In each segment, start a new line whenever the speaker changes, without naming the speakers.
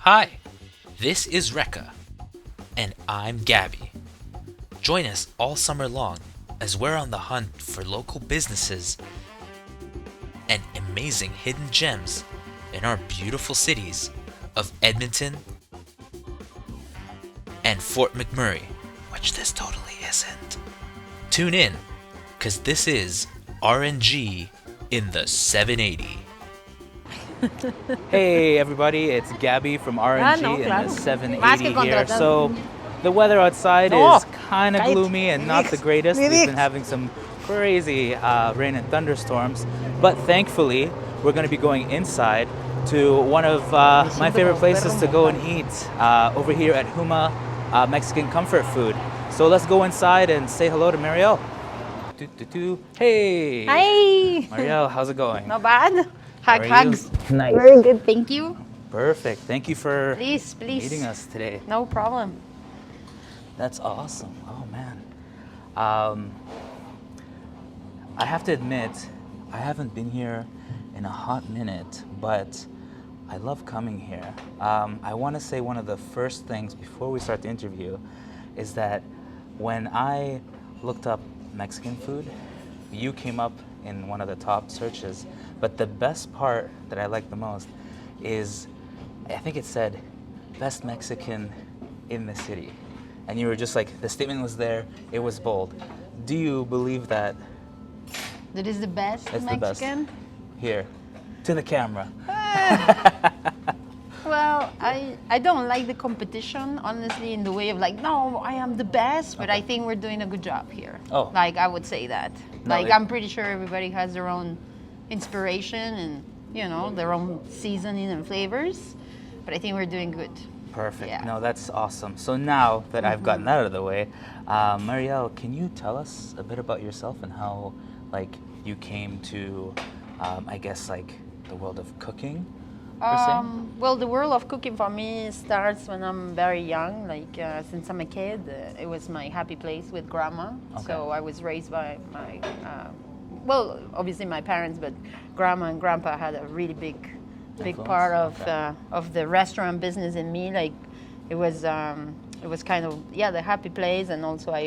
Hi, this is Rekha, and I'm Gabby. Join us all summer long as we're on the hunt for local businesses and amazing hidden gems in our beautiful cities of Edmonton and Fort McMurray, which this totally isn't. Tune in, because this is RNG in the 780.
Hey everybody, it's Gabby from RNG
no,
in
claro.
the
Más
780
que
here.
contratado.
So the weather outside
No,
is kind of
cállate.
gloomy and not the greatest. We've been having some crazy rain and thunderstorms, but thankfully we're going to be going inside to one of my favorite places to go and eat over here at Huma Mexican Comfort Food. So let's go inside and say hello to Mariel. Hey!
Hi.
Mariel, how's it going?
Not bad.
How are you?
Hugs.
Nice.
Very good. Thank you.
Perfect. Thank you for
Please.
meeting us today.
No problem.
That's awesome. Oh man. I have to admit, I haven't been here in a hot minute, but I love coming here. I want to say one of the first things before we start the interview is that when I looked up Mexican food, you came up in one of the top searches. But the best part that I like the most is, I think it said, best Mexican in the city. And you were just like, the statement was there, it was bold. Do you believe that
That is the best
it's the best?
Mexican?
Here, to the camera.
Well, I don't like the competition, honestly, in the way of like, no, I am the best, but I think we're doing a good job here.
Oh.
Like, I would say that.
No,
Like, I'm pretty sure everybody has their own inspiration and, you know, their own seasoning and flavors, but I think we're doing good.
Perfect.
Yeah.
No, that's awesome. So now that I've gotten that out of the way, Mariel, can you tell us a bit about yourself and how, like, you came to, I guess, like, the world of cooking, per se?
Well, the world of cooking for me starts when I'm very young. Like since I'm a kid, it was my happy place with grandma.
Okay.
So I was raised by my, well, obviously my parents, but grandma and grandpa had a really big
Influence?
part of
Okay.
of the restaurant business in me. Like it was kind of the happy place, and also I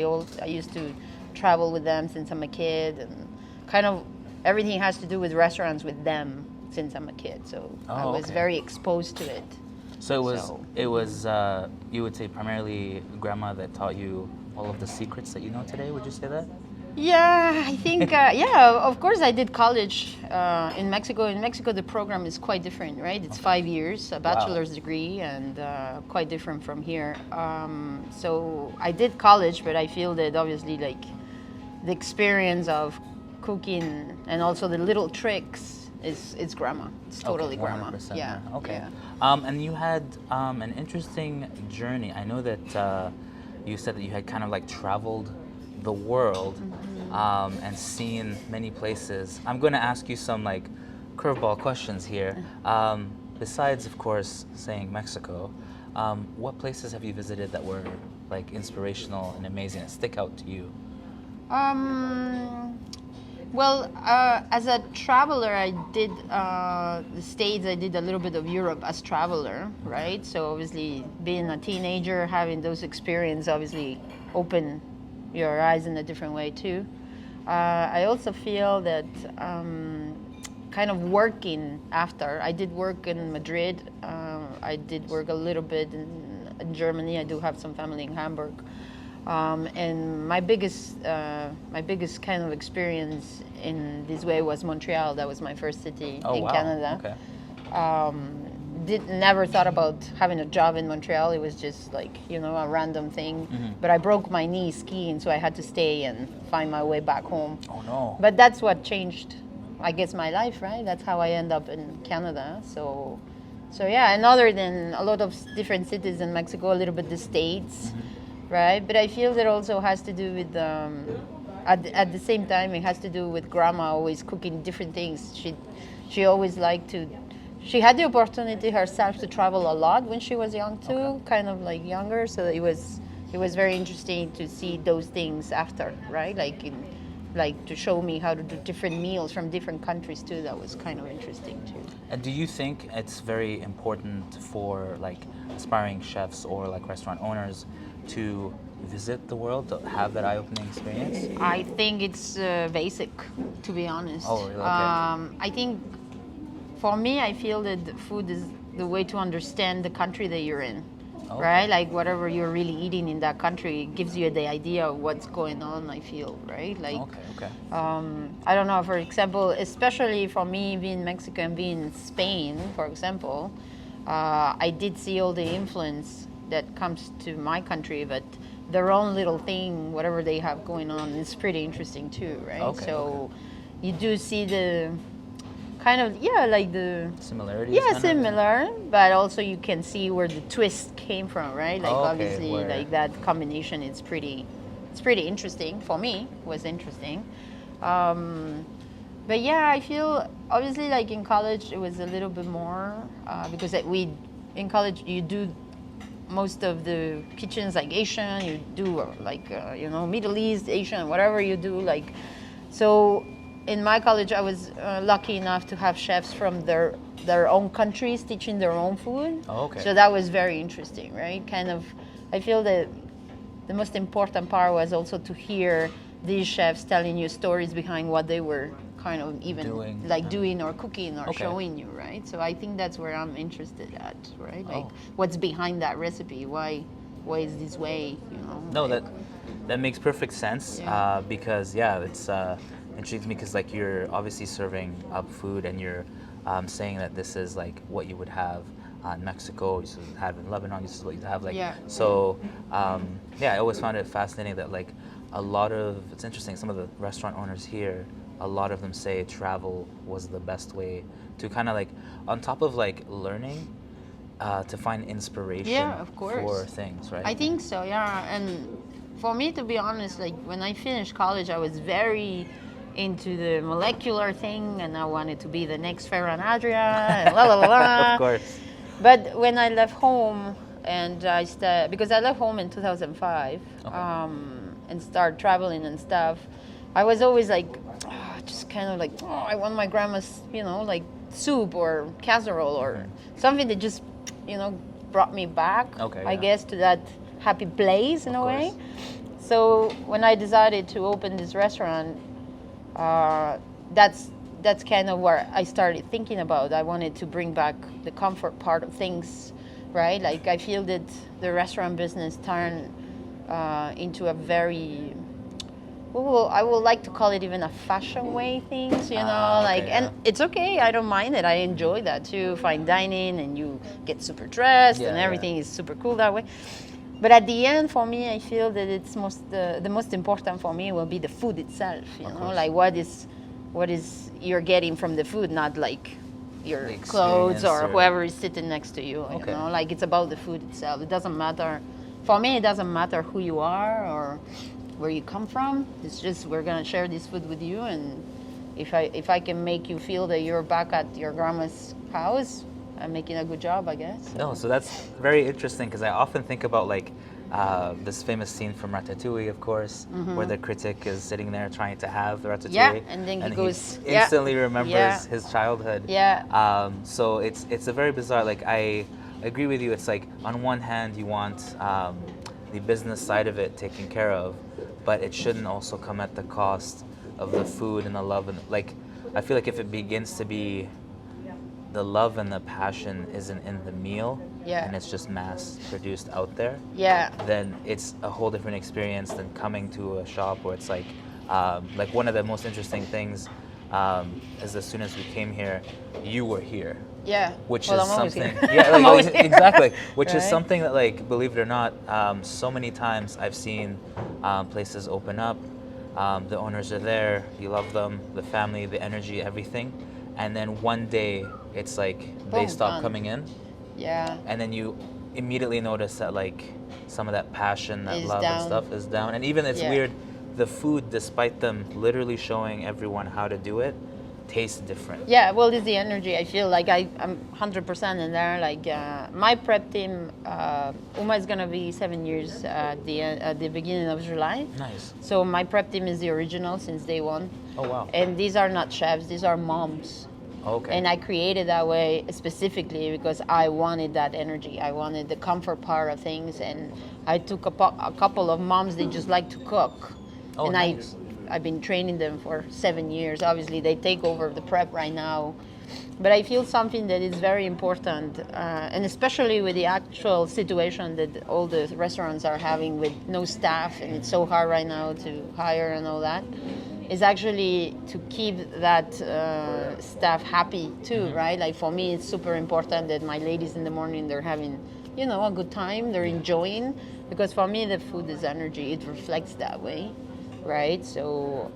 used to travel with them since I'm a kid, and kind of everything has to do with restaurants with them since I'm a kid. So I was
okay.
very exposed to it.
So
So-
it was you would say primarily grandma that taught you all of the secrets that you know today, would you say that?
Yeah, I think, of course I did college in Mexico. In Mexico, the program is quite different, right? It's 5 years, a bachelor's degree, and quite different from here. So I did college, but I feel that obviously, like, the experience of cooking and also the little tricks it's grandma. It's totally
Okay,
grandma.
100%
Yeah.
grandma. Okay.
Yeah.
And you had an interesting journey. I know that you said that you had kind of like traveled the world and seen many places. I'm going to ask you some like curveball questions here. Besides, of course, saying Mexico, what places have you visited that were like inspirational and amazing that stick out to you?
Well, as a traveler, I did the States. I did a little bit of Europe as traveler, right? So obviously, being a teenager, having those experiences obviously open your eyes in a different way too. I also feel that kind of working after. I did work in Madrid. I did work a little bit in Germany. I do have some family in Hamburg. And my biggest kind of experience in this way was Montreal. That was my first city in Canada.
Okay.
Never thought about having a job in Montreal. It was just like, you know, a random thing. But I broke my knee skiing, so I had to stay and find my way back home.
Oh no.
But that's what changed, I guess, my life, right? That's how I end up in Canada. So yeah, and other than a lot of different cities in Mexico, a little bit the States. Right, but I feel that also has to do with at the same time it has to do with grandma always cooking different things. She always liked to. She had the opportunity herself to travel a lot when she was young too, kind of like younger. So it was it was very interesting to see those things after, right? Like to show me how to do different meals from different countries too. That was kind of interesting too.
And do you think it's very important for like aspiring chefs or like restaurant owners to visit the world, to have that eye-opening experience?
I think it's basic, to be honest.
Oh, really? Okay.
I think for me, I feel that the food is the way to understand the country that you're in.
Okay.
Right? Like whatever you're really eating in that country gives you the idea of what's going on, I feel, right? Like,
Okay.
I don't know, for example, especially for me being Mexican, being in Spain, for example, I did see all the influence that comes to my country, but their own little thing, whatever they have going on, is pretty interesting too, right?
Okay,
So you do see the kind of, like the
Similarities?
yeah,
kind of?
similar, but also you can see where the twist came from, right? Like obviously,
where-
like that combination is pretty interesting for me. Was interesting, but yeah, I feel obviously like in college it was a little bit more because in college you do most of the kitchens like Asian, you do like Middle East, Asian, whatever you do, like so. In my college, I was lucky enough to have chefs from their own countries teaching their own food.
Oh, okay.
So that was very interesting, right? Kind of, I feel that the most important part was also to hear these chefs telling you stories behind what they were kind of even doing or cooking or showing you, right? So I think that's where I'm interested at, right? Like what's behind that recipe? Why is this way?
No,
like,
that makes perfect sense because it's intrigues me because like you're obviously serving up food and you're saying that this is like what you would have in Mexico, you used to have in Lebanon, this is what you have like. So I always found it fascinating that like it's interesting, some of the restaurant owners here, a lot of them say travel was the best way to kind of like, on top of like learning, to find inspiration
of course.
for things, right?
I think so, and for me, to be honest, like when I finished college, I was very into the molecular thing, and I wanted to be the next Ferran Adria, and la la la la.
Of course.
But when I left home, and because I left home in 2005, and started traveling and stuff, I was always like, just kind of like, I want my grandma's, like soup or casserole or something that just, brought me back, I guess, to that happy place in a way. So when I decided to open this restaurant, that's kind of where I started thinking about. I wanted to bring back the comfort part of things, right? Like I feel that the restaurant business turned into a very, I would like to call it even a fashion way things, and it's okay. I don't mind it. I enjoy that too. Fine dining, and you get super dressed, and everything is super cool that way. But at the end, for me, I feel that it's the most important for me will be the food itself. Like what is you're getting from the food, not like your clothes or whoever is sitting next to you. Like it's about the food itself. It doesn't matter. For me, it doesn't matter who you are or where you come from. It's just we're gonna share this food with you, and if I can make you feel that you're back at your grandma's house, I'm making a good job, I guess.
No, so that's very interesting because I often think about like this famous scene from Ratatouille, of course, where the critic is sitting there trying to have the ratatouille.
Yeah, and then he goes
instantly remembers his childhood.
Yeah.
So it's a very bizarre. Like I agree with you. It's like on one hand you want the business side of it taken care of, but it shouldn't also come at the cost of the food and the love and like. I feel like if it begins to be the love and the passion isn't in the meal, and it's just mass produced out there, then it's a whole different experience than coming to a shop where it's like one of the most interesting things is as soon as we came here, you were here.
Yeah.
Which
well,
is
I'm
something.
Here.
Exactly. Which
right?
is something that, like, believe it or not, so many times I've seen places open up. The owners are there. You love them, the family, the energy, everything. And then one day, it's like they stop coming in.
Yeah.
And then you immediately notice that like some of that passion, that
is
love
down.
and stuff is down. And even it's weird, the food, despite them literally showing everyone how to do it, tastes different.
Yeah, well, it's the energy. I feel like I'm 100% in there. Like my prep team, Uma is gonna be 7 years at the beginning of July.
Nice.
So my prep team is the original since day one.
Oh wow.
And these are not chefs; these are moms.
Okay.
And I created that way specifically because I wanted that energy. I wanted the comfort part of things, and I took a couple of moms. They just like to cook,
Oh,
and
nice.
I've been training them for 7 years. Obviously, they take over the prep right now. But I feel something that is very important, and especially with the actual situation that all the restaurants are having with no staff, and it's so hard right now to hire and all that, is actually to keep that staff happy too, right? Like for me, it's super important that my ladies in the morning, they're having, a good time, they're enjoying, because for me, the food is energy. It reflects that way. Right, so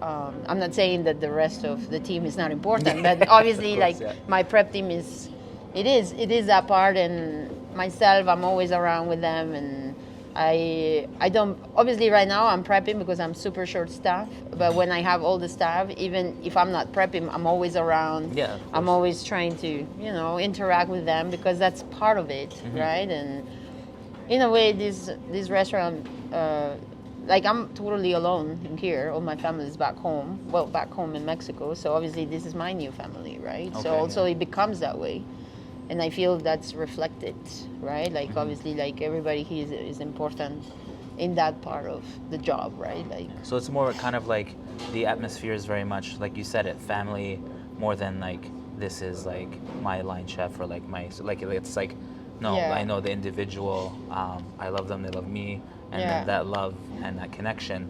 I'm not saying that the rest of the team is not important, but obviously,
Of course,
my prep team is that part, and myself, I'm always around with them, and I don't, obviously right now I'm prepping because I'm super short staff, but when I have all the staff, even if I'm not prepping, I'm always around.
Yeah, of
I'm
course.
always trying to, interact with them because that's part of it, right? And in a way, this restaurant. Like I'm totally alone in here. All my family is back home. Well, back home in Mexico. So obviously this is my new family, right?
Okay,
So also
yeah.
it becomes that way, and I feel that's reflected, right? Like obviously, like everybody here is important in that part of the job, right? Like
So it's more kind of like the atmosphere is very much like you said it, family, more than like this is like my line chef or like my it's like no,
Yeah.
I know the individual. I love them, they love me, and
Yeah.
then that love and that connection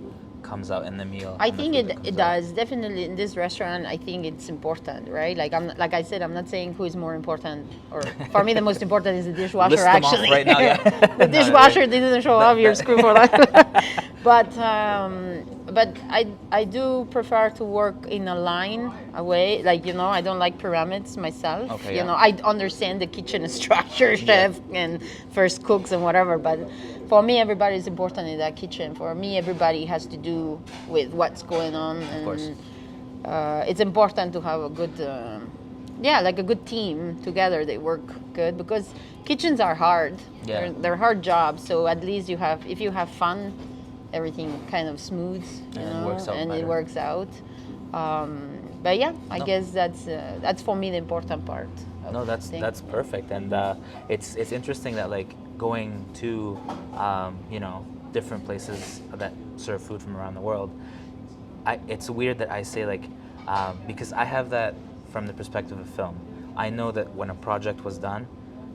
comes out in the meal.
I
and the
think
food that
it
comes out.
does definitely in this restaurant. I think it's important, right? Like like I said, I'm not saying who is more important, or for me the most important is the dishwasher.
List them off
Actually,
right now, yeah.
the
No,
dishwasher didn't show up. You're screwed for that. but I do prefer to work in a line away. Like I don't like pyramids myself.
Okay, yeah.
I understand the kitchen structure, chef and first cooks and whatever, but for me everybody is important in that kitchen. For me everybody has to do with what's going on, and
course.
it's important to have a good like a good team together. They work good because kitchens are hard.
Yeah.
They're hard jobs, so at least if you have fun, everything kind of smooth,
And it works out
and it
better.
works out. But yeah, I guess that's for me the important part. of
No, that's
things.
that's perfect, and it's interesting that like going to different places that serve food from around the world. It's weird that I say like because I have that from the perspective of film. I know that when a project was done,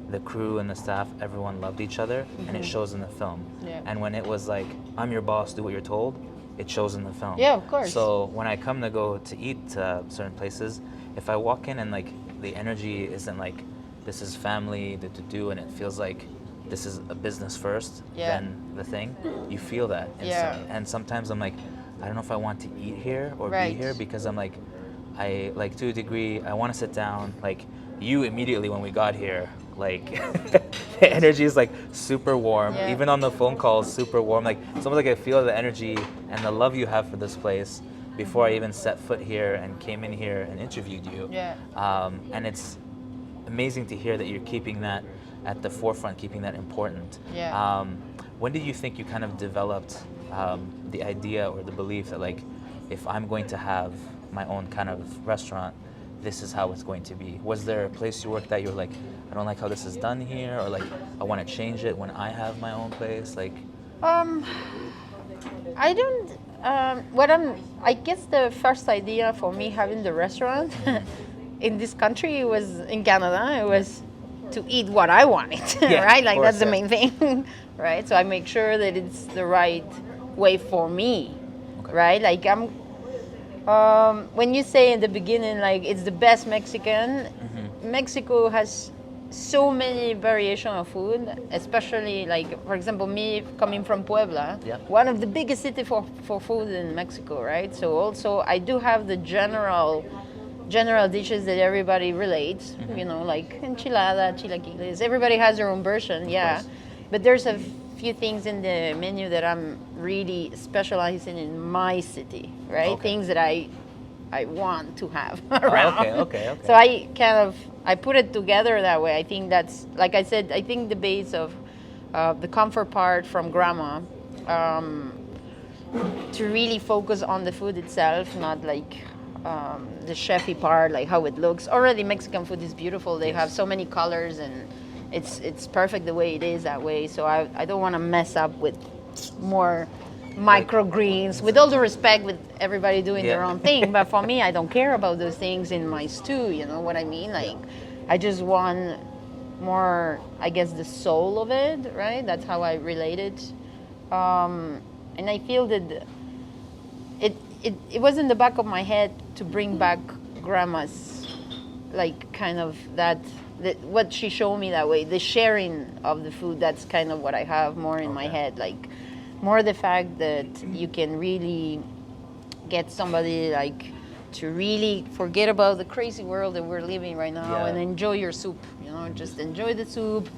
the crew and the staff, everyone loved each other, and it shows in the film.
Yeah.
And when it was like, I'm your boss, do what you're told, it shows in the film.
Yeah, of course.
So when I come to go to eat certain places, if I walk in and like the energy isn't like this is family to do, and it feels like this is a business first,
Yeah.
then the thing, you feel that.
Yeah.
And sometimes I'm like, I don't know if I want to eat here or
Right.
be here because I'm like, I like to a degree, I want to sit down. Like you immediately when we got here, like the energy is like super warm.
Yeah.
Even on the phone calls, super warm. Like it's almost like I feel the energy and the love you have for this place before I even set foot here and came in here and interviewed you.
Yeah.
And it's amazing to hear that you're keeping that at the forefront, keeping that important.
Yeah.
When did you think you kind of developed the idea or the belief that like, if I'm going to have my own kind of restaurant, this is how it's going to be? Was there a place you worked at you were like, I don't like how this is done here, or like, I want to change it when I have my own place? Like,
I don't. I guess the first idea for me having the restaurant in this country was in Canada. It was to eat what I wanted,
Yeah,
right?
of
Like
course,
that's the
yeah.
main thing, right? So I make sure that it's the right way for me,
Okay.
right? Like I'm. When you say in the beginning, like it's the best Mexican, Mexico has so many variation of food, especially like, for example, me coming from Puebla,
Yeah.
one of the biggest city for food in Mexico, right? So also I do have the general dishes that everybody relates, like enchilada, chilaquiles. Everybody has their own version, yeah.
course.
But there's a few things in the menu that I'm really specializing in my city, right?
Okay.
Things that I I want to have around.
Okay.
So I put it together that way. I think that's, like I said, I think the base of the comfort part from grandma, to really focus on the food itself, not like the chefy part, like how it looks. Already Mexican food is beautiful. They have so many colors, and it's perfect the way it is that way. So I don't want to mess up with more microgreens, with all the respect with everybody doing their own thing. But for me, I don't care about those things in my stew, you know what I mean? Like, I just want more, I guess, the soul of it, right? That's how I relate it. And I feel that it was in the back of my head to bring back grandma's, like, kind of that what she showed me that way, the sharing of the food. That's kind of what I have more in my head, like more the fact that you can really get somebody like to really forget about the crazy world that we're living right now and enjoy your soup, you know, just enjoy the soup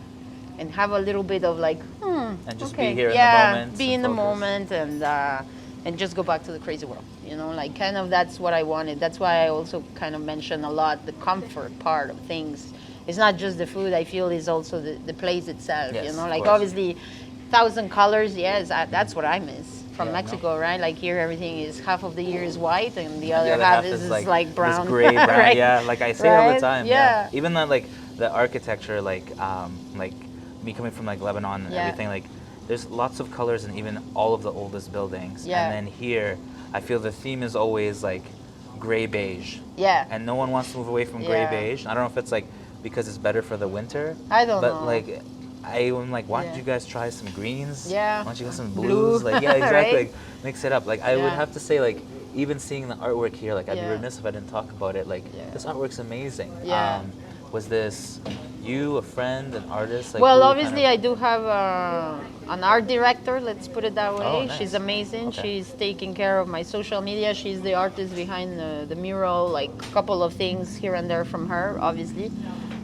and have a little bit of like,
and just be here in the moment.
Be in the moment and just go back to the crazy world, you know, like kind of that's what I wanted. That's why I also kind of mentioned a lot the comfort part of things. It's not just the food, I feel, is also the place itself, you know, like obviously 1,000 colors, yes, that's what I miss from Mexico, right? Like here everything is, half of the year is white and the other half is like brown.
This gray, brown,
right?
Yeah, like I say all the time.
Yeah.
Even like the architecture, like me coming from like Lebanon and everything, like there's lots of colors in even all of the oldest buildings. And then here, I feel the theme is always like gray beige.
Yeah.
And no one wants to move away from gray beige. I don't know if it's like because it's better for the winter.
I don't know.
But like, I'm like, why don't you guys try some greens?
Yeah.
Why don't you get some blues? Like, yeah, exactly.
Right?
Like, mix it up. Like, I would have to say, like, even seeing the artwork here, like, I'd be remiss if I didn't talk about it. Like, this artwork's amazing.
Yeah.
Was this you, a friend, an artist? Like,
well, obviously, I do have an art director, let's put it that way.
Oh, nice.
She's amazing. She's taking care of my social media. She's the artist behind the mural, like a couple of things here and there from her, obviously.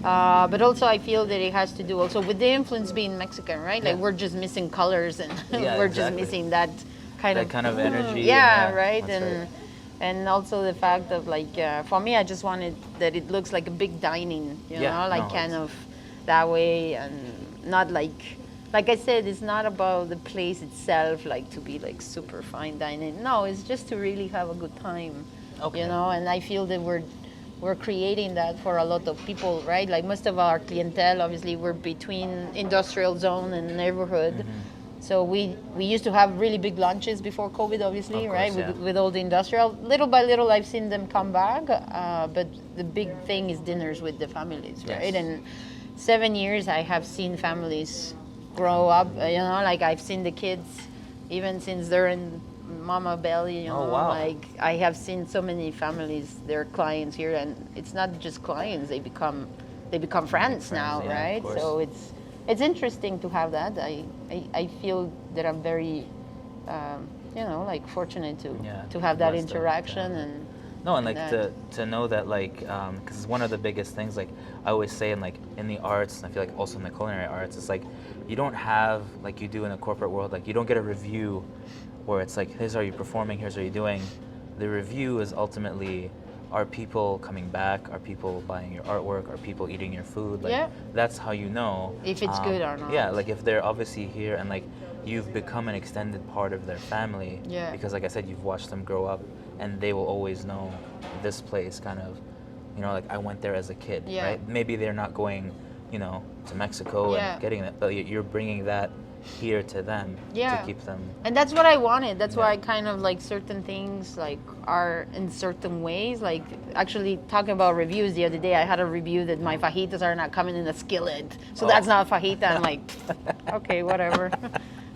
But also I feel that it has to do also with the influence being Mexican, right? Like we're just missing colors and we're just missing that kind of
energy.
Right? And also the fact of like, for me, I just wanted that it looks like a big dining, you know, like kind of that way, and not like I said, it's not about the place itself, like to be like super fine dining. No, it's just to really have a good time, you know, and I feel that we're creating that for a lot of people, right? Like most of our clientele, obviously, we're between industrial zone and neighborhood. So we used to have really big lunches before COVID, obviously, right? With all the industrial. Little by little, I've seen them come back. But the big thing is dinners with the families, right? And 7 years, I have seen families grow up. You know, like I've seen the kids, even since they're in mama belly, you know, like I have seen so many families, they're clients here, and it's not just clients, they become friends now, right? So it's interesting to have that. I feel that I'm very you know, like fortunate to have that interaction and
like to know that, like, because it's one of the biggest things, like I always say, in the arts, and I feel like also in the culinary arts, it's like you don't have, like you do in the corporate world, like you don't get a review where it's like, here's how you're performing, here's what you're doing. The review is ultimately, are people coming back? Are people buying your artwork? Are people eating your food? Like, that's how you know
if it's good or not.
Yeah, like if they're obviously here and like you've become an extended part of their family. Because like I said, you've watched them grow up, and they will always know this place kind of, you know, like I went there as a kid, right? Maybe they're not going, you know, to Mexico and getting that, but you're bringing that here to them to keep them.
And that's what I wanted. That's why I kind of like certain things like are in certain ways. Like actually talking about reviews the other day, I had a review that my fajitas are not coming in a skillet, so that's not fajita. I'm like, okay, whatever,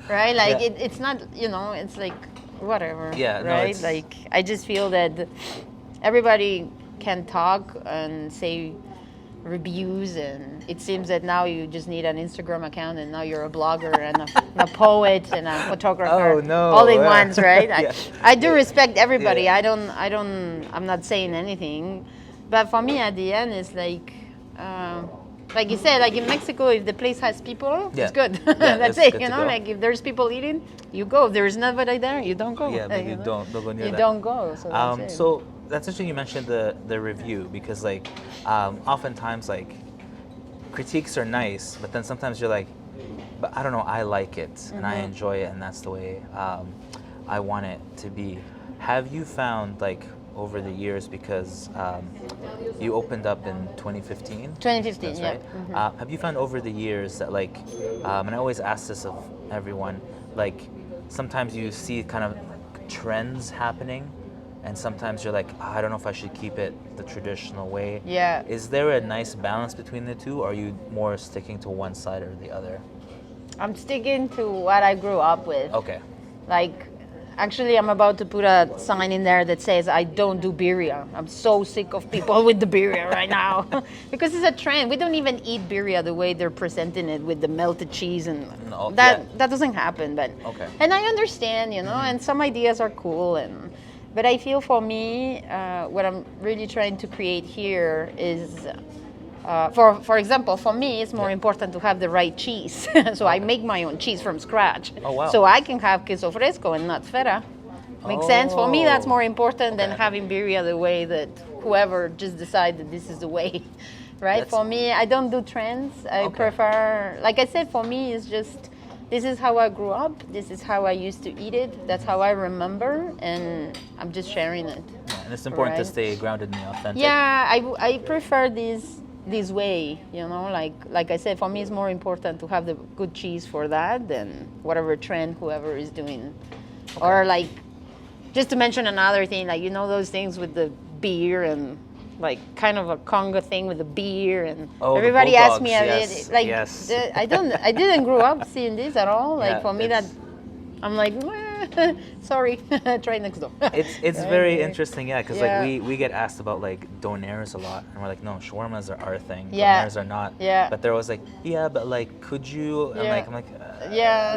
right? Like it's not, you know, it's like whatever, right? Like I just feel that everybody can talk and say reviews, and it seems that now you just need an Instagram account, and now you're a blogger and a poet and a photographer, all in once, right? I do respect everybody. I'm not saying anything, but for me at the end it's like you said, like in Mexico, if the place has people, it's good. That's it, you know, like if there's people eating, you go. If there's nobody there, you don't go.
Maybe you don't go near
you
that.
don't go. So that's it.
So that's interesting you mentioned the review, because like oftentimes like critiques are nice, but then sometimes you're like, but I don't know, I like it and I enjoy it, and that's the way I want it to be. Have you found like over the years, because you opened up in 2015?
2015,
that's
yeah.
right. Have you found over the years that like, and I always ask this of everyone, like sometimes you see kind of trends happening, and sometimes you're like, I don't know if I should keep it the traditional way.
Yeah.
Is there a nice balance between the two, or are you more sticking to one side or the other?
I'm sticking to what I grew up with.
Okay.
Like, actually, I'm about to put a sign in there that says I don't do birria. I'm so sick of people with the birria right now because it's a trend. We don't even eat birria the way they're presenting it with the melted cheese, and that doesn't happen. But
okay.
And I understand, you know, and some ideas are cool, but I feel for me, what I'm really trying to create here is. For example, for me, it's more important to have the right cheese. So I make my own cheese from scratch.
Oh, wow.
So I can have queso fresco and not feta. Makes sense? For me, that's more important than having birria the way that whoever just decided this is the way, right? For me, I don't do trends. I prefer, like I said, for me, it's just, this is how I grew up. This is how I used to eat it. That's how I remember, and I'm just sharing it.
Yeah, and it's important to stay grounded in the authentic.
Yeah, I prefer this way, you know, like I said, for me it's more important to have the good cheese for that than whatever trend whoever is doing. Or like, just to mention another thing, like, you know, those things with the beer and like kind of a conga thing with the beer, and everybody asks me like I didn't grow up seeing this at all. Like for me that I'm like, sorry, try next door.
It's very interesting, because like we get asked about like donairs a lot, and we're like, no, shawarmas are our thing. Donairs are not. But they're always like, but like, could you? And I'm like,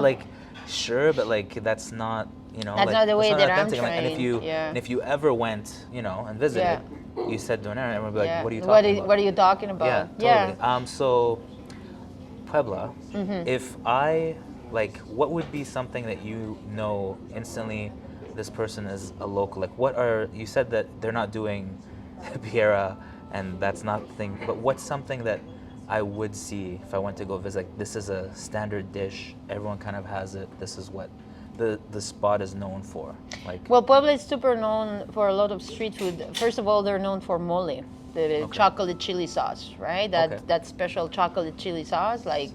like, sure, but like that's not, you know,
that's
like,
not the way that I'm
trained.
trained.
And if you ever went, you know, and visited, you said donair, and we'd be like, what are you talking about?
What are you talking about?
Yeah, totally. So Puebla, if I like, what would be something that you know instantly this person is a local? Like, what are, you said that they're not doing Piera, and that's not the thing, but what's something that I would see if I went to go visit? Like, this is a standard dish, everyone kind of has it, this is what the spot is known for. Like,
well, Puebla is super known for a lot of street food. First of all, they're known for mole, the chocolate chili sauce, right? That special chocolate chili sauce, like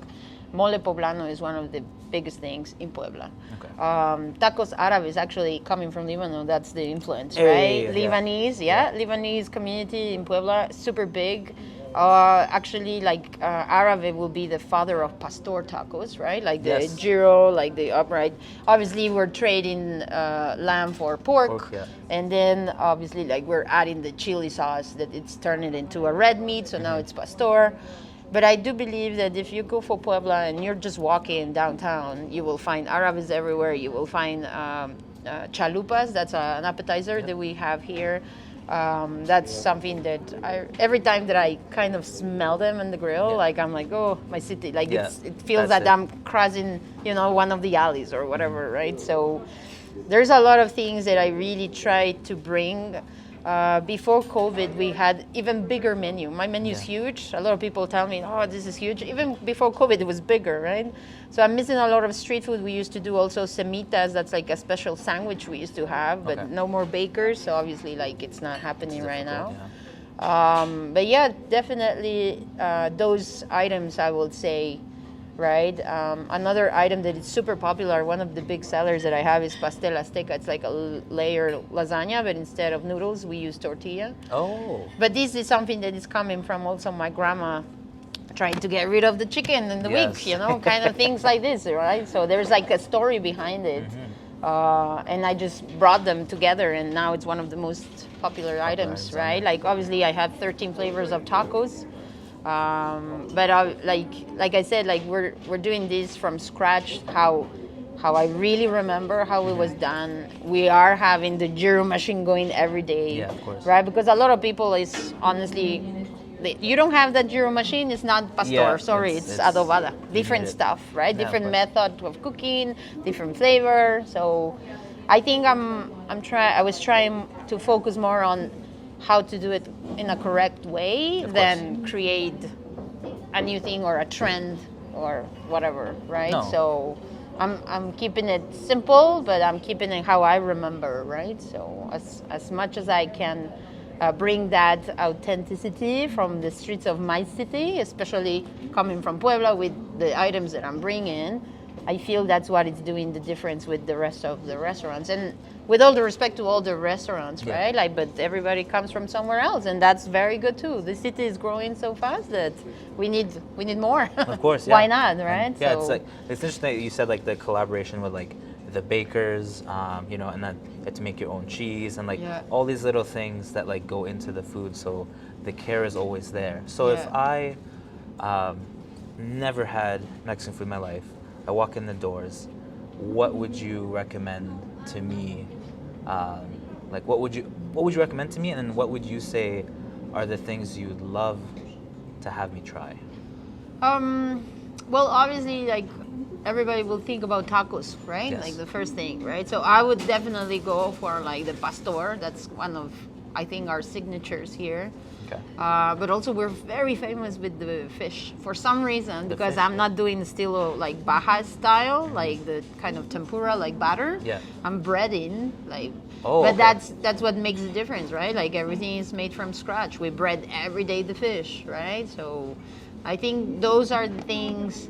mole poblano is one of the biggest things in Puebla. Tacos Árabe is actually coming from Lebanon. That's the influence, right? Lebanese, Lebanese community in Puebla, super big. Actually, like Árabe will be the father of pastor tacos, right? Like the gyro, like the upright. Obviously, we're trading lamb for pork, and then obviously, like, we're adding the chili sauce that it's turning into a red meat. So now it's pastor. But I do believe that if you go for Puebla and you're just walking downtown, you will find Arabs everywhere. You will find chalupas. That's an appetizer that we have here. That's something that every time that I kind of smell them on the grill, like, I'm like, oh, my city. Like, it feels that I'm crossing, you know, one of the alleys or whatever, right? So there's a lot of things that I really try to bring. Before COVID, we had even bigger menu. My menu is huge. A lot of people tell me, oh, this is huge. Even before COVID, it was bigger, right? So I'm missing a lot of street food. We used to do also semitas. That's like a special sandwich we used to have, but no more bakers. So obviously, like, it's not happening right now. But yeah, definitely those items, I would say, right? Another item that is super popular, one of the big sellers that I have, is pastel azteca. It's like a layered lasagna, but instead of noodles, we use tortilla. But this is something that is coming from also my grandma trying to get rid of the chicken and the wings, you know, kind of things like this, right? So there's like a story behind it. And I just brought them together, and now it's one of the most popular items, right? Like, obviously, I have 13 flavors of tacos. But like I said, like, we're doing this from scratch. How I really remember how it was done. We are having the gyro machine going every day, right? Because a lot of people is honestly, you don't have that gyro machine. It's not pastor. Sorry, it's adobada. Different stuff, right? Different method of cooking, different flavor. So I think I was trying to focus more on how to do it in a correct way
Of
than
course.
create a new thing or a trend or whatever, right?
No.
So I'm keeping it simple, but I'm keeping it how I remember, right? So as much as I can bring that authenticity from the streets of my city, especially coming from Puebla with the items that I'm bringing, I feel that's what is doing the difference with the rest of the restaurants. And with all the respect to all the restaurants,
Yeah.
right? Like, but everybody comes from somewhere else, and that's very good too. The city is growing so fast that we need more.
Of course, yeah.
Why not, right?
And, yeah,
So-
it's like it's interesting that you said like the collaboration with like the bakers, you know, and then you have to make your own cheese and like
Yeah.
all these little things that like go into the food. So the care is always there. So if
Yeah.
I never had Mexican food in my life, I walk in the doors, what would you recommend to me? Like what would you recommend to me, and then what would you say are the things you'd love to have me try?
Well, obviously, like everybody will think about tacos, right?
Yes.
Like the first thing, right? So I would definitely go for like the pastor. That's one of, I think, our signatures here.
Okay.
But also we're very famous with the fish for some reason,
The
because
fish,
I'm
yeah.
not doing estilo like Baja style, like the kind of tempura like batter.
Yeah.
I'm breading like.
Oh,
but
okay.
that's what makes the difference, right? Like everything is made from scratch. We bread every day the fish, right? So I think those are the things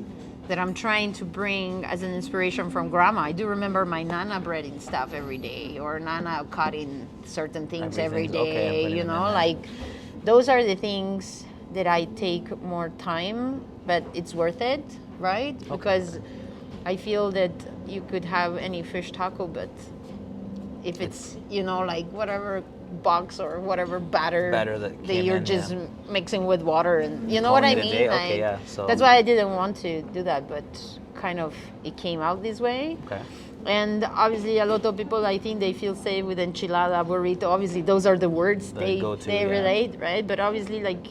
that I'm trying to bring as an inspiration from grandma. I do remember my nana breading stuff every day, or nana cutting certain things every
Everything's okay,
day,
putting
you
them in
know,
there.
like those are the things that I take more time, but it's worth it, right? Because I feel that you could have any fish taco, but if it's, you know, like whatever box or whatever batter
that came
you're
in,
just
yeah.
mixing with water, and you know what
Calling
I
it a
mean?
day?
Like,
Okay, yeah, so-
that's why I didn't want to do that, but kind of it came out this way.
Okay.
And obviously, a lot of people, I think, they feel safe with enchilada, burrito. Obviously, those are the words
The
they
go-to,
they
yeah.
relate, right? But obviously, like,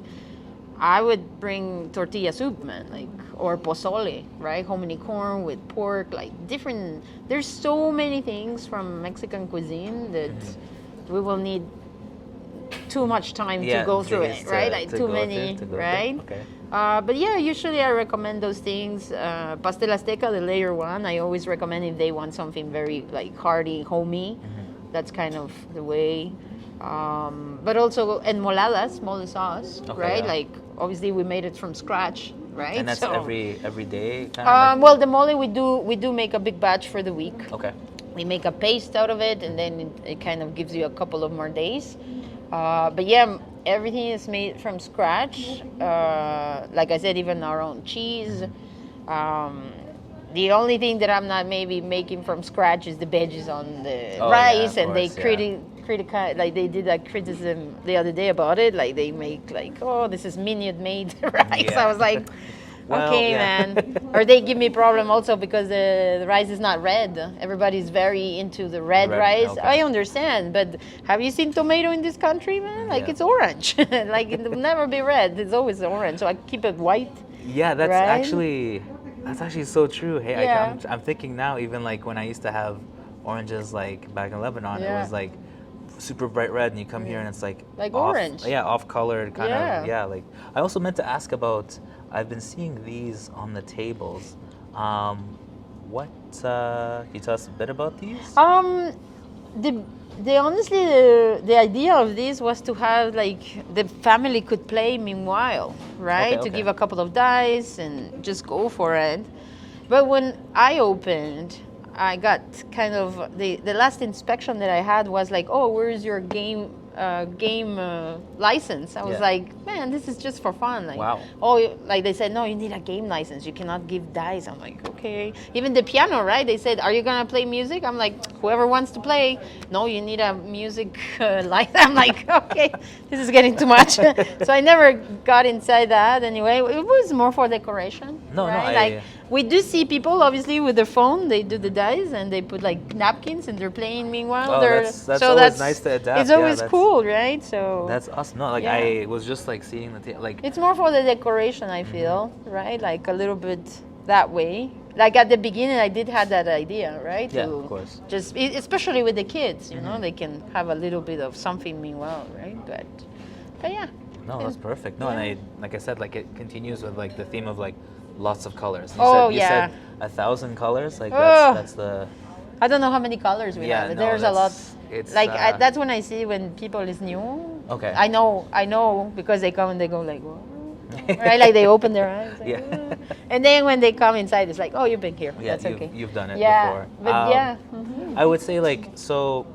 I would bring tortilla soup, man, like, or pozole, right? Hominy corn with pork, like different. There's so many things from Mexican cuisine that we will need too much time
Yeah,
to go through
days
it, right?
to
Like
go
too
through,
many,
to go through.
right?
Okay.
But yeah, usually I recommend those things. Pastel Azteca, the layer one, I always recommend if they want something very like hearty, homey.
Mm-hmm.
That's kind of the way. But also enmoladas, mole sauce,
Okay,
right?
yeah.
Like obviously we made it from scratch, right?
And that's
So,
every day kind of
well, the mole we do make a big batch for the week.
okay.
We make a paste out of it, and then it kind of gives you a couple of more days. But yeah, everything is made from scratch. Like I said, even our own cheese. The only thing that I'm not maybe making from scratch is the veggies on the
Oh, yeah,
rice,
of
and they
course, yeah.
criticize, like they did a criticism the other day about it. Like they make like, oh, this is Minion made rice.
Yeah.
I was like,
Well,
okay,
yeah.
man. Or they give me problem also because the rice is not red. Everybody's very into the red rice.
okay.
I understand, but have you seen tomato in this country, man? Like
Yeah.
it's orange. Like it will never be red. It's always orange. So I keep it white.
Yeah, that's
Right?
actually so true. Hey,
Yeah.
I'm thinking now, even like when I used to have oranges like back in Lebanon, it
Yeah.
was like super bright red, and you come here and it's like
Like
off,
orange.
Yeah, off colored kind
Yeah.
of. Yeah, like I also meant to ask about. I've been seeing these on the tables. What can you tell us a bit about these?
The honestly the idea of this was to have like the family could play meanwhile, right?
Okay,
To
okay.
give a couple of dice and just go for it. But when I opened, I got kind of the last inspection that I had was like, oh, where's your game license? I was
Yeah.
like, man, this is just for fun. Like,
Wow.
oh, like they said, no, you need a game license. You cannot give dice. I'm like, okay. Even the piano, right? They said, are you gonna play music? I'm like, whoever wants to play. No, you need a music license. I'm like, okay, this is getting too much. So I never got inside that. Anyway, it was more for decoration.
No,
right?
I-
We do see people obviously with their phone. They do the dice and they put like napkins and they're playing. Meanwhile,
Oh,
they're
that's always nice to adapt.
It's
Yeah,
always
that's-
cool, right? So
That's awesome. No, like
Yeah.
I was just like seeing the like
it's more for the decoration, I feel,
Mm-hmm.
right? Like a little bit that way. Like at the beginning, I did have that idea, right?
Yeah,
to
of course.
Just especially with the kids, you know, they can have a little bit of something meanwhile, right? But yeah.
No, that's perfect. No,
Yeah.
and like I said, like it continues with like the theme of like lots of colors. You
Yeah.
said 1,000 colors. Like
Oh.
that's the.
I don't know how many colors we
Yeah,
have.
no,
There's a lot.
it's,
Like that's when I see when people is new.
Okay.
I know because they come and they go like, whoa. Right? Like they open their eyes. Like,
Yeah.
"Whoa." And then when they come inside, it's like, oh, you've been here.
Yeah,
That's okay.
you've done it
Yeah,
before.
but yeah.
I would say like so.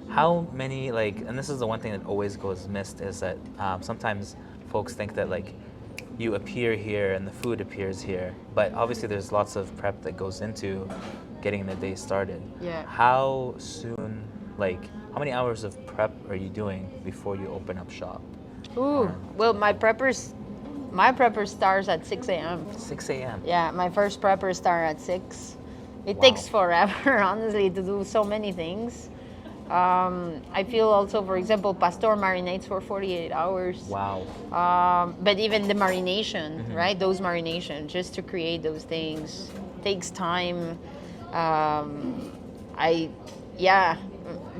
How many like, and this is the one thing that always goes missed is that sometimes folks think that like you appear here and the food appears here, but obviously there's lots of prep that goes into getting the day started.
Yeah.
How soon, like, how many hours of prep are you doing before you open up shop?
Ooh. Well, my prepper starts at 6 a.m.
6 a.m.
Yeah, my first prepper start at 6. It
Wow.
takes forever, honestly, to do so many things. I feel also, for example, pastor marinates for 48 hours.
Wow.
But even the marination, right? Those marination, just to create those things, takes time.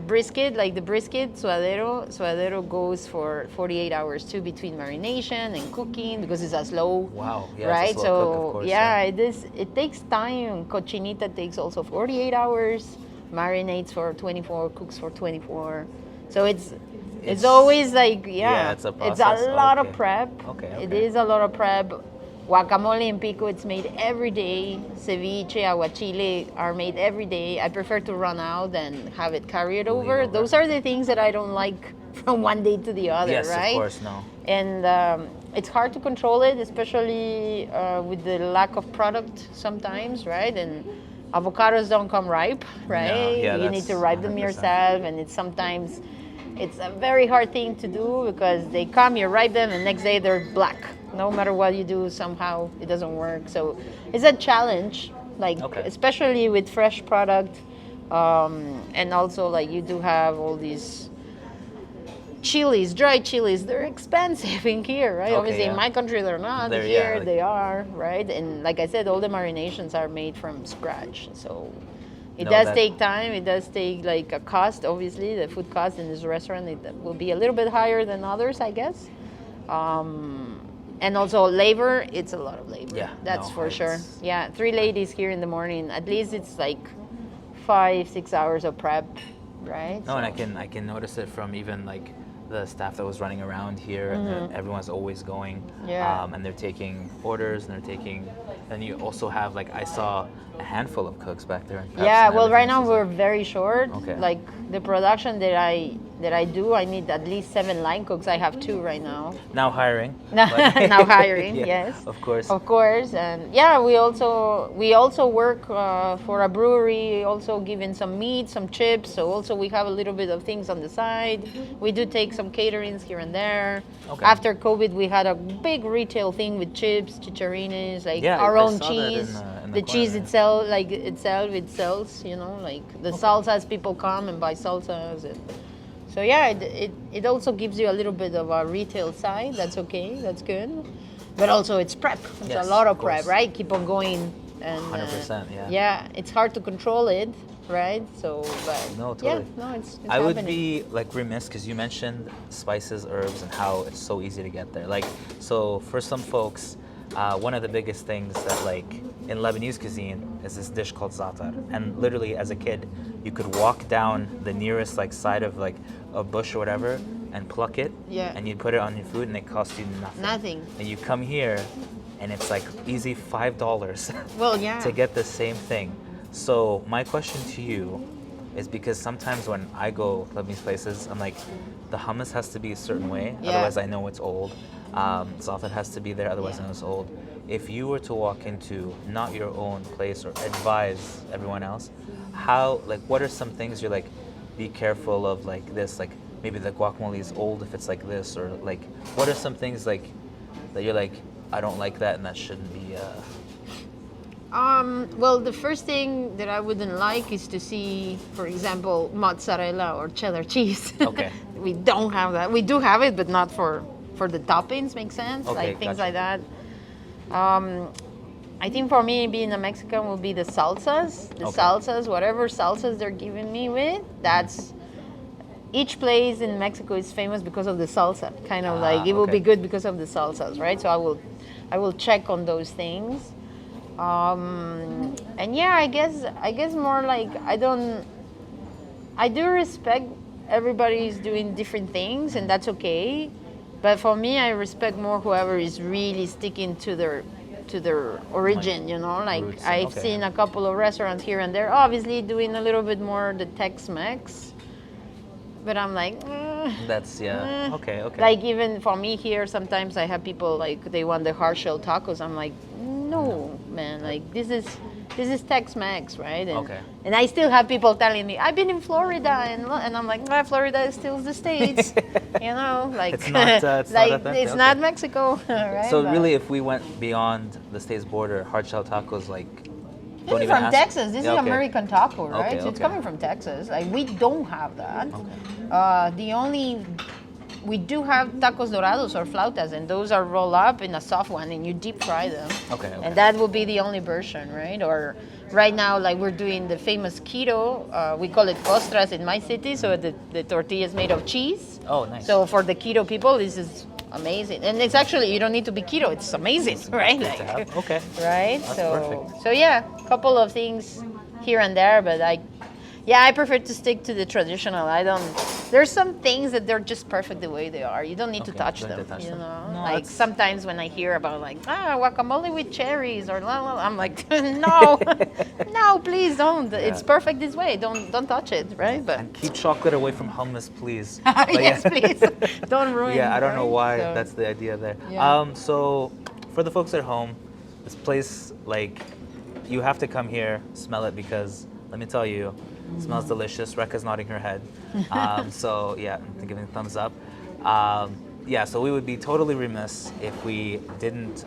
Brisket, like the brisket, suadero goes for 48 hours too between marination and cooking because it's a slow.
Wow. Yeah,
Right,
it's a slow cook, of course,
it takes time. Cochinita takes also 48 hours, marinates for 24, cooks for 24. So it's always like
it's a
it's
process.
a lot of
Okay.
prep.
Okay,
It
okay.
is a lot of prep. Guacamole in pico, it's made every day. Ceviche, aguachile are made every day. I prefer to run out than have it carried over.
over.
Those are the things that I don't like from one day to the other,
Yes,
right?
of course, no.
And it's hard to control it, especially with the lack of product sometimes, right? And avocados don't come ripe, right?
yeah,
You need
that's
to ripe them
100%.
yourself, and it's a very hard thing to do because they come, you ripe them, and next day they're black. No matter what you do, somehow it doesn't work. So it's a challenge, like
Okay.
especially with fresh product, and also like you do have all these chilies, dry chilies. They're expensive in here, right?
Okay,
Obviously,
yeah.
in my country they're not.
They're-
Here
yeah, like-
they are, right? And like I said, all the marinations are made from scratch, so. It
No,
does
that-
take time. It does take like a cost. Obviously, the food cost in this restaurant it will be a little bit higher than others, I guess. And also labor. It's a lot of labor.
Yeah,
that's
no,
for sure.
it's-
Yeah, 3 ladies here in the morning. At least it's like 5-6 hours of prep, right?
No, and
So-
I can notice it from even like the staff that was running around here, and then everyone's always going.
Yeah.
And they're taking orders, and they're taking. And you also have like I saw a handful of cooks back there. In preps
Yeah,
and
well, right
everything,
now
so
we're
it's
very short.
Okay.
Like the production that I do, I need at least 7 line cooks. I have 2 right now.
like, now hiring.
Now
but-
now hiring,
Yeah,
yes.
Of course.
Of course, and yeah, we also work for a brewery, also giving some meat, some chips. So also we have a little bit of things on the side. We do take some caterings here and there.
Okay.
After COVID, we had a big retail thing with chips, chicharines, like
Yeah,
our
I
own
saw that
cheese.
in
The
the
cheese
corner.
itself, like it sells, you know, like the salsas. People come and buy salsas, and so yeah, it also gives you a little bit of a retail side. That's okay. That's good. But also it's prep. It's
Yes,
a lot of
of
prep,
course.
right? Keep on going. And
100%, yeah.
Yeah, it's hard to control it, right? So, but
No, totally.
yeah, no, it's
I would
happening.
be like remiss because you mentioned spices, herbs, and how it's so easy to get there. Like, so for some folks, one of the biggest things that like in Lebanese cuisine is this dish called za'atar, and literally as a kid, you could walk down the nearest like side of like a bush or whatever and pluck it,
Yeah.
and you'd put it on your food, and it cost you nothing.
Nothing.
And you come here, and it's like easy $5
Well, yeah.
to get the same thing. So my question to you is because sometimes when I go Lebanese places, I'm like, the hummus has to be a certain way,
Yeah.
otherwise I know it's old. Za'atar has to be there, otherwise I know it's old. If you were to walk into not your own place or advise everyone else, how, like, what are some things you're like, be careful of like this, like maybe the guacamole is old if it's like this, or like, what are some things like that you're like, I don't like that and that shouldn't be,
Well, the first thing that I wouldn't like is to see, for example, mozzarella or cheddar cheese.
Okay.
We don't have that. We do have it, but not for the toppings. Makes sense,
Okay,
like things
gotcha.
like that. I think for me, being a Mexican will be the salsas. The
Okay.
salsas, whatever salsas they're giving me with, that's each place in Mexico is famous because of the salsa. Kind of like it will
okay.
be good because of the salsas, right? So I will check on those things. And yeah, I guess more like I do respect everybody's doing different things, and that's okay. But for me, I respect more whoever is really sticking to their origin. You know, like
Roots,
I've
okay.
seen a couple of restaurants here and there, obviously doing a little bit more the Tex-Mex. But I'm like,
That's okay.
like even for me here, sometimes I have people like they want the hard shell tacos. I'm like, no, man, like this is Tex-Mex, right? And,
Okay.
and I still have people telling me I've been in Florida, and I'm like, Florida is still the States, you know, like
It's not, it's not
like
authentic,
it's
okay.
not Mexico, right?
So
But
really, if we went beyond the state's border, hard shell tacos like
this
don't
is
even
from
ask-
Texas. This
Yeah,
is
okay.
American taco, right?
Okay,
So it's
okay.
coming from Texas. Like we don't have that. We do have tacos dorados or flautas, and those are rolled up in a soft one, and you deep fry them.
Okay, okay.
And that will be the only version, right? Or right now, like we're doing the famous keto. We call it ostras in my city. So the tortilla is made of cheese.
Oh, nice.
So for the keto people, this is amazing, and it's actually you don't need to be keto. It's amazing, right?
Good to have. Okay.
Right.
That's
so
perfect.
so yeah, a couple of things here and there, but I prefer to stick to the traditional. I don't. There's some things that they're just perfect the way they are. You don't need to
Okay,
touch
don't
them.
need to touch
You
them.
know,
No,
like
that's-
sometimes when I hear about like guacamole with cherries or la, la, la, I'm like no, no, please don't. It's perfect this way. Don't touch it, right? But
And keep chocolate away from hummus, please. But
yes,
yeah.
please don't ruin.
Yeah, I don't know
right?
why
So-
that's the idea there.
Yeah.
So for the folks at home, this place, like, you have to come here, smell it, because let me tell you, it smells delicious. Rekha's nodding her head. So yeah, I'm giving a thumbs up. Yeah, so we would be totally remiss if we didn't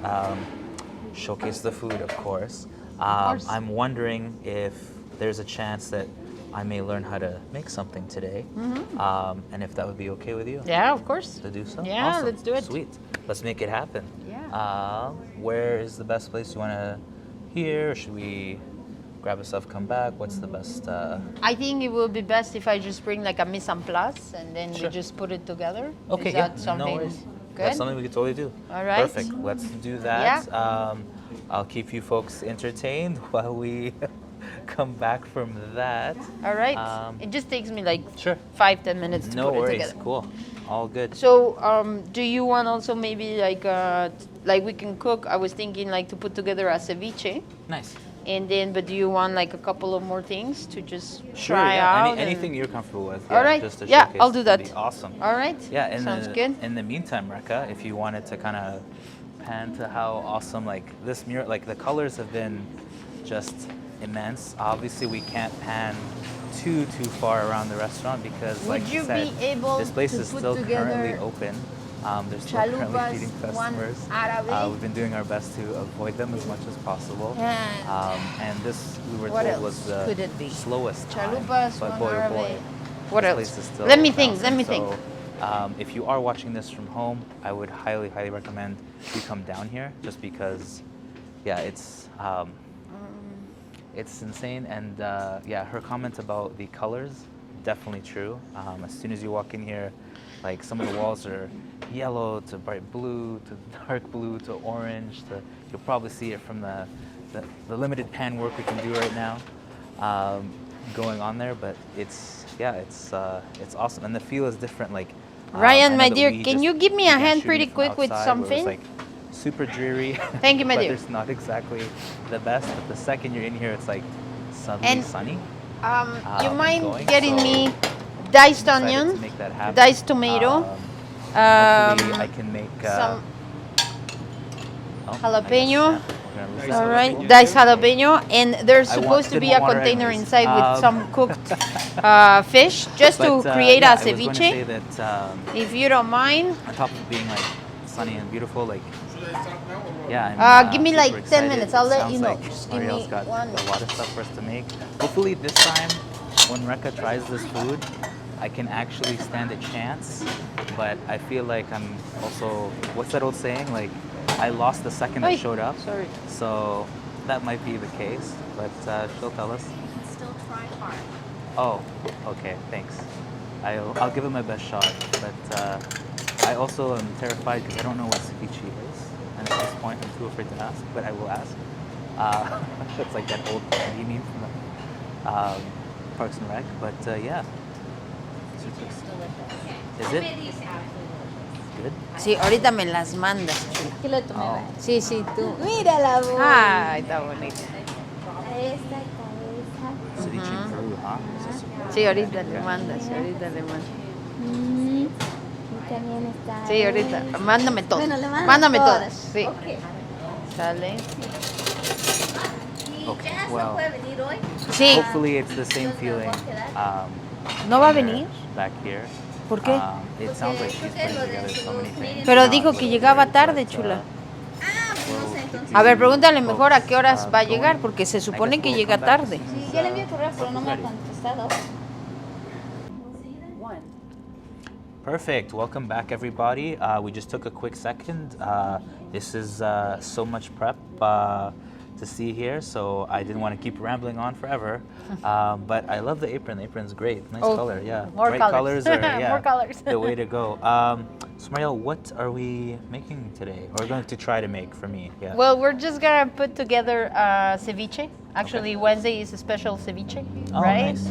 showcase the food, of course.
course.
I'm wondering if there's a chance that I may learn how to make something today, and if that would be okay with you
Yeah, of course.
to do so.
Yeah,
Awesome.
let's do it.
Sweet. Let's make it happen.
Yeah.
Where is the best place you want to hear? Or should we grab a stuff, come back? What's the best?
I think it would be best if I just bring like a mise en place and then
Sure.
we just put it together.
Okay,
Is
yeah,
that something
no worries.
good?
That's something we could totally do.
All right.
Perfect. Let's do that. I'll keep you folks entertained while we come back from that.
All right.
Um,
It just takes me like
Sure.
5-10 minutes to
No
put it
worries.
together.
Cool. All good.
So, do you want also maybe like we can cook? I was thinking like to put together a ceviche,
Nice.
and then but do you want like a couple of more things to just
Sure.
try
Yeah.
out? and-
Anything you're comfortable with.
All right.
Just to
Yeah,
showcase
I'll do
would be
that.
Awesome.
All right.
Yeah,
Sounds good.
In the meantime, Rekha, if you wanted to kind of pan to how awesome, like this mural, like the colors have been just immense. Obviously, we can't pan too far around the restaurant because,
Would
like
you
you said,
be able
this place
to
is
put
still currently
together
open. They're still currently
chalupas,
feeding
one
customers.
árabe?
We've been doing our best to avoid them as much as possible. And this, we were
What
told,
else
was the
could it be?
slowest time.
Chalupas,
But
one
boy, oh
árabe.
boy,
What
this
else?
place is still
Let me think. Let
bouncing.
me think.
So, if you are watching this from home, I would highly recommend you come down here, just because, yeah, it's insane. And yeah, her comment about the colors, definitely true. As soon as you walk in here, like some of the walls are yellow to bright blue to dark blue to orange. You'll probably see it from the limited pan work we can do right now going on there. But it's awesome, and the feel is different. Like I
Ryan,
know
my
that
dear,
we
can
just
you give me a
began
hand
shooting
pretty
from
quick with
outside where it was,
something?
like, super dreary.
Thank you, my
but
dear.
it's not exactly the best. But the second you're in here, it's like suddenly
And,
sunny.
You mind
going,
getting
so
me diced
Excited
onion,
to make that happen.
diced tomato,
Hopefully I can make
some
oh, I guess,
jalapeno.
yeah, we're gonna lose
all
that.
right, diced jalapeno, and there's
I want
supposed to
thin
be a
water
container
anyways.
inside with some cooked fish, just to
But,
create
yeah,
a
I was going to say
ceviche.
that
If you don't mind,
on top of being like sunny and beautiful, like yeah, I'm
give me,
super
like, 10
excited.
minutes. I'll let
Sounds
you know.
Like
Just give
Mariel's
me
got
one.
a lot of stuff for us to make. Hopefully this time, when Rekha tries this food, I can actually stand a chance. But I feel like I'm also, what's that old saying? Like, I lost the second
Oi,
it showed up.
sorry.
So that might be the case, but she'll tell us.
You can still try hard.
Oh, okay, thanks. I'll give it my best shot, but I also am terrified because I don't know what ceviche is, and at this point I'm too afraid to ask, but I will ask. It's like that old comedy meme from Parks and Rec, but yeah.
It's delicious.
Is it?
It is absolutely
Good?
Sí, ahorita me las mandas, chula.
delicious. ¿Qué le tomé?
Oh.
Sí, sí, tú.
Mira la voz.
Ay, está bonita.
Esta cabeza.
Ceviche in Peru, huh? Is this-
Sí, ahorita le mandas, ahorita le mandas.
Y también está.
Sí, ahorita. Mándame todo.
Bueno, le mando
Mándame
todas.
todas. Sí.
Ok.
Sale.
¿Y
Okay,
Jazz
well.
no puede venir hoy?
Sí.
Hopefully it's the same feeling.
¿No va a
here,
venir?
Back here.
¿Por qué?
It sounds like she's putting together so many things.
Pero
now,
dijo
so
que
it's
llegaba
great,
tarde,
but,
chula.
Ah, pues no sé, entonces.
A ver, pregúntale mejor a qué horas va a
going.
llegar, porque se
I
supone
guess
que
we'll
llega
come back as
tarde.
soon
Sí,
as,
ya le envié correo, pero no me ha
ready.
contestado.
Perfect. Welcome back, everybody. We just took a quick second. This is so much prep to see here, so I didn't want to keep rambling on forever. But I love the apron. The apron's great. Nice
Oh,
color, yeah.
more
Bright
colors.
are yeah,
More colors.
the way to go. So Mariel, what are we making today? Or going to try to make for me? Yeah.
Well, we're just gonna put together ceviche. Actually, Wednesday is a special ceviche,
Oh,
right?
nice.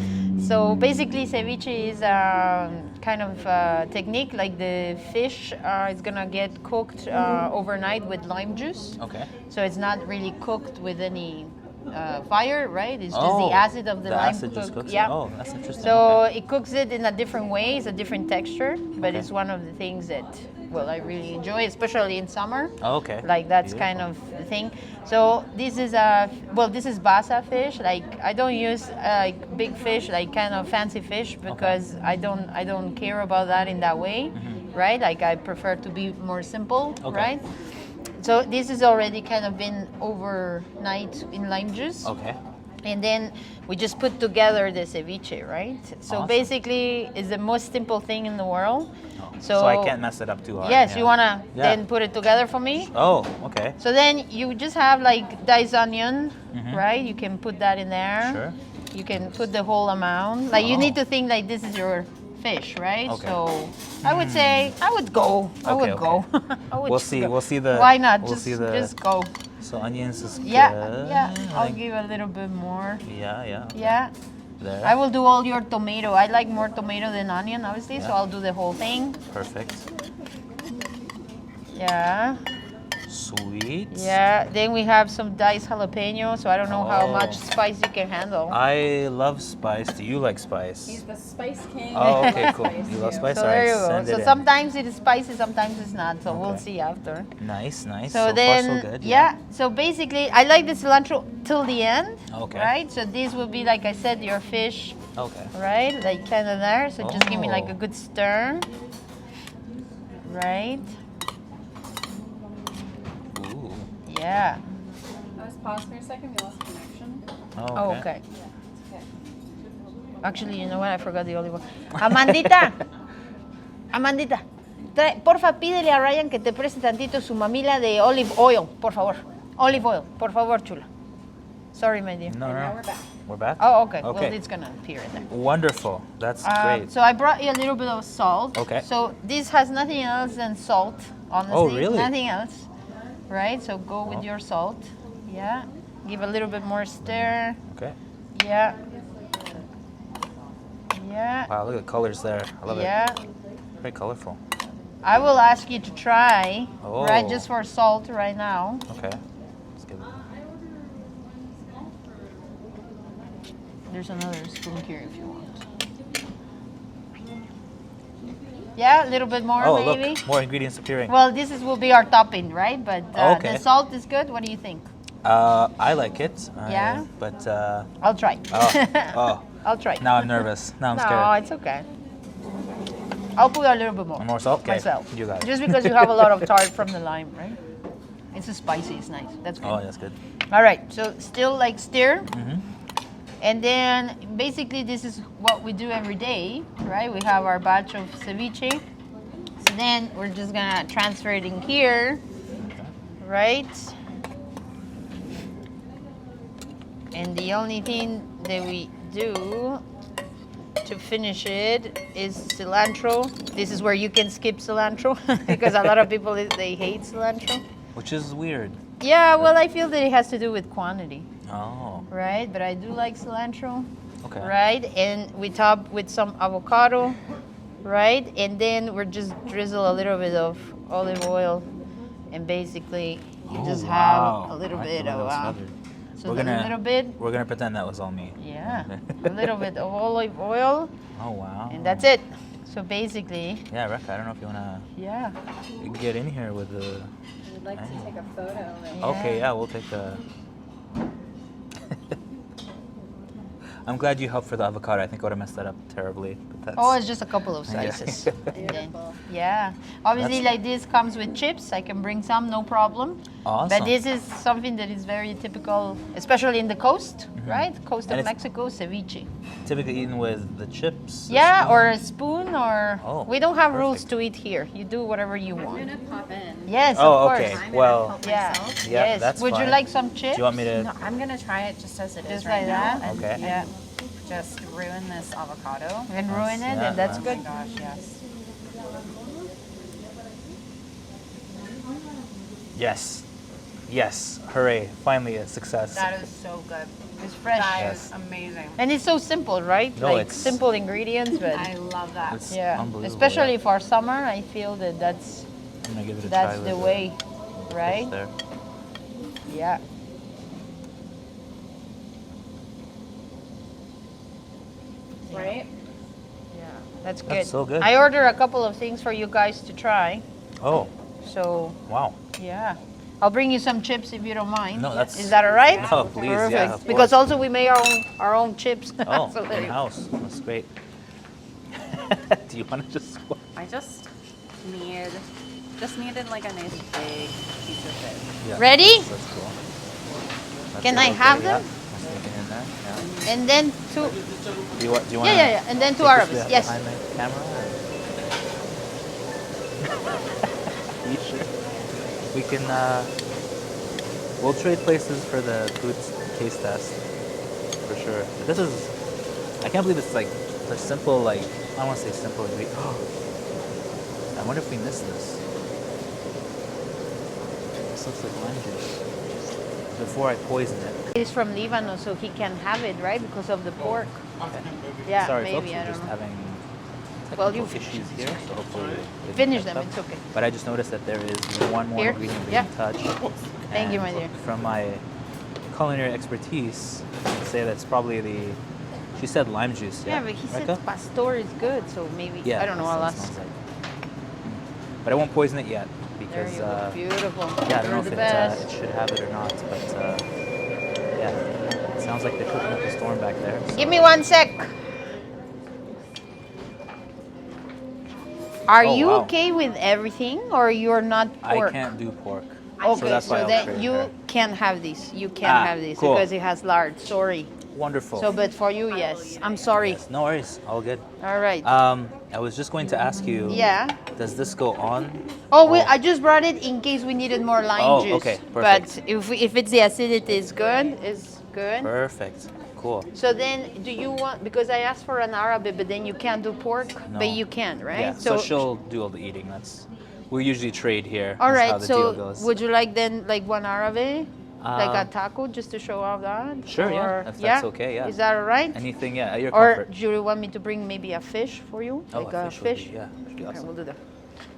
So basically, ceviche is kind of technique. Like the fish is gonna get cooked overnight with lime juice.
Okay.
So it's not really cooked with any fire, right? It's just
Oh,
the acid of the lime
acid just cooks it?
Yeah.
Oh, that's interesting.
So
Okay.
it cooks it in a different way. It's a different texture, but
Okay.
it's one of the things that, well, I really enjoy, especially in summer.
Oh, okay.
Like that's kind of the thing. So this is this is basa fish. Like I don't use like big fish, like kind of fancy fish, because I don't care about that in that way, right? Like I prefer to be more simple,
Okay.
right? So this is already kind of been overnight in lime juice.
Okay.
And then we just put together the ceviche, right? So
Awesome.
basically, it's the most simple thing in the world.
So I can't mess it up too hard.
Yes,
yeah.
you wanna
Yeah.
then put it together for me.
Oh, okay.
So then you just have like diced onion, right? You can put that in there.
Sure.
You can put the whole amount. Like you need
Oh.
to think like this is your fish, right?
Okay.
So I would say I would go. I
Okay,
would go. I would
We'll
just
see.
go.
We'll see the.
Why not?
We'll see the.
Just go.
So onions is
Yeah,
good.
yeah. I'll
Like,
give a little bit more.
yeah, yeah.
Yeah.
There.
I will do all your tomato. I like more tomato than onion, obviously, so
Yeah.
I'll do the whole thing.
Perfect.
Yeah.
Sweet.
Yeah. Then we have some diced jalapeno, so I don't know how
Oh.
much spice you can handle.
I love spice. Do you like spice?
He's the Spice King.
Oh, okay, cool. You love spice?
So
All right,
there you go.
send it
So
in.
sometimes it is spicy, sometimes it's not. So we'll
Okay.
see after.
Nice, nice.
So
So
then,
far, so good.
yeah. So basically, I like the cilantro till the end.
Okay.
Right. So this will be, like I said, your fish,
Okay.
right? Like kind of there. So just give me like a
Oh.
good stir. Right.
Ooh.
Yeah.
Let's pause for a second. We lost connection.
Oh, okay.
Okay.
Actually, you know what? I forgot the olive oil. Amandita. Amandita. Porfa, pídele a Ryan que te preste tantito su mamila de olive oil, por favor. Olive oil, por favor, chula. Sorry, my dear.
No, no,
Now
no.
we're back.
We're back?
Oh, okay.
Okay.
Well, it's gonna appear in there.
Wonderful. That's great.
So I brought you a little bit of salt.
Okay.
So this has nothing else than salt, honestly.
Oh, really?
Nothing else. Right? So go with
Oh.
your salt. Yeah. Give a little bit more stir.
Okay.
Yeah. Yeah.
Wow, look at the colors there. I love
Yeah.
it. Very colorful.
I will ask you to try, right,
Oh.
just for salt right now.
Okay. Let's give it.
There's another spoon here if you want. Yeah, a little bit more
Oh,
maybe.
look, more ingredients appearing.
Well, will be our topping, right? But
Okay.
the salt is good. What do you think?
I like it.
Yeah?
But
I'll try.
oh,
I'll try.
now I'm nervous. Now I'm
No,
scared.
it's okay. I'll put a little bit more.
More salt? Okay.
Myself.
You got it.
Just because you have a lot of tart from the lime, right? It's spicy. It's nice. That's good.
Oh, that's good.
All right. So still like stir.
Mhm.
And then basically this is what we do every day, right? We have our batch of ceviche. So then we're just gonna transfer it in here, right? And the only thing that we do to finish it is cilantro. This is where you can skip cilantro because a lot of people they hate cilantro.
Which is weird.
Yeah, well, I feel that it has to do with quantity,
Oh,
right? But I do like cilantro,
okay.
right? And we top with some avocado, right? And then we're just drizzle a little bit of olive oil, and basically you just have a little bit of. So
We're
a little bit.
We're gonna pretend that was all me.
Yeah, a little bit of olive oil,
Oh wow.
and that's it. So basically,
Yeah, Rekha, I don't know if you wanna
yeah.
get in here with the.
I'd like to take a photo of it.
Okay, yeah, we'll take a. I'm glad you helped for the avocado. I think I would have messed that up terribly. But that's...
Oh, it's just a couple of
Yeah.
slices. And then,
Beautiful.
yeah. Obviously,
That's-
like this comes with chips. I can bring some, no problem.
Awesome.
But this is something that is very typical, especially in the coast, right? Coast
And
of
it's-
Mexico, ceviche.
Typically eaten with the chips.
Yeah,
spoon.
or a spoon, or
Oh,
we don't have rules
perfect.
to eat here. You do whatever you
I'm
want.
gonna pop in.
Yes,
Oh,
of course.
okay.
I'm gonna
Well-
help
Yeah.
myself.
Yeah,
yes.
that's
Would you
fine.
like some chips?
Do you want me to?
No, I'm gonna try it just as it is
Just
right
like
now.
that?
And,
Okay.
Yeah.
just ruin this avocado.
And ruin it,
yeah,
and that's
Oh
good.
my gosh, yes.
Yes. Yes. Hooray! Finally a success.
That is so good.
It's fresh.
That
Yes.
is amazing.
And it's so simple, right?
No,
like
it's-
simple ingredients, but
I love that.
It's
yeah.
unbelievable.
Especially
yeah.
for summer, I feel that that's
I'm gonna give it a try
that's
with
the way,
fish
right?
There.
Yeah.
Right?
Yeah. That's good.
That's so good.
I ordered a couple of things for you guys to try.
Oh,
So
wow.
yeah. I'll bring you some chips if you don't mind.
No, that's-
Is that all right?
No, please,
Perfect.
yeah, of
Because
course.
also we made our own chips.
Oh,
So there
in
you go.
house. That's great. Do you want to just?
I just needed like a nice big piece of fish.
Yeah.
Ready?
That's cool. That's
Can
it,
I
okay,
have
yeah.
them?
I'll stick it in there. Yeah.
And then two.
Do you want?
Yeah. And then two Arabs. Yes.
Behind the camera. Or? You should. We can. We'll trade places for the food case test, for sure. This is. I can't believe it's like for simple like. I don't want to say simple ingredient. I wonder if we missed this. This looks like lime juice. Before I poison it.
He's from Lebanon, so he can have it, right? Because of the pork. Yeah,
Sorry,
maybe,
folks,
I
we're
don't
just
know.
having
Well,
technical
you
issues here, so hopefully it
finish
picks
them,
up.
it's okay.
But I just noticed that there is one more
Here?
ingredient we
Yeah.
didn't touch.
Thank you,
And
my dear.
From my culinary expertise, I'd say that's probably the. She said lime juice.
Yeah,
Yeah,
but he
Rekha?
said pastor is good, so maybe
Yeah,
I don't know.
that's
I'll
what it
ask.
smells like. But I won't poison it yet
There
because
you go. Beautiful.
yeah, I don't
You're
know
the
if
best.
it should have it or not. But yeah, it sounds like they're cooking up a storm back there. So.
Give me 1 sec. Are
Oh,
you
wow.
okay with everything, or you're not pork?
I can't do pork.
Okay,
that's why I
so
was
then
trading
you
her.
can't have this. You can't
Ah,
have this
cool.
because it has lard. Sorry.
Wonderful.
So, but for you, yes. I'm sorry.
Yes, no worries. All good.
All right.
I was just going to ask you.
Yeah.
Does this go on?
Oh, I just brought it in case we needed more lime
Oh,
juice.
okay,
But
perfect.
if it's the acidity, it's good. It's good.
Perfect. Cool.
So then, do you want? Because I asked for an Arabic, but then you can't do pork,
No.
but you can, right?
Yeah. So she'll do all the eating. We usually trade here.
All
That's
right.
how the deal
So
goes.
would you like then like one Arabic, like a
Um,
taco, just to show off that?
Sure, yeah,
Or-
if that's okay, yeah.
Is that all right?
Anything, yeah, at your
Or
comfort.
do you want me to bring maybe a fish for you,
Oh,
like
a
a
fish would be-
fish?
yeah, should be
Okay,
awesome.
we'll do that.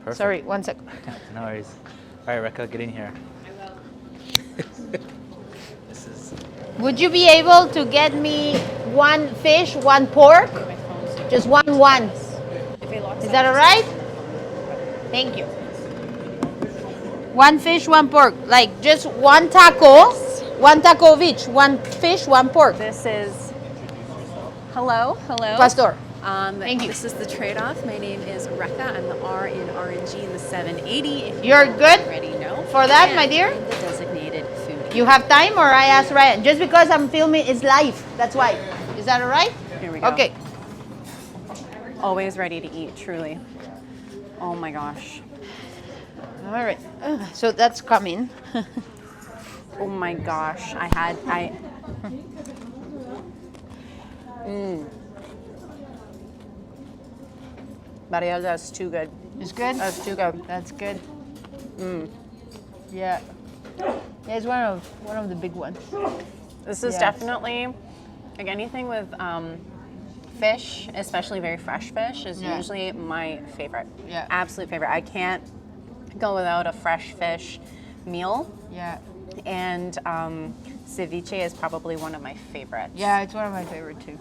Perfect.
Sorry, 1 sec.
No worries. All right, Rekha, get in here. This is.
Would you be able to get me one fish, one pork? Just one. Is that all right? Thank you. One fish, one pork. Like just one taco of each. One fish, one pork.
This is, hello.
Pastor.
Thank
you.
This is the trade-off. My name is Rekha. I'm the R in RNG in the 780. If
You're
you
good
already know.
for that, my
And
dear?
I'm the designated foodie.
You have time, or I ask Ryan? Just because I'm filming, it's live. That's why. Is that all right?
Here we go.
Okay.
Always ready to eat, truly. Oh my gosh.
All right. So that's coming.
Oh my gosh. Mariel, that's too good.
It's good.
That's too good.
That's good. Yeah. Yeah, it's one of the big ones.
This is
Yes.
definitely like anything with fish, especially very fresh fish, is
Yeah.
usually my favorite.
Yeah.
Absolute favorite. I can't go without a fresh fish meal.
Yeah.
And ceviche is probably one of my favorites.
Yeah, it's one of my favorite too.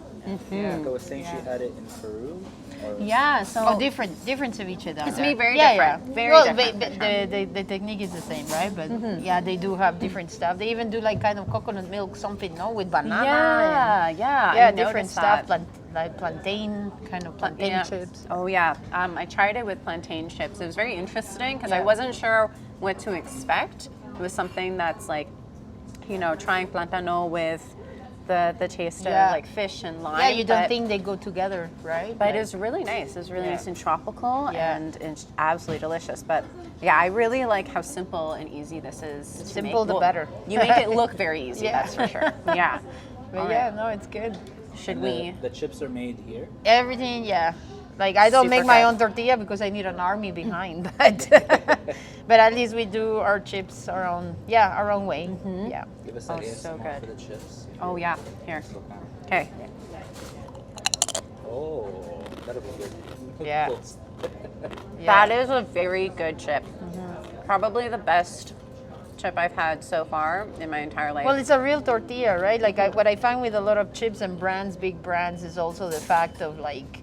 Rekha was saying she had it in Peru. Or
Yeah. So
Oh, different ceviche down
It's
there.
very
yeah,
different.
Yeah.
Very
well,
different,
But
for sure.
the technique is the same, right? But yeah, they do have different stuff. They even do like kind of coconut milk something, no, with banana.
yeah,
And,
I
different
noticed
stuff,
that.
like plantain, kind of plantain
Yeah.
chips.
Oh yeah, I tried it with plantain chips. It was very interesting because I
Yeah.
wasn't sure what to expect. It was something that's like, trying plantano with the taste
Yeah.
of like fish and lime.
Yeah, you don't
but-
think they go together, right?
But
Like-
it was really nice. It was really
Yeah.
nice and tropical
Yeah.
and it's absolutely delicious. But yeah, I really like how simple and easy this is. to
simple
make.
the better.
You make it look very easy,
Yeah.
that's for sure. Yeah.
But
All
yeah,
right.
no, it's good.
Should
And
we?
the chips are made here.
Everything, yeah. Like I don't
Super
make my
good.
own tortilla because I need an army behind, but at least we do our chips our own way. Yeah.
Give us
Oh,
that
so
ASMR
good.
for the chips.
Oh yeah. Here.
Slow down.
Okay.
Oh, that'll be good.
Yeah.
Close.
Yeah.
That is a very good chip. Probably the best chip I've had so far in my entire life.
Well, it's a real tortilla, right? Like what I find with a lot of chips and brands, big brands, is also the fact of like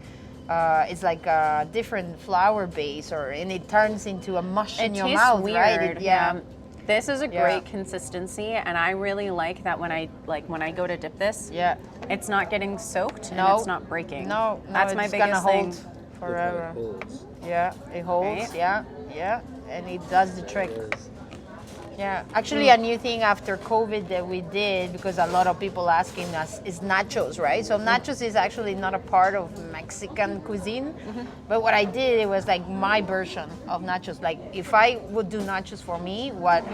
it's like a different flour base, and it turns into a mush in
it
your
tastes
mouth,
weird.
right?
Yeah. This is a
Yeah.
great consistency, and I really like that when I go to dip this.
Yeah.
It's not getting soaked and
No.
it's not breaking.
No,
That's my
it's gonna
biggest
hold
thing.
forever.
Holds.
Yeah, it holds.
Right?
Yeah, and it does the trick.
It is.
Yeah, actually, a new thing after COVID that we did, because a lot of people asking us, is nachos, right? So nachos is actually not a part of Mexican cuisine, but what I did, it was like my version of nachos. Like if I would do nachos for me,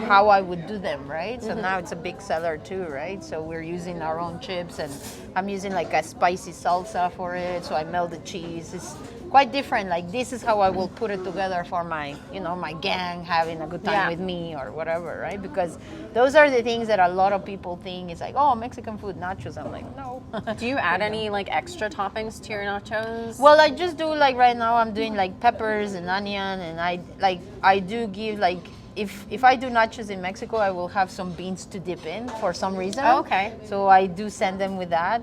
how I would do them, right? So now it's a big seller too, right? So we're using our own chips, and I'm using like a spicy salsa for it. So I melt the cheese. It's quite different. Like this is how I will put it together for my, my gang having a good time
Yeah.
with me or whatever, right? Because those are the things that a lot of people think is like, oh, Mexican food, nachos. I'm like, no.
Do you add any like extra toppings to your nachos?
Well, I just do like right now I'm doing like peppers and onion, and I do give like if I do nachos in Mexico, I will have some beans to dip in for some reason.
Oh, okay.
So I do send them with that,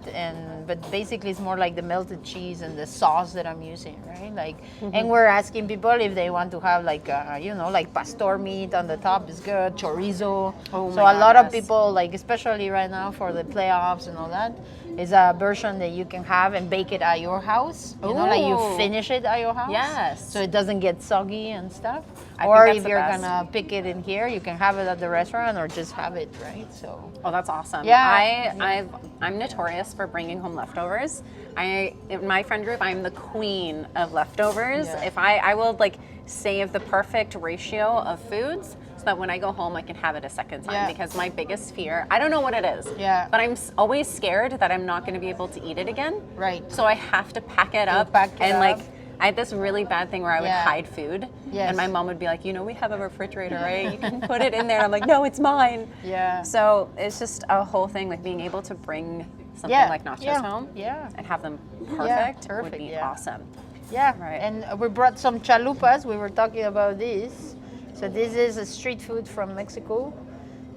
but basically it's more like the melted cheese and the sauce that I'm using, right? Like, and we're asking people if they want to have like like pastor meat on the top is good, chorizo.
Oh
So
my
a
God,
lot of
yes.
people, like especially right now for the playoffs and all that, is a version that you can have and bake it at your house. Like you
Ooh.
finish it at your house.
Yes.
So it doesn't get soggy and stuff.
I think
Or
that's
if
the
you're
best.
gonna pick it in here, you can have it at the restaurant or just have it, right? So
Oh, that's awesome.
Yeah.
I'm notorious for bringing home leftovers. In my friend group, I'm the queen of leftovers.
Yeah.
If I will like save the perfect ratio of foods so that when I go home, I can have it a second time.
Yeah.
Because my biggest fear, I don't know what it is,
Yeah.
but I'm always scared that I'm not going to be able to eat it again.
Right.
So I have to pack it up.
pack it
and
up.
like, I had this really bad thing where I would
Yeah.
hide food.
Yes.
And my mom would be like, we have a refrigerator, right? You can put it in there. I'm like, no, it's mine.
Yeah.
So it's just a whole thing, like being able to bring something
Yeah,
like nachos
yeah,
home
yeah.
and have them perfect, would
perfect,
be
yeah.
awesome.
yeah.
Right.
And we brought some chalupas. We were talking about this. So this is a street food from Mexico.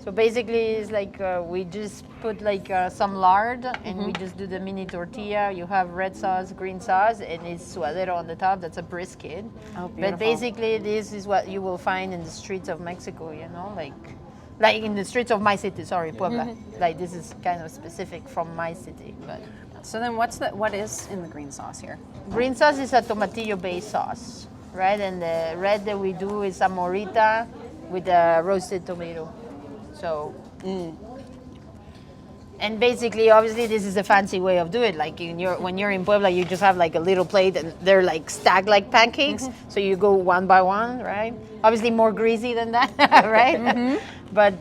So basically, it's like we just put like some lard, and we just do the mini tortilla. You have red sauce, green sauce, and it's suadero on the top. That's a brisket.
Oh,
But
beautiful.
basically, this is what you will find in the streets of Mexico. Like in the streets of my city. Sorry, Puebla. Like this is kind of specific from my city. But
So then what is in the green sauce here?
green sauce is a tomatillo-based sauce, right? And the red that we do is a morita with a roasted tomato. So, and basically, obviously, this is a fancy way of doing it. Like when you're in Puebla, you just have like a little plate, and they're like stacked like pancakes. So you go one by one, right? Obviously, more greasy than that, right? But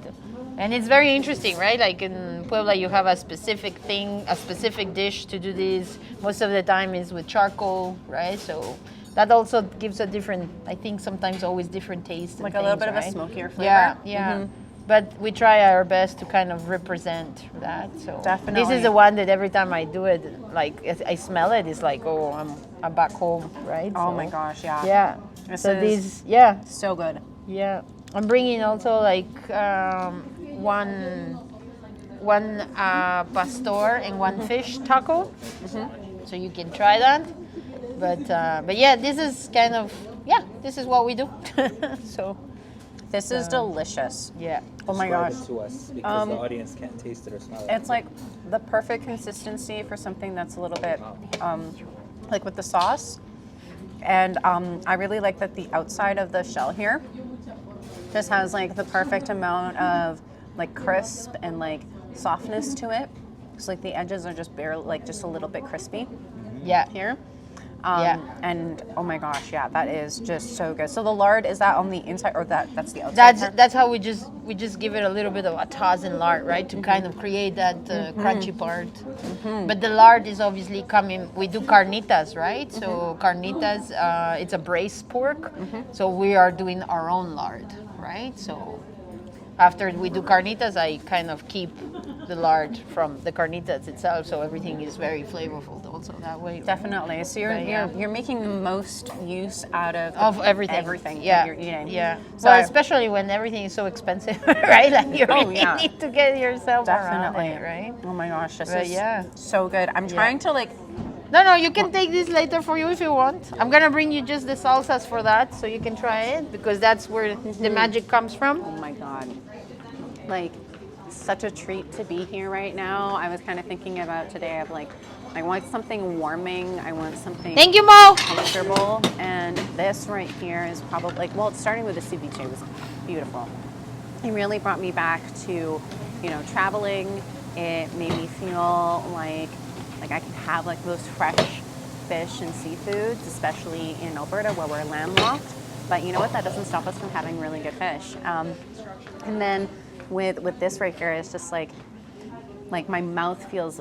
And it's very interesting, right? Like in Puebla, you have a specific thing, a specific dish to do this. Most of the time is with charcoal, right? So that also gives a different, I think sometimes always different taste.
Like
and
a little
things,
bit of a
right?
smokier flavor.
Yeah, yeah. But we try our best to kind of represent that. So this
Definitely.
is the one that every time I do it, like I smell it, it's like, oh, I'm back home, right?
Oh
So,
my gosh, yeah.
Yeah.
This
So
is-
these, yeah,
So good.
yeah. I'm bringing also like one pastor and one fish taco, so you can try that. But yeah, this is kind of this is what we do. So
This is delicious.
yeah,
Oh my
Describe
gosh.
it to us because the audience can't taste it or smell it.
It's like the perfect consistency for something that's a little bit like with the sauce. And I really like that the outside of the shell here just has like the perfect amount of like crisp and like softness to it. So like the edges are just barely like just a little bit crispy
yeah.
here.
Yeah.
And oh my gosh, yeah, that is just so good. So the lard, is that on the inside or that's the outside?
That's how we just give it a little bit of a toss in lard, right, to kind of create that crunchy part. But the lard is obviously coming. We do carnitas, right? So carnitas, it's a braised pork. So we are doing our own lard, right? So after we do carnitas, I kind of keep the lard from the carnitas itself, so everything is very flavorful also that way. Right?
Definitely. So you're,
But, yeah.
you're making the most use out of
Everything.
everything
Yeah.
that you're eating.
Yeah.
So
Well, especially when everything is so expensive, right? Like you really
yeah.
need to get yourself
Definitely.
around it, right?
Oh my gosh, this
But
is
yeah.
so good. I'm trying to like,
No, you can take this later for you if you want. I'm gonna bring you just the salsas for that, so you can try it because that's where the magic comes from.
oh my God, like such a treat to be here right now. I was kind of thinking about today of like, I want something warming. I want something
Thank you, Mo.
comfortable. And this right here is probably like, well, it's starting with the ceviche. It was beautiful. It really brought me back to, traveling. It made me feel like I can have like those fresh fish and seafoods, especially in Alberta where we're landlocked. But you know what? That doesn't stop us from having really good fish. And then with this right here, it's just like my mouth feels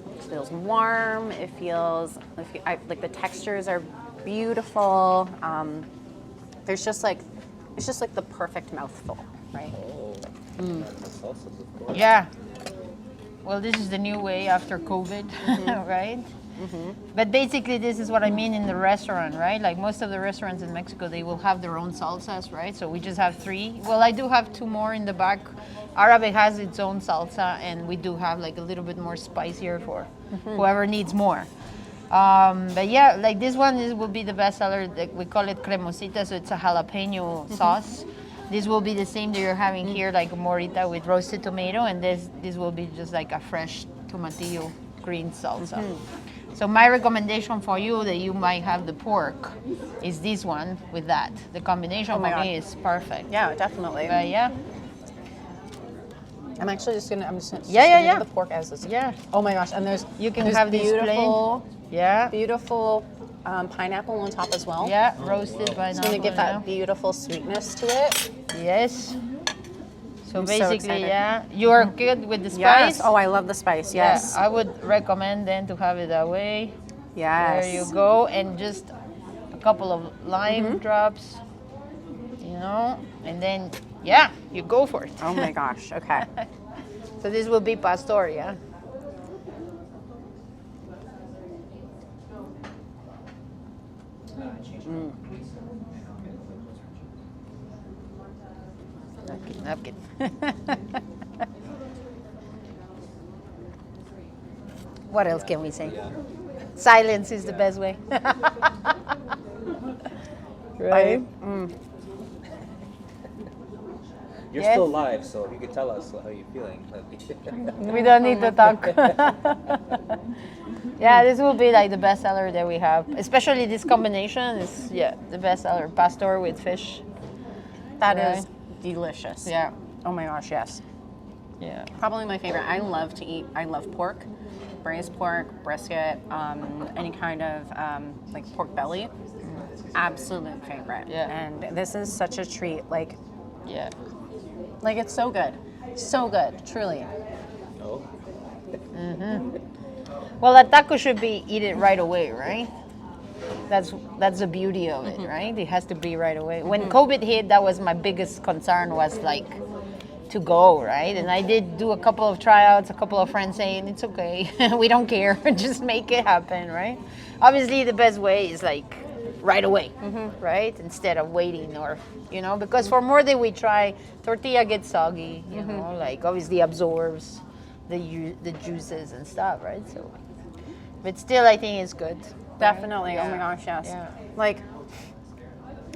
warm. It feels like the textures are beautiful. There's just like it's just like the perfect mouthful, right?
The salsas, of course.
Yeah. Well, this is the new way after COVID, right? But basically, this is what I mean in the restaurant, right? Like most of the restaurants in Mexico, they will have their own salsas, right? So we just have 3. Well, I do have 2 more in the back. Arabe has its own salsa, and we do have like a little bit more spicier for whoever needs more. But yeah, like this one will be the best seller. We call it cremosita, so it's a jalapeno sauce. This will be the same that you're having here, like a morita with roasted tomato, and this will be just like a fresh tomatillo green salsa. So my recommendation for you that you might have the pork is this one with that. The combination for me is perfect.
Yeah, definitely.
But yeah,
I'm just gonna
Yeah.
do the pork as is.
yeah.
Oh my gosh, and there's
have these
beautiful,
Yeah,
beautiful pineapple on top as well.
yeah, roasted pineapple.
It's gonna give that beautiful sweetness to it.
Yes. So
I'm so
basically,
excited.
yeah, you are good with the
Yes.
spice.
Oh, I love the spice. Yes.
Yeah, I would recommend then to have it that way.
Yes.
There you go, and just a couple of lime drops, and then you go for it.
Oh my gosh. Okay.
So this will be pastor, yeah. Napkin. What else can we say? Silence is the best way. Right?
You're
Yes.
still live, so if you could tell us how you're feeling.
We don't need to talk. Yeah, this will be like the best seller that we have. Especially this combination is the best seller. Pastor with fish.
That
Right.
is delicious.
Yeah.
Oh my gosh. Yes.
Yeah.
Probably my favorite. I love pork, braised pork, brisket, any kind of like pork belly. Absolute favorite.
Yeah.
And this is such a treat.
Yeah.
Like it's so good. So good, truly.
Oh.
Well, a taco should be eat it right away, right? That's the beauty of it, right? It has to be right away. When COVID hit, that was my biggest concern, was like to go, right? And I did do a couple of tryouts, a couple of friends saying it's okay, we don't care, just make it happen, right? Obviously, the best way is like right away, right? Instead of waiting, or because for more than we try, tortilla gets soggy, you know, like obviously absorbs the juices and stuff, right? So, but still, I think it's good.
Definitely.
Yeah.
Oh my gosh, yes.
Yeah.
Like,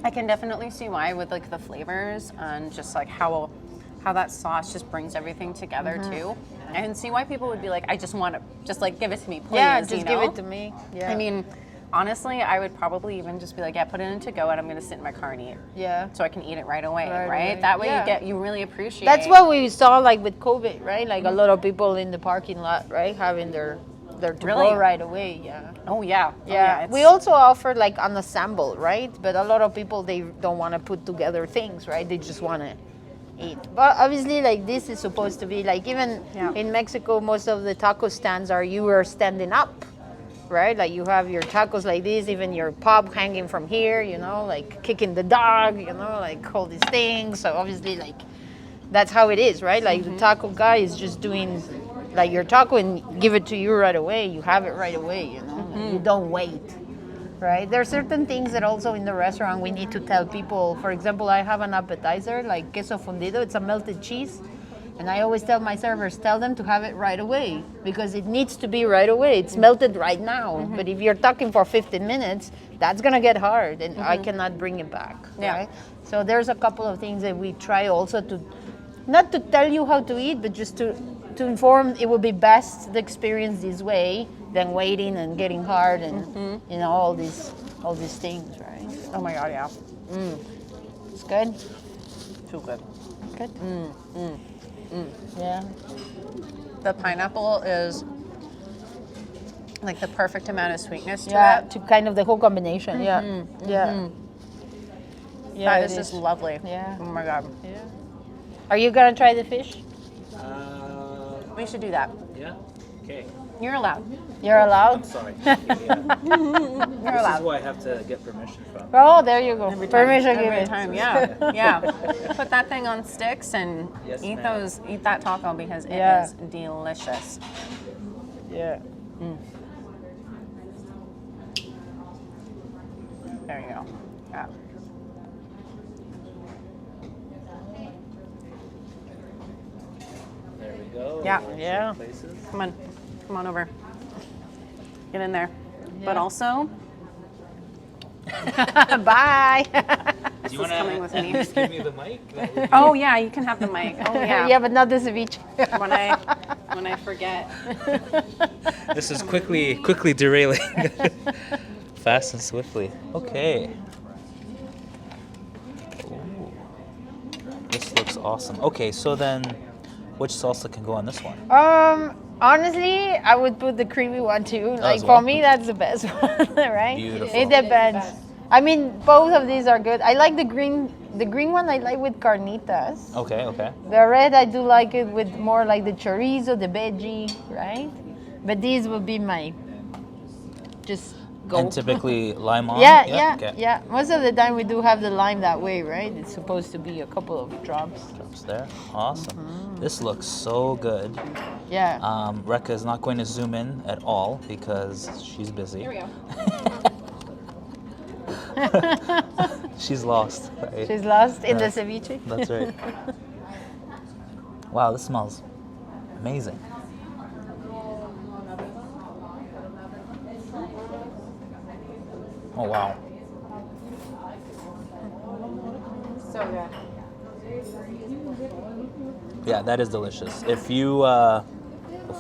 I can definitely see why with like the flavors and just like how that sauce just brings everything together too. I can see why people would be like, I just want to just like give it to me, please.
Yeah, just
you
give
know?
it to me. Yeah.
I mean, honestly, I would probably even just be like, yeah, put it in to go, and I'm gonna sit in my car and eat it,
yeah.
so I can eat it right away,
Right
right?
away.
That way
Yeah.
you really appreciate.
That's what we saw like with COVID, right? Like a lot of people in the parking lot, right, having their to
Really?
go right away. Yeah.
Oh yeah.
Yeah. We also offer like an assemble, right? But a lot of people, they don't want to put together things, right? They just want to eat. But obviously, like this is supposed to be like, even in Mexico, most of the taco stands you are standing up, right? Like you have your tacos like this, even your pop hanging from here, like kicking the dog, like all these things. So obviously, like that's how it is, right? Like the taco guy is just doing like your taco and give it to you right away. You have it right away, You don't wait, right? There are certain things that also in the restaurant we need to tell people. For example, I have an appetizer like queso fundido. It's a melted cheese. And I always tell my servers, tell them to have it right away, because it needs to be right away. It's melted right now. But if you're talking for 15 minutes, that's going to get hard, and I cannot bring it back.
Yeah.
Right? So there's a couple of things that we try also to, not to tell you how to eat, but just to inform it would be best the experience this way than waiting and getting hard and all these things, right?
Oh my god, yeah.
It's good.
Too good.
Good. Yeah.
The pineapple is like the perfect amount of sweetness to
Yeah,
it.
to kind of the whole combination. Yeah. Yeah. Yeah,
That is
it
just lovely.
Yeah.
Oh my god.
Yeah. Are you gonna try the fish?
We should do that.
Yeah. Okay.
You're allowed.
You're allowed.
Sorry.
You're
This is
allowed.
who I have to get permission from.
Oh, there you go. Permission
Every
given.
time, yeah, yeah. Put that thing on sticks and
Yes,
eat
ma'am.
eat that taco because it
Yeah.
is delicious.
Yeah.
There you go. Yeah.
There we go.
Yeah.
Yeah.
Places.
Come on over. Get in there. But also,
Bye.
Do you
is coming with me.
just give me the mic? That would be-
oh yeah, you can have the mic. Oh yeah.
Yeah, but not the ceviche.
When I forget.
This is quickly derailing. Fast and swiftly. Okay. Ooh. This looks awesome. Okay, so then, which salsa can go on this one?
Honestly, I would put the creamy one too. Like
as well.
for me, that's the best one, right?
Beautiful.
It depends. I mean, both of these are good. I like the green. The green one I like with carnitas.
Okay, okay.
The red I do like it with more like the chorizo, the veggie, right? But these would be my just go.
And typically lime on?
Yeah.
Okay.
Most of the time we do have the lime that way, right? It's supposed to be a couple of drops.
Drops there. Awesome. This looks so good.
Yeah.
Rekha is not going to zoom in at all because she's busy.
Here we go.
She's lost. Right?
She's lost in the
Yes.
ceviche.
That's right. Wow, this smells amazing. Oh wow.
So good.
Yeah, that is delicious. If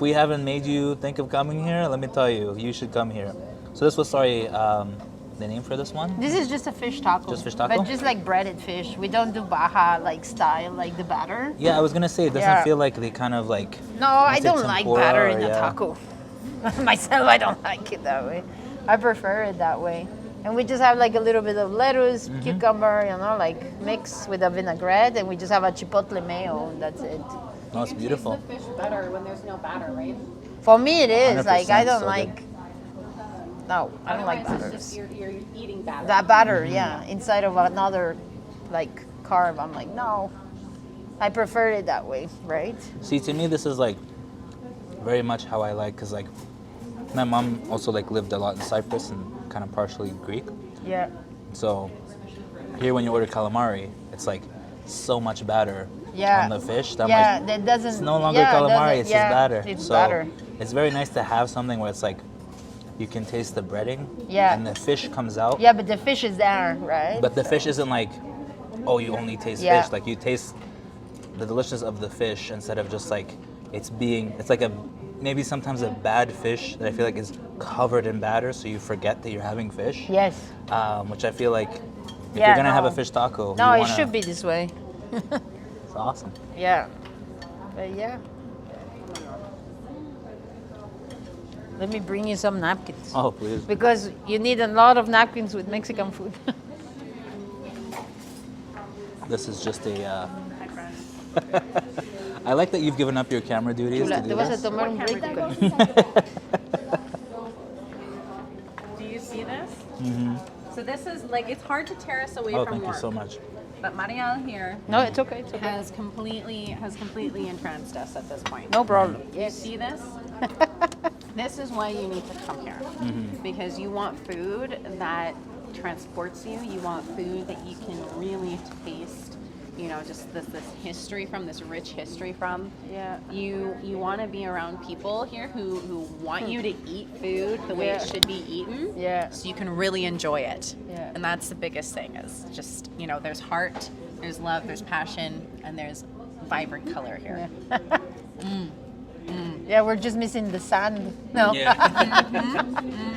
we haven't made you think of coming here, let me tell you, you should come here. So this was, the name for this one?
This is just a fish taco.
Just fish taco?
But just like breaded fish. We don't do Baja like style, like the batter.
Yeah, I was gonna say it doesn't
Yeah.
feel like they kind of like.
No, I
Is it
don't like
tempura
batter
or-
in a
yeah.
taco. Myself, I don't like it that way. I prefer it that way. And we just have like a little bit of lettuce,
Mm-hmm.
cucumber, like mix with a vinaigrette, and we just have a chipotle mayo, and that's it.
No, it's beautiful.
The fish better when there's no batter, right?
For me, it is. Like, I
100%
don't
so
like. No, I don't like
Otherwise,
batter.
it's just you're eating batter.
That batter, yeah, inside of another, like, carb. I'm like, no. I prefer it that way, right?
See, to me, this is like very much how I like, because like my mom also like lived a lot in Cyprus and kind of partially Greek.
Yeah.
So here, when you order calamari, it's like so much batter
Yeah.
on the fish. That I'm
Yeah,
like,
that doesn't.
it's no longer
yeah,
calamari,
doesn't-
it's
yeah,
just batter.
It's
So
batter.
it's very nice to have something where it's like you can taste the breading.
Yeah.
And the fish comes out.
Yeah, but the fish is there, right?
But the fish isn't like, oh, you only taste
Yeah.
fish. Like you taste the deliciousness of the fish instead of just like it's like a maybe sometimes a bad fish that I feel like is covered in batter, so you forget that you're having fish.
Yes.
Which I feel like if
Yeah,
you're gonna have a
no.
fish taco,
No,
you
it
wanna-
should be this way.
It's awesome.
Yeah. But yeah. Let me bring you some napkins.
Oh, please.
Because you need a lot of napkins with Mexican food.
This is just a. I like that you've given up your camera duties
Chula,
to
¿te
do
vas a
this.
tomar un break?
Do you see this? Mm-hmm. So this is like, it's hard to tear us away
Oh,
from
thank
work.
you so much.
But Mariel here
No, it's okay. It's okay.
has completely entranced us at this point.
No problem.
You see this? This is why you need to come here. Because you want food that transports you. You want food that you can really taste, you know, just this history from, this rich history from.
Yeah.
You want to be around people here who want you to eat food the way it
Yeah.
should be eaten.
Yeah.
So you can really enjoy it.
Yeah.
And that's the biggest thing, is just, you know, there's heart, there's love, there's passion, and there's vibrant color here.
Yeah, we're just missing the sand. No.
Yeah.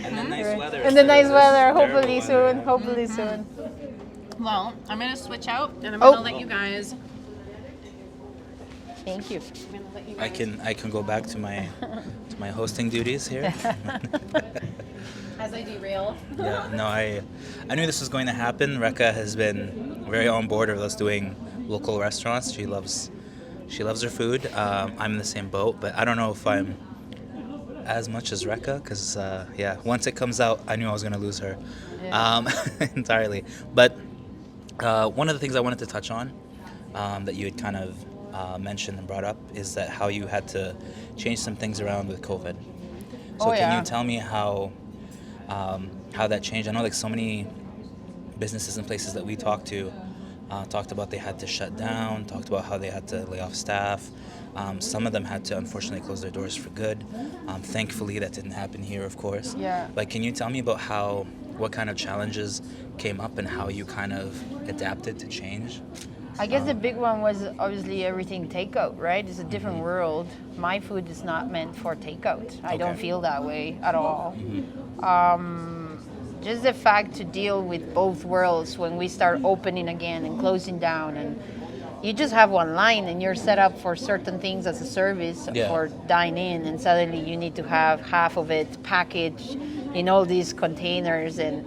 And the nice weather.
And the nice
instead of this
weather.
terrible
Hopefully
weather.
soon. Hopefully soon.
Well, I'm going to switch out, and I'm
Oh.
going to let you guys...
Thank you.
I'm gonna let you guys
I can go back to my hosting duties here.
as I derail.
Yeah, no, I knew this was going to happen. Rekha has been very on board with us doing local restaurants. She loves her food. I'm in the same boat, but I don't know if I'm as much as Rekha, because once it comes out, I knew I was going to lose her entirely. But one of the things I wanted to touch on that you had kind of mentioned and brought up is that how you had to change some things around with COVID. So can you tell me how that changed? I know like so many businesses and places that we talked to talked about they had to shut down, talked about how they had to lay off staff. Some of them had to unfortunately close their doors for good. Thankfully that didn't happen here, of course.
Yeah.
But can you tell me about what kind of challenges came up and how you kind of adapted to change?
I guess the big one was obviously everything takeout, right? It's a different world. My food is not meant for takeout. I don't
Okay.
feel that way at all. Just the fact to deal with both worlds when we start opening again and closing down, and you just have one line and you're set up for certain things as a service
Yeah.
for dine-in, and suddenly you need to have half of it packaged in all these containers. And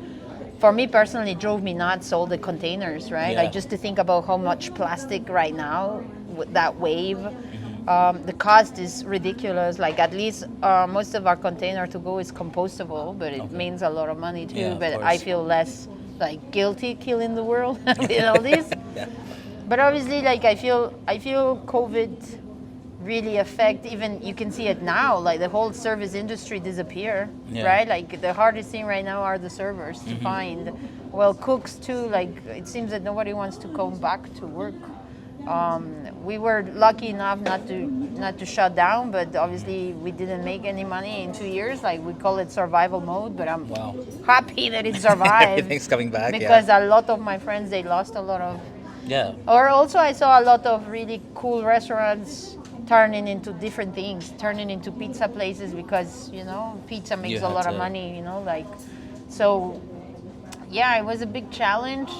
for me personally, it drove me nuts, all the containers, right?
Yeah.
Like just to think about how much plastic right now with that wave. The cost is ridiculous. Like at least most of our container to go is compostable, but it means a lot of money too.
Yeah, of
but I
course.
feel less like guilty killing the world with all this.
Yeah.
But obviously, like I feel COVID really affect, even you can see it now, like the whole service industry disappear,
Yeah.
right? Like the hardest thing right now are the servers to find. Well, cooks too, like it seems that nobody wants to come back to work. We were lucky enough not to shut down, but obviously we didn't make any money in 2 years. Like we call it survival mode, but I'm
Wow.
happy that it survived.
Everything's coming back.
Because a lot of my friends, they lost a lot of.
Yeah.
Or also I saw a lot of really cool restaurants turning into different things, turning into pizza places because, you know, pizza makes
You
a
had
lot of
to-
money, you know, like, so yeah, it was a big challenge.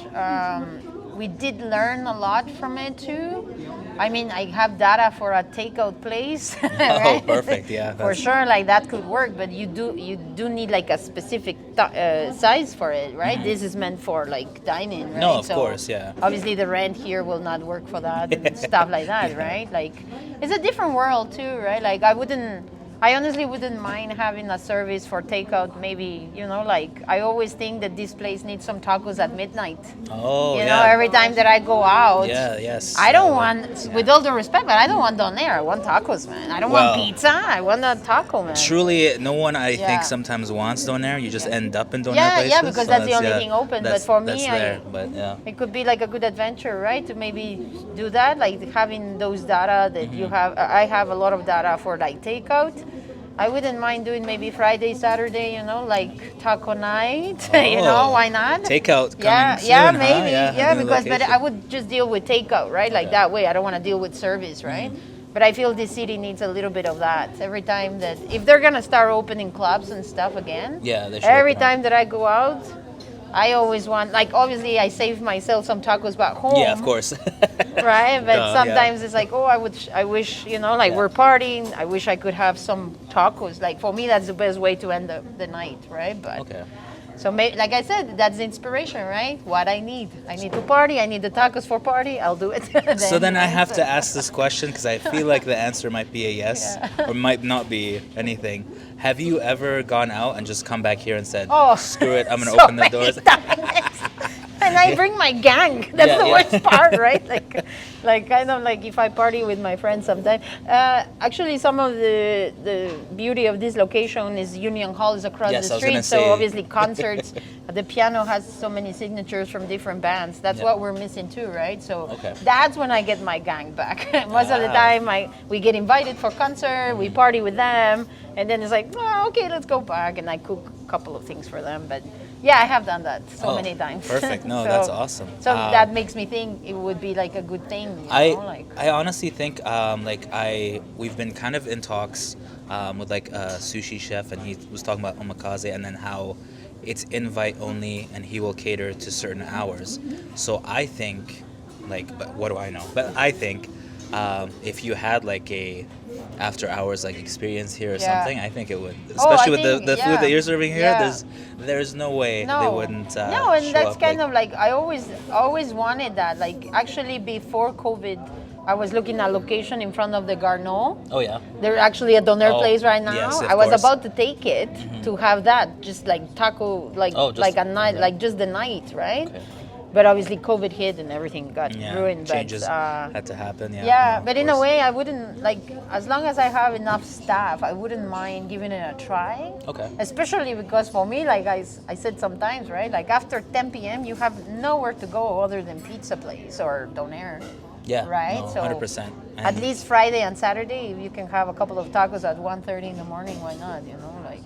We did learn a lot from it too. I mean, I have data for a takeout place.
Oh,
right?
perfect. Yeah.
For
that's-
sure, like that could work, but you do need like a specific size for it, right? This is meant for like dining, right?
Mm-hmm. No, of course, yeah.
Obviously, the rent here will not work for that and stuff like that, right? Like, it's a different world too, right? Like, I honestly wouldn't mind having a service for takeout. Maybe, like I always think that this place needs some tacos at midnight.
Oh,
You
yeah.
know, every time that I go out.
Yeah, yes.
I don't want, with all due respect, but I don't want donair. I want tacos, man. I don't
Well,
want pizza. I want a taco, man.
Truly, no one I
Yeah.
think sometimes wants donair. You just end up in donair
Yeah,
places.
yeah, because
so
that's the only thing open. But for
that's
me,
there, but yeah.
it could be like a good adventure, right? To maybe do that, like having those data that you have. I have a lot of data for like takeout. I wouldn't mind doing maybe Friday, Saturday, like taco night.
Oh,
Why not?
Takeout coming
Yeah,
soon,
yeah,
huh?
maybe.
Yeah,
Yeah,
a new
because but
location.
I would just deal with takeout, right? Like
Okay.
that way. I don't want to deal with service, right? But I feel this city needs a little bit of that. Every time that if they're gonna start opening clubs and stuff again,
Yeah, they should
every
open up.
time that I go out, I always want, like, obviously I save myself some tacos back home.
Yeah, of course.
Right? But
Duh,
sometimes it's like, oh, I wish, like
Yeah.
we're partying. I wish I could have some tacos. Like for me, that's the best way to end the night, right? But
Okay.
so, like I said, that's the inspiration, right? What I need to party. I need the tacos for party. I'll do it.
So then I have to ask this question because I feel like the answer might be a yes or might not be anything. Have you ever gone out and just come back here and said,
Oh,
screw it, I'm going to
so
open the
many
doors?
times. And I bring my gang. That's
Yeah,
the
yeah.
worst part, right? Like kind of like if I party with my friends sometimes. Actually, some of the beauty of this location is Union Hall is across
Yes, I
the
was gonna
street. So
say.
obviously concerts. The piano has so many signatures from different bands. That's
Yeah.
what we're missing too, right? So
Okay.
that's when I get my gang back. Most of the
Ah.
time, we get invited for concert. We party with them, and then it's like, oh, okay, let's go back, and I cook a couple of things for them. But yeah, I have done that so
Oh,
many times.
perfect. No, that's awesome.
So that makes me think it would be like a good thing.
I honestly think we've been kind of in talks with like a sushi chef, and he was talking about omakase and then how it's invite only and he will cater to certain hours. So I think, but what do I know? But I think if you had like a after hours like experience here or
Yeah.
something, I think it would,
I
especially with
think,
the food
yeah.
that you're serving here.
Yeah.
There's no way they wouldn't.
No, and
show
that's
up,
kind of like I always wanted that. Like actually before COVID, I was looking at location in front of the Garneau.
Oh yeah.
There's actually a doner
Oh,
place right now.
yes, of
I was
course.
about to take it to have that, just like taco, like
Oh, just-
like a night,
okay.
like just the night, right?
Okay.
But obviously COVID hit and everything got
Yeah,
ruined.
changes
But,
had to happen. Yeah.
yeah,
no,
but
of
in a
course.
way, I wouldn't like as long as I have enough staff, I wouldn't mind giving it a try.
Okay.
Especially because for me, like I said sometimes, right? Like after 10 p.m., you have nowhere to go other than pizza place or donair.
Yeah.
Right?
No,
So
100%.
At least Friday and Saturday, if you can have a couple of tacos at 1:30 in the morning, why not? Like.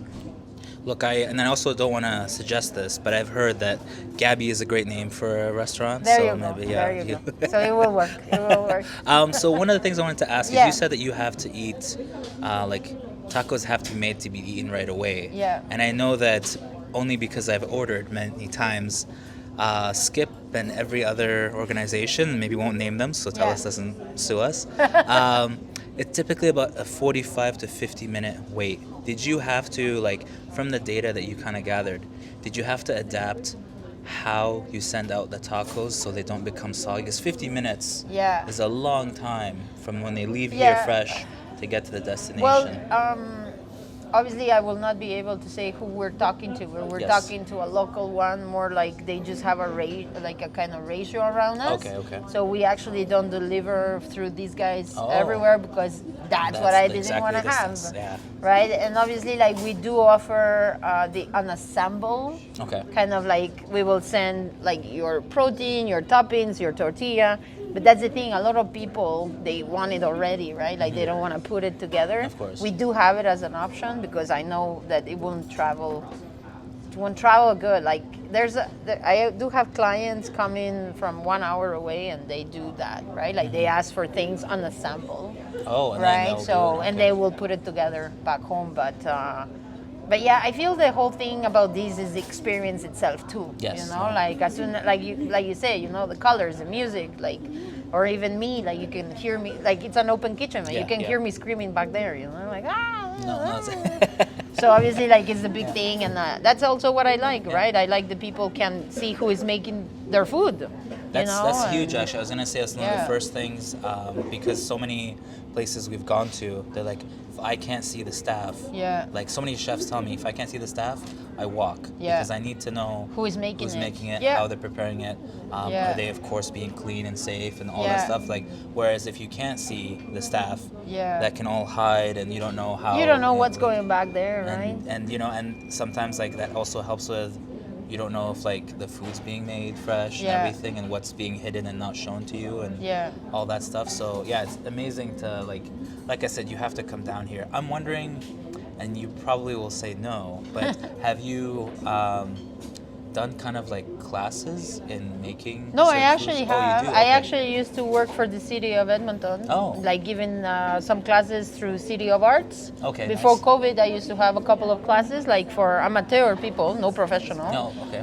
Look, and I also don't want to suggest this, but I've heard that Gabby is a great name for a restaurant.
There
so
you go.
maybe, yeah.
There you go. So it will work. It will work.
So one of the things I wanted to ask is
Yeah.
you said that you have to eat, tacos have to be made to be eaten right away.
Yeah.
And I know that only because I've ordered many times. Skip and every other organization, maybe won't name them, so
Yeah.
TELUS doesn't sue us. It's typically about a 45 to 50 minute wait. Did you have to, from the data that you kind of gathered, did you have to adapt how you send out the tacos so they don't become soggy? Because 50 minutes
Yeah.
is a long time from when they leave here
Yeah.
fresh to get to the destination.
Well, obviously, I will not be able to say who we're talking to. We're
Yes.
talking to a local one, more like they just have a kind of ratio around us.
Okay.
So we actually don't deliver through these guys
Oh.
everywhere because that's what I didn't
exactly
want to
the
have.
distance, yeah.
Right? And obviously, we do offer the unassembled.
Okay.
Kind of we will send your protein, your toppings, your tortilla. But that's the thing, a lot of people, they want it already, right? They don't want to put it together.
Of course.
We do have it as an option because I know that it won't travel good. I do have clients coming from 1 hour away and they do that, right? They ask for things unassembled.
Oh, and then
Right?
they'll
So,
do it,
and
okay.
they will put it together back home. But yeah, I feel the whole thing about this is the experience itself too.
Yes.
As soon like you say, the colors, the music, or even me, like you can hear me, like it's an open kitchen, you can
yeah.
hear me screaming back there, like
No,
So obviously, like it's the big thing, and that's also what I like, right? I like the people can see who is making their food.
That's huge,
and-
actually. I was gonna say that's one of the
Yeah.
first things, because so many places we've gone to, they're like, if I can't see the staff,
Yeah.
like so many chefs tell me, if I can't see the staff, I walk
Yeah.
because I need to know
Who is making
who's
it.
making it,
Yeah.
how they're preparing it,
Yeah.
are they of course being clean and safe and all that
Yeah.
stuff. Like, whereas if you can't see the staff,
Yeah.
that can all hide and you don't know how.
You don't know what's going back there,
and,
right?
And and sometimes like that also helps with, you don't know if like the food's being made fresh
Yeah.
and everything, and what's being hidden and not shown to you, and
Yeah.
all that stuff. So yeah, it's amazing to like I said, you have to come down here. I'm wondering, and you probably will say no, but have you done kind of like classes in making?
No, I
certain
actually
foods? Oh, you
have.
do?
I
Okay.
actually used to work for the city of Edmonton.
Oh.
Like giving some classes through City of Arts.
Okay,
Before
nice.
COVID, I used to have a couple of classes, like for amateur people, no professional.
No, okay.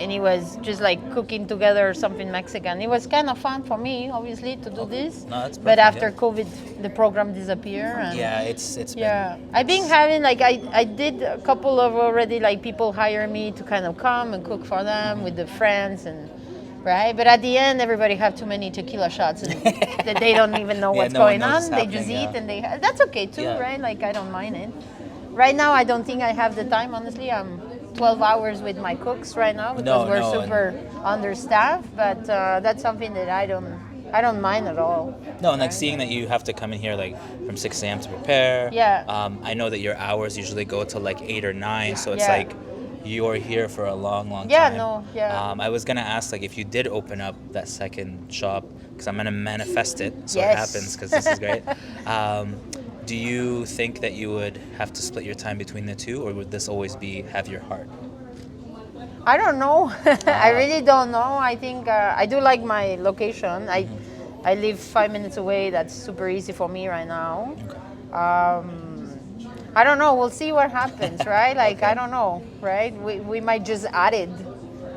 And it was just like cooking together something Mexican. It was kind of fun for me, obviously, to do this.
No, that's
but
perfect,
after
yeah.
COVID, the program disappeared. And
Yeah, it's
yeah,
been,
I've been having like I did a couple of already like people hire me to kind of come and cook for them with the friends and right. But at the end, everybody have too many tequila shots and that they don't even know
Yeah,
what's
no one
going
knows
on.
what's
They just
happening,
eat
yeah.
and that's okay too,
Yeah.
right? Like I don't mind it. Right now, I don't think I have the time. Honestly, I'm 12 hours with my cooks right now because we're
no,
super understaffed. But that's something that I don't mind at all.
No, and like seeing that you have to come in here like from 6 a.m. to prepare.
Yeah.
I know that your hours usually go to like 8 or 9, so it's
Yeah.
like you're here for a long, long
Yeah,
time.
no, yeah.
I was gonna ask like if you did open up that second shop, because I'm gonna manifest it so it
Yes.
happens, because this is great. Do you think that you would have to split your time between the two, or would this always be have your heart?
I don't know. I really don't know. I think I do like my location. I live 5 minutes away. That's super easy for me right now. I don't know. We'll see what happens, right? Like I don't know, right? We might just add it.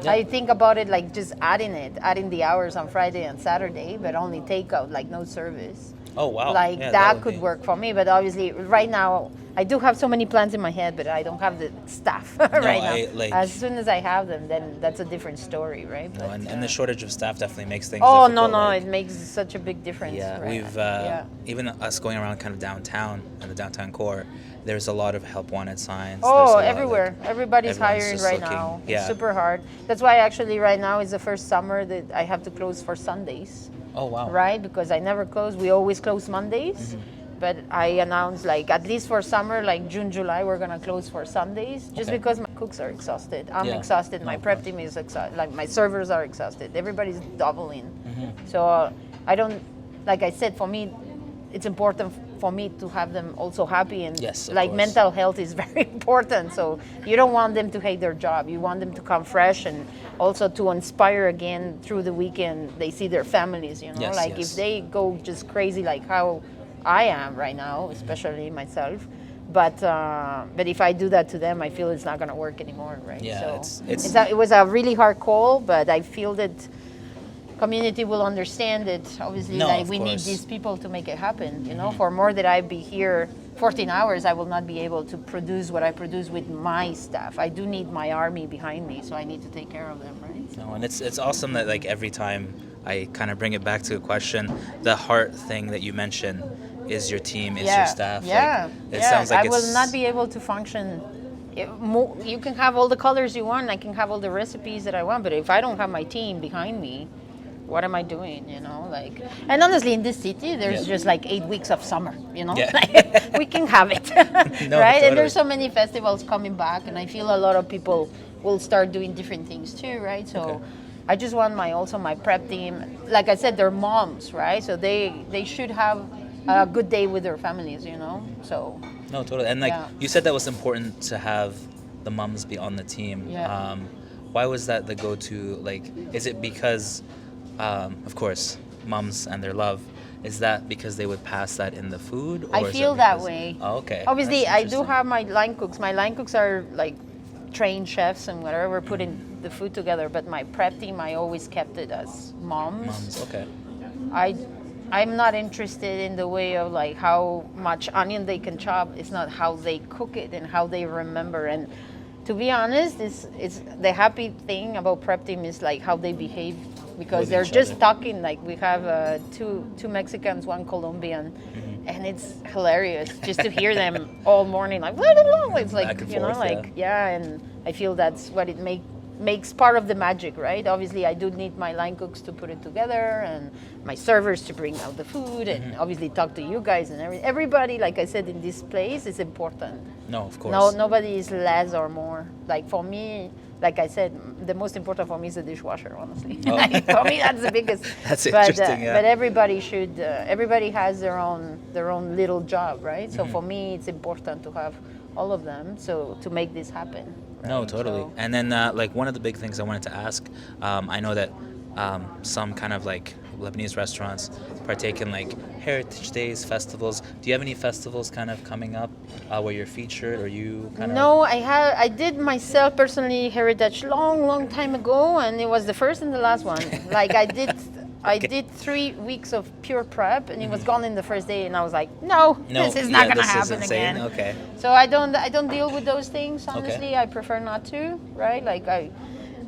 Yeah.
I think about it like just adding the hours on Friday and Saturday, but only takeout, like no service.
Oh wow!
Like
Yeah,
that
would
could
be-
work for me, but obviously right now I do have so many plans in my head, but I don't have the staff right now. As soon as I have them, then that's a different story, right?
No,
But,
and the shortage of staff definitely makes things.
oh
difficult,
no,
like-
it makes such a big difference.
Yeah,
right
we've
now. Yeah.
even us going around kind of downtown and the downtown core. There's a lot of help wanted signs. There's a
Oh,
lot,
everywhere.
like,
Everybody's
everyone's
hiring
just
right
looking-
now.
Yeah.
It's super hard. That's why actually right now is the first summer that I have to close for Sundays,
Oh wow!
right? Because I never close. We always close Mondays. But I announced like at least for summer, like June, July, we're gonna close for Sundays just
Okay.
because my cooks are exhausted. I'm
Yeah.
exhausted. My
No,
prep team is exhausted. Like my servers are exhausted. Everybody's doubling.
Mm-hmm.
So I don't, like I said, for me, it's important for me to have them also happy and
Yes, of
like
course.
mental health is very important. So you don't want them to hate their job. You want them to come fresh and also to inspire again through the weekend. They see their families, you know,
Yes,
like
yes.
if they go just crazy like how I am right now, especially myself. But if I do that to them, I feel it's not going to work anymore, right?
Yeah,
so
it's-
it was a really hard call, but I feel that community will understand it. Obviously,
No,
like
of
we need
course.
these people to make it happen. You know, for more that I be here 14 hours, I will not be able to produce what I produce with my staff. I do need my army behind me, so I need to take care of them, right? So,
No, and it's awesome that like every time I kind of bring it back to a question, the heart thing that you mention is your team, is your staff.
Yeah,
Like, it sounds like
I
it's
will not be able to function. You can have all the colors you want. I can have all the recipes that I want, but if I don't have my team behind me, what am I doing? You know, like. And honestly, in this city, there's
Yeah.
just like 8 weeks of summer. You know,
Yeah.
we can have it,
No,
right?
totally.
And there's so many festivals coming back, and I feel a lot of people will start doing different things too, right? So.
Okay.
I just want my prep team. Like I said, they're moms, right? So they should have a good day with their families, you know. So
No, totally. And like
Yeah.
you said, that was important to have the moms be on the team.
Yeah.
Why was that the go-to? Like, is it because, of course, moms and their love? Is that because they would pass that in the food? Or
I
is it
feel that
because-
way.
Oh, okay.
Obviously,
That's
I do
interesting.
have my line cooks. My line cooks are like trained chefs and whatever. We're putting the food together. But my prep team, I always kept it as moms.
Moms, okay.
I'm not interested in the way of like how much onion they can chop. It's not how they cook it and how they remember. And to be honest, it's the happy thing about prep team is like how they behave, because
With
they're
each
just
other.
talking. Like we have two Mexicans, one Colombian, and it's hilarious just to hear them all morning like blah, blah, blah. It's like
Back and
you know
forth,
like yeah, and I feel that's what it makes part of the magic, right? Obviously, I do need my line cooks to put it together and my servers to bring out the food and obviously talk to you guys and everybody. Like I said, in this place is important.
No, of course.
No, nobody is less or more. Like for me, like I said, the most important for me is the dishwasher. Honestly,
Oh.
like, for me that's the biggest.
That's
but,
interesting, yeah.
But everybody should. Everybody has their own little job, right? So
Mm-hmm.
for me, it's important to have all of them. So to make this happen.
No,
right?
totally.
So-
And then, like, one of the big things I wanted to ask, I know that some kind of like Lebanese restaurants partake in like heritage days, festivals. Do you have any festivals kind of coming up where you're featured, or you kind of?
No, I did myself personally heritage long time ago, and it was the first and the last one. Like I did 3 weeks of pure prep, and it was gone in the first day, and I was like, no, this is not gonna
this is
happen
insane.
again.
Okay.
So I don't deal with those things honestly. I prefer not to, right? Like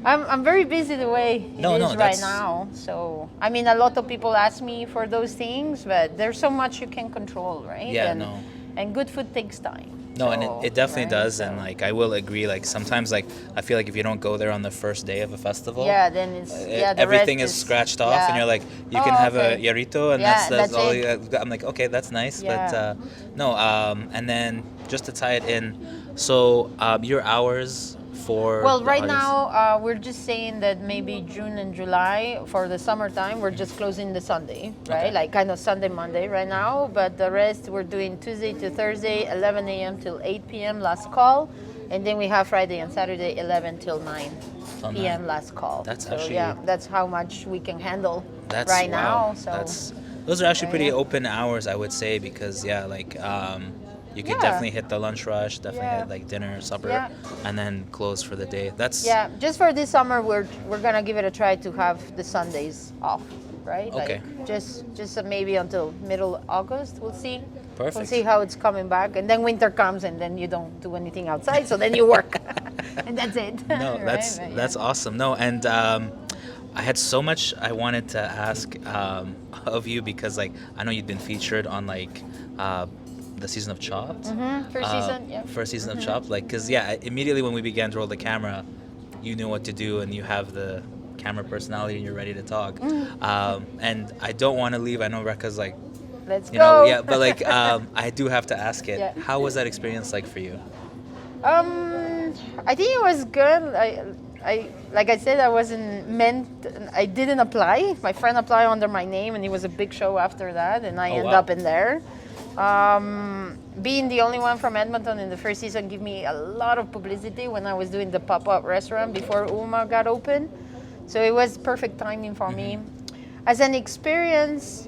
I'm very busy the way it
No,
is
no,
right
that's-
now. So I mean, a lot of people ask me for those things, but there's so much you can control, right?
Yeah,
and,
no.
And good food takes time.
No, and
So,
it definitely
right?
does, and
So-
like I will agree. Like sometimes, like I feel like if you don't go there on the first day of a festival,
Yeah, then it's the
everything
rest
is scratched off, and
yeah.
you're like, you
Oh,
can have
okay.
a yarito, and
Yeah,
that's
that's
all.
it.
I'm like, okay, that's nice,
Yeah.
but no. And then just to tie it in, so your hours for
Well,
the
right
audience-
now we're just saying that maybe June and July for the summertime we're just closing the Sunday, right?
Okay.
Like kind of Sunday, Monday right now. But the rest we're doing Tuesday to Thursday, 11 a.m. till 8 p.m. last call, and then we have Friday and Saturday, 11 till 9
Till
p.m.
9.
last call.
That's
so
actually-
yeah, that's how much we can handle
That's
right
wow.
now. So
Those are actually pretty
Yeah.
open hours, I would say, because yeah, like you can
Yeah.
definitely hit the lunch rush, definitely
Yeah.
hit like dinner, supper,
Yeah.
and then close for the day. That's
yeah, just for this summer, we're gonna give it a try to have the Sundays off, right?
Okay.
Like just maybe until middle August. We'll see. We'll
Perfect.
see how it's coming back, and then winter comes, and then you don't do anything outside, so then you work, and that's it.
No,
Right?
that's
But, yeah.
that's awesome. No, and I had so much I wanted to ask of you, because like I know you've been featured on like the season of Chopped.
First season, yeah.
First season of Chopped, like because yeah, immediately when we began to roll the camera, you knew what to do and you have the camera personality and you're ready to talk. And I don't want to leave. I know Rekha's like,
Let's
you
go.
know, yeah, but like I do have to ask it.
Yeah.
How was that experience like for you?
I think it was good. I like I said, I wasn't meant. I didn't apply. My friend applied under my name, and it was a big show after that, and I
Oh,
ended
wow.
up in there. Being the only one from Edmonton in the first season gave me a lot of publicity when I was doing the pop-up restaurant before UMA got open. So it was perfect timing for me. As an experience,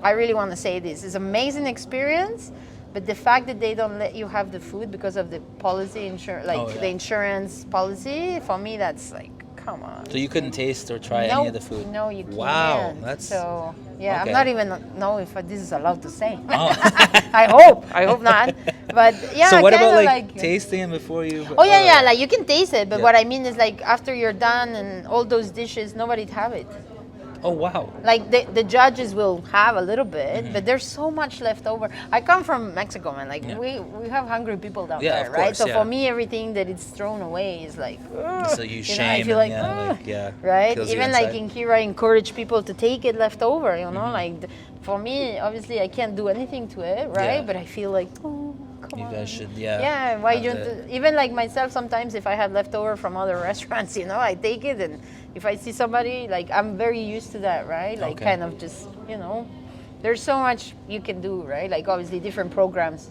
I really want to say this. It's an amazing experience, but the fact that they don't let you have the food because of the policy,
Oh, yeah.
the insurance policy, for me, that's like, come on.
So you couldn't taste or try
No,
any of the food?
No, you
Wow,
can't.
that's
So, yeah,
okay.
I'm not even know if this is allowed to say.
Oh.
I hope not. But yeah,
So what about
kinda
like tasting it before you?
Oh yeah, like you can taste it, but
Yeah.
what I mean is like after you're done and all those dishes, nobody'd have it.
Oh wow.
Like the judges will have a little bit,
Mm-hmm.
but there's so much left over. I come from Mexico, man. Like
Yeah.
we have hungry people down
Yeah,
there,
of
right?
course,
So
yeah.
for me, everything that is thrown away is like. ugh,
So you
know,
shame
I feel
and
like,
yeah,
ugh,
like, yeah,
right.
kills you
Even like
inside.
in here, I encourage people to take it left over. You know,
Mm-hmm.
like for me, obviously, I can't do anything to it, right?
Yeah.
But I feel like, oh, come
You
on.
guys should, yeah.
Yeah, why
have
you
the-
even like myself sometimes if I had leftover from other restaurants, you know, I take it, and if I see somebody, like I'm very used to that, right? Like
Okay.
kind of just, you know, there's so much you can do, right? Like obviously different programs.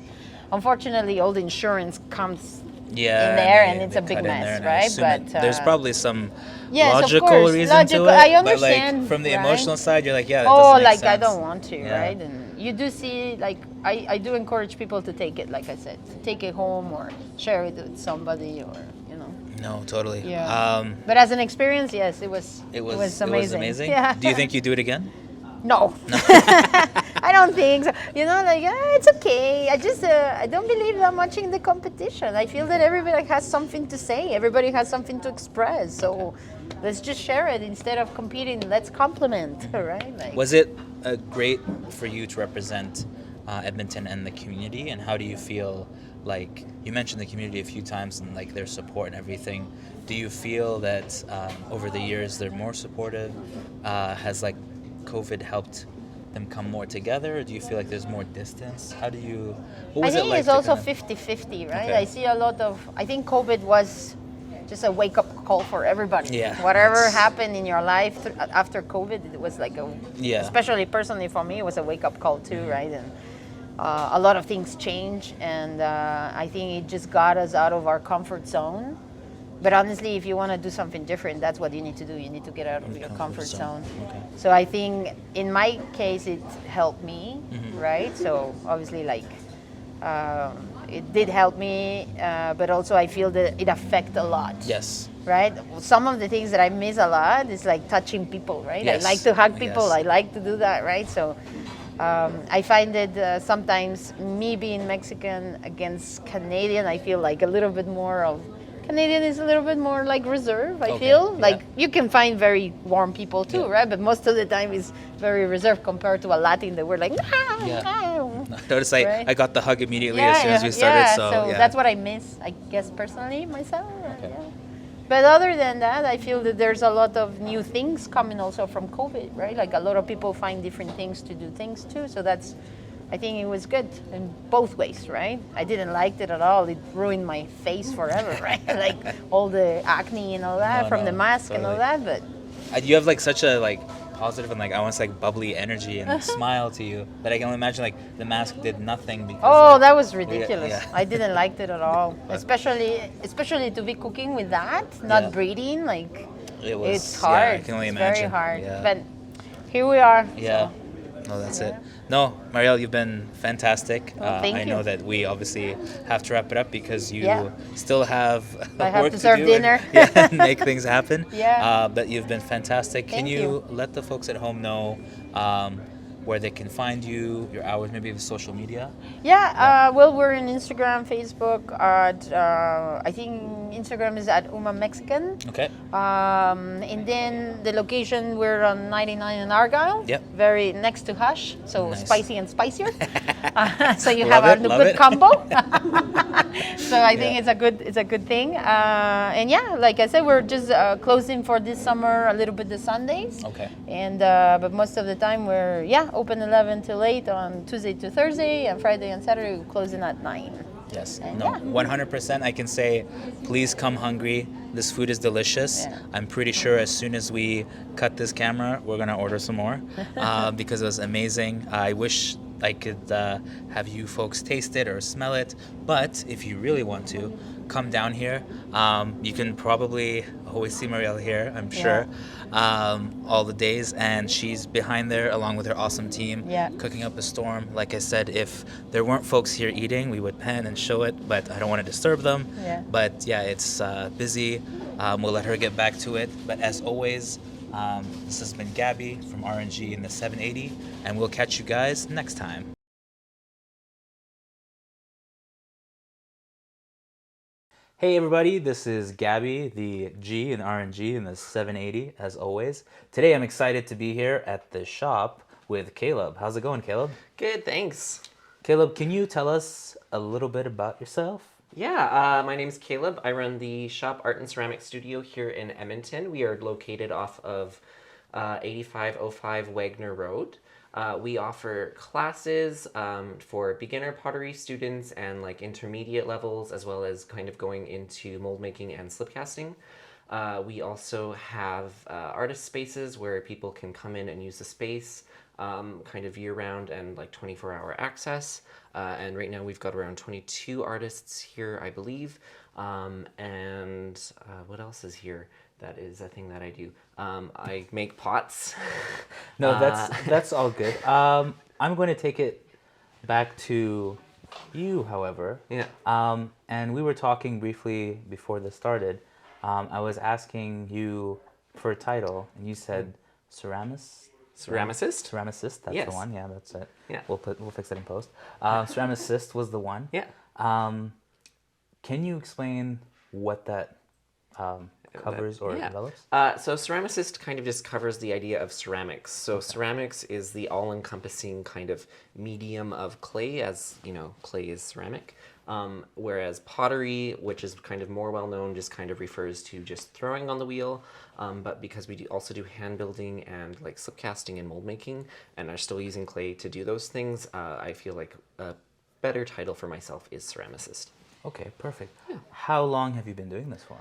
Unfortunately, all the insurance comes
Yeah,
in there,
they-
and it's
they
a big
cut in
mess,
there, and I
right?
assume
But,
there's probably some
yes, of
logical
course,
reason
logical-
to it.
I
But
understand,
like from the
right?
emotional side, you're like, yeah, that
oh,
doesn't make
like I
sense.
don't want to,
Yeah.
right? And you do see, like I do encourage people to take it, like I said, to take it home or share it with somebody, or you know.
No, totally.
Yeah. But as an experience, yes, it was
It was
amazing.
amazing.
Yeah.
Do you think you do it again?
No, I don't think so. You know, like it's okay. I don't believe that much in the competition. I feel that everybody has something to say. Everybody has something to express. So let's just share it instead of competing. Let's compliment, right? Like,
Was it great for you to represent Edmonton and the community? And how do you feel? Like you mentioned the community a few times and like their support and everything. Do you feel that over the years they're more supportive? Has like COVID helped them come more together, or do you feel like there's more distance? How do you? What
I
was
think
it like
it's
to
also
kind
50-50, right?
Okay.
I see a lot of. I think COVID was just a wake-up call for everybody.
Yeah,
Whatever
that's-
happened in your life after COVID, it was like a.
Yeah.
Especially personally for me, it was a wake-up call too, right? And a lot of things change, and I think it just got us out of our comfort zone. But honestly, if you want to do something different, that's what you need to do. You need to get out of your comfort zone.
Okay.
So I think in my case, it helped me, right? So obviously, like, it did help me, but also I feel that it affected a lot.
Yes.
Right? Some of the things that I miss a lot is like touching people, right?
Yes.
I like to hug people.
Yes.
I like to do that, right? So I find that sometimes me being Mexican against Canadian, I feel like a little bit more of Canadian is a little bit more like reserved. I
Okay,
feel
yeah.
like you can find very warm people too,
Yeah.
right? But most of the time is very reserved compared to a Latin that we're like, "Ah,
Yeah.
ah."
Notice
Right.
I got the hug immediately as soon as we started.
yeah.
So yeah.
That's what I miss, I guess personally myself.
Okay.
Yeah. But other than that, I feel that there's a lot of new things coming also from COVID, right? Like a lot of people find different things to do things too. So that's, I think it was good in both ways, right? I didn't like it at all. It ruined my face forever, right? Like all the acne and all that
No,
from
no,
the mask and all
totally.
that. But
You have like such a like positive and like I want to say like bubbly energy and smile to you that I can only imagine like the mask did nothing because
oh,
like,
that was ridiculous.
yeah.
I didn't like it at all. Especially to be cooking with that, not
Yeah.
breathing, like
it was
it's hard.
Yeah, I can only
it's
imagine.
very hard.
Yeah.
But here we are.
Yeah.
so.
No, that's it. No, Mariel, you've been fantastic.
Well, thank
I
you.
know that we obviously have to wrap it up because you
Yeah.
still have
I have
work
to serve
do
dinner.
and, yeah, and make things happen.
Yeah.
But you've been fantastic. Can
Thank
you
you.
let the folks at home know where they can find you, your hours, maybe the social media?
Yeah, well, we're on Instagram, Facebook. I think Instagram is at Uma Mexican.
Okay.
And then the location, we're on 99 in Argyll.
Yep.
Very next to Hush, so
Nice.
spicy and spicier. So you
Love
have
it,
a
love
good
it.
combo. So I think
Yeah.
it's a good thing. And yeah, like I said, we're just closing for this summer a little bit the Sundays.
Okay.
And but most of the time we're open 11 till 8 on Tuesday to Thursday, and Friday and Saturday we're closing at 9.
Yes.
And
No,
yeah.
100%. I can say, please come hungry. This food is delicious.
Yeah.
I'm pretty sure as soon as we cut this camera, we're going to order some more because it was amazing. I wish I could have you folks taste it or smell it. But if you really want to, come down here. You can probably always see Mariel here, I'm sure, all the days. And she's behind there along with her awesome team,
Yeah.
cooking up a storm. Like I said, if there weren't folks here eating, we would pan and show it, but I don't want to disturb them.
Yeah.
But yeah, it's busy. We'll let her get back to it. But as always, this has been Gabby from RNG in the 780, and we'll catch you guys next time. Hey everybody, this is Gabby, the G in RNG in the 780, as always. Today I'm excited to be here at the shop with Caleb. How's it going, Caleb?
Good, thanks.
Caleb, can you tell us a little bit about yourself?
Yeah, my name's Caleb. I run the Shop Art and Ceramic Studio here in Edmonton. We are located off of 8505 Wagner Road. We offer classes for beginner pottery students and like intermediate levels, as well as kind of going into mold making and slip casting. We also have artist spaces where people can come in and use the space kind of year round and like 24-hour access. And right now we've got around 22 artists here, I believe. And what else is here? That is a thing that I do. I make pots.
No, that's all good. I'm going to take it back to you, however.
Yeah.
And we were talking briefly before this started. I was asking you for a title, and you said ceramist.
Ceramicist?
Ceramicist, that's
Yes.
the one. Yeah, that's it.
Yeah.
We'll fix it in post. Ceramicist was the one.
Yeah.
Can you explain what that covers or
Yeah.
develops?
So ceramicist kind of just covers the idea of ceramics. So ceramics is the all-encompassing kind of medium of clay, as you know, clay is ceramic. Whereas pottery, which is kind of more well-known, just kind of refers to just throwing on the wheel. But because we also do hand building and like slip casting and mold making, and are still using clay to do those things, I feel like a better title for myself is ceramicist.
Okay, perfect. How long have you been doing this for?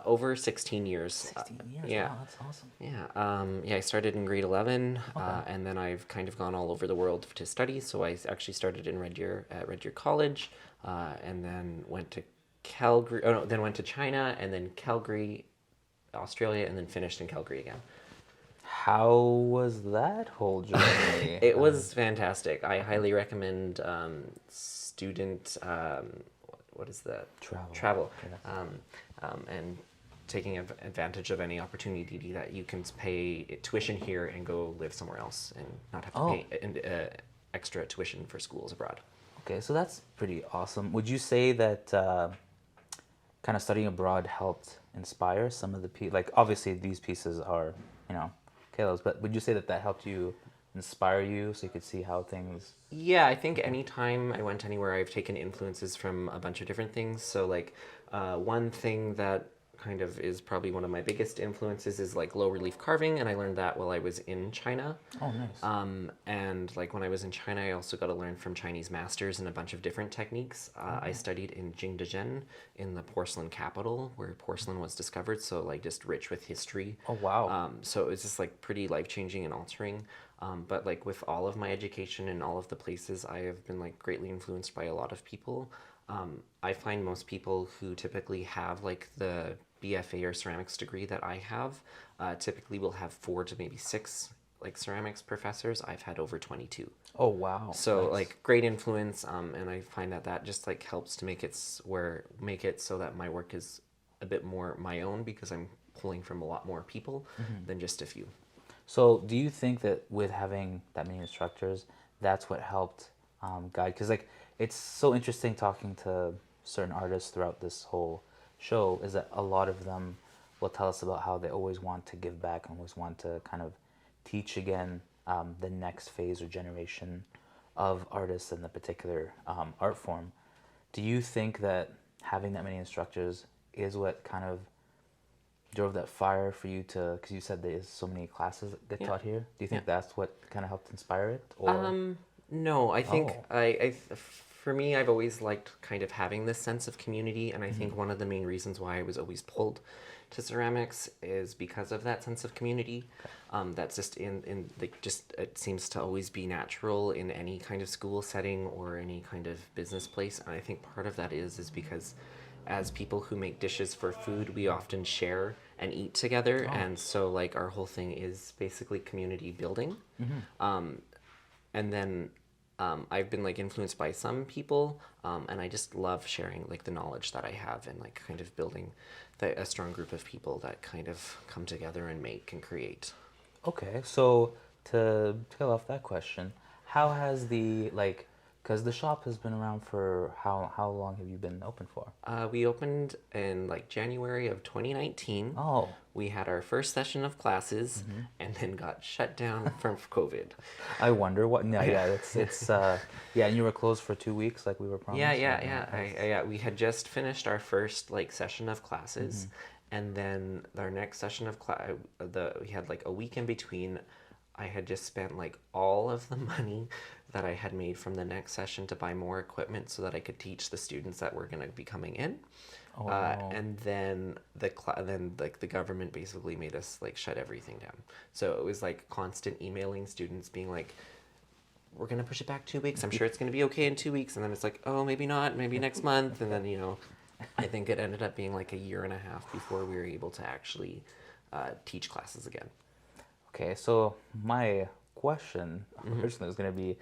Over 16 years.
16 years.
Yeah.
Wow, that's awesome.
Yeah. I started in grade 11, and then I've kind of gone all over the world to study. So I actually started in Red Deer at Red Deer College, and then went to Calgary. Oh no, then went to China, and then Calgary, Australia, and then finished in Calgary again.
How was that whole journey?
It was fantastic. I highly recommend student. What is that? Travel. And taking advantage of any opportunity that you can pay tuition here and go live somewhere else and not have to pay extra tuition for schools abroad.
Okay, so that's pretty awesome. Would you say that kind of studying abroad helped inspire some of the people? Like, obviously, these pieces are, Caleb's, but would you say that helped you inspire you so you could see how things...
Yeah, I think anytime I went anywhere, I've taken influences from a bunch of different things. So like one thing that kind of is probably one of my biggest influences is like low relief carving, and I learned that while I was in China.
Oh, nice.
And like when I was in China, I also got to learn from Chinese masters and a bunch of different techniques. I studied in Jingdezhen, in the porcelain capital, where porcelain was discovered, so like just rich with history.
Oh, wow.
So it was just like pretty life-changing and altering. But like with all of my education and all of the places, I have been like greatly influenced by a lot of people. I find most people who typically have like the BFA or ceramics degree that I have, typically will have 4 to maybe 6 like ceramics professors. I've had over 22.
Oh, wow.
So
Nice.
like great influence, and I find that just like helps to make it so that my work is a bit more my own, because I'm pulling from a lot more people than just a few.
So do you think that with having that many instructors, that's what helped guide? Because like it's so interesting talking to certain artists throughout this whole show, is that a lot of them will tell us about how they always want to give back and always want to kind of teach again the next phase or generation of artists in the particular art form. Do you think that having that many instructors is what kind of drove that fire for you to, because you said there's so many classes that get taught here? Do you think that's what kind of helped inspire it? Or?
No, I think for me, I've always liked kind of having this sense of community, and I think one of the main reasons why I was always pulled to ceramics is because of that sense of community. That's just in like just it seems to always be natural in any kind of school setting or any kind of business place, and I think part of that is because as people who make dishes for food, we often share and eat together, and so like our whole thing is basically community building. And then I've been like influenced by some people, and I just love sharing like the knowledge that I have and like kind of building a strong group of people that kind of come together and make and create.
Okay, so to tail off that question, how has because the shop has been around for how long have you been open for?
We opened in like January of 2019.
Oh.
We had our first session of classes and then got shut down from COVID.
I wonder what. No, yeah, it's and you were closed for 2 weeks, like we were promised.
Yeah. We had just finished our first like session of classes, and then our next session of we had like a week in between. I had just spent like all of the money that I had made from the next session to buy more equipment so that I could teach the students that were going to be coming in.
Oh, wow.
And then the government basically made us like shut everything down. So it was like constant emailing students being like, we're going to push it back 2 weeks. I'm sure it's going to be okay in 2 weeks. And then it's like, oh, maybe not, maybe next month. And then, I think it ended up being like a year and a half before we were able to actually teach classes again.
Okay, so my question originally was going to be,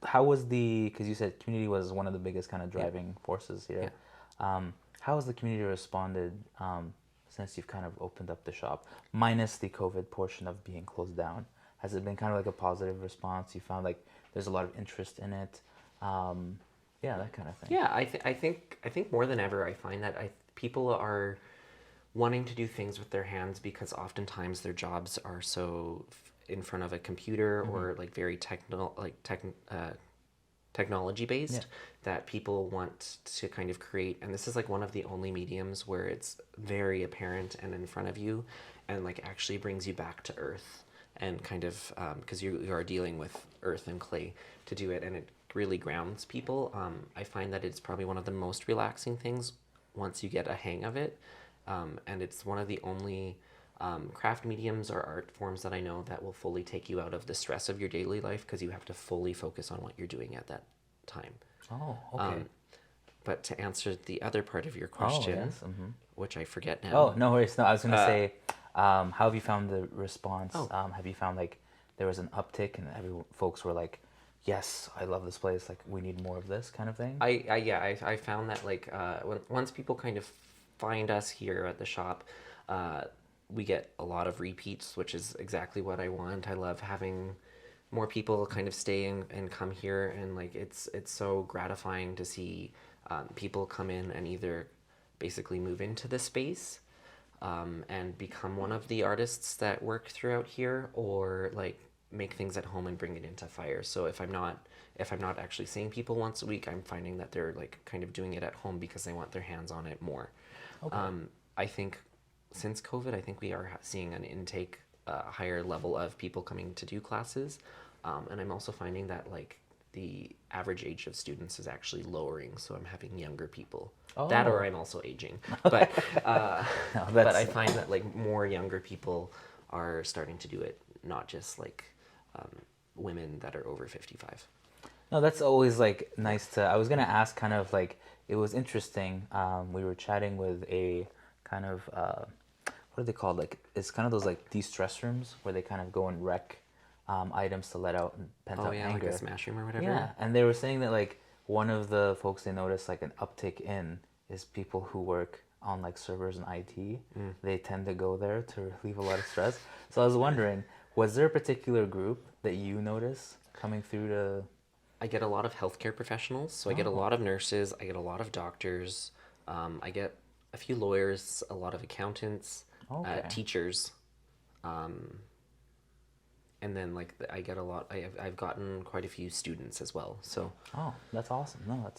how was because you said community was one of the biggest kind of driving forces here. Yeah. How has the community responded since you've kind of opened up the shop, minus the COVID portion of being closed down? Has it been kind of like a positive response? You found like there's a lot of interest in it? Yeah, that kind of thing.
Yeah, I think more than ever, I find that people are wanting to do things with their hands because oftentimes their jobs are so in front of a computer or like very technology based that people want to kind of create. And this is like one of the only mediums where it's very apparent and in front of you and like actually brings you back to earth and kind of because you are dealing with earth and clay to do it, and it really grounds people. I find that it's probably one of the most relaxing things once you get a hang of it, and it's one of the only craft mediums or art forms that I know that will fully take you out of the stress of your daily life because you have to fully focus on what you're doing at that time.
Oh, okay.
But to answer the other part of your question,
yes,
which I forget now.
Oh, no worries. No, I was going to say, how have you found the response?
Oh.
Have you found like there was an uptick and folks were like, yes, I love this place. Like we need more of this kind of thing.
I found that like once people kind of find us here at the shop, we get a lot of repeats, which is exactly what I want. I love having more people kind of stay and come here, and like it's so gratifying to see people come in and either basically move into the space and become one of the artists that work throughout here, or like make things at home and bring it into fire. So if I'm not actually seeing people once a week, I'm finding that they're like kind of doing it at home because they want their hands on it more. Okay. I think since COVID, I think we are seeing an intake, higher level of people coming to do classes, and I'm also finding that like the average age of students is actually lowering, so I'm having younger people. That or I'm also aging, but but I find that like more younger people are starting to do it, not just like women that are over 55.
No, that's always like nice to. I was gonna ask, kind of like it was interesting. We were chatting with a kind of what are they called? Like it's kind of those like de-stress rooms where they kind of go and wreck items to let out pent up anger.
Like a smash room or whatever.
Yeah, and they were saying that like one of the folks they noticed like an uptick in is people who work on like servers and IT. They tend to go there to relieve a lot of stress. So I was wondering, was there a particular group that you notice coming through to?
I get a lot of healthcare professionals, so I get a lot of nurses, I get a lot of doctors, I get a few lawyers, a lot of accountants, teachers, and then like I get a lot. I've gotten quite a few students as well. So
that's awesome. No,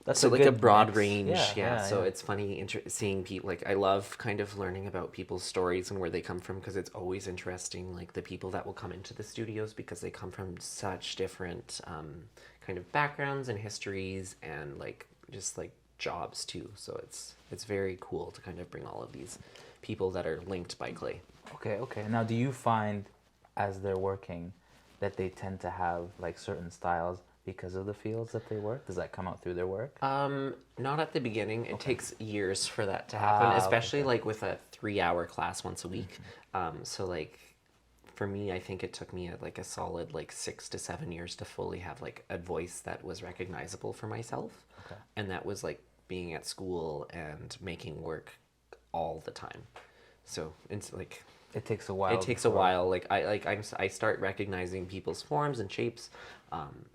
that's
so like a broad
mix.
range.
Yeah,
So it's funny seeing people. Like I love kind of learning about people's stories and where they come from, because it's always interesting. Like the people that will come into the studios, because they come from such different kind of backgrounds and histories and like just like jobs too. So it's very cool to kind of bring all of these people that are linked by clay.
Okay. Now, do you find as they're working that they tend to have like certain styles because of the fields that they work? Does that come out through their work?
Not at the beginning. It takes years for that to happen, especially like with a 3-hour class once a week. So like for me, I think it took me like a solid like 6 to 7 years to fully have like a voice that was recognizable for myself. Okay. And that was like being at school and making work all the time. So it's like
it takes a while.
It takes a while. Like I start recognizing people's forms and shapes,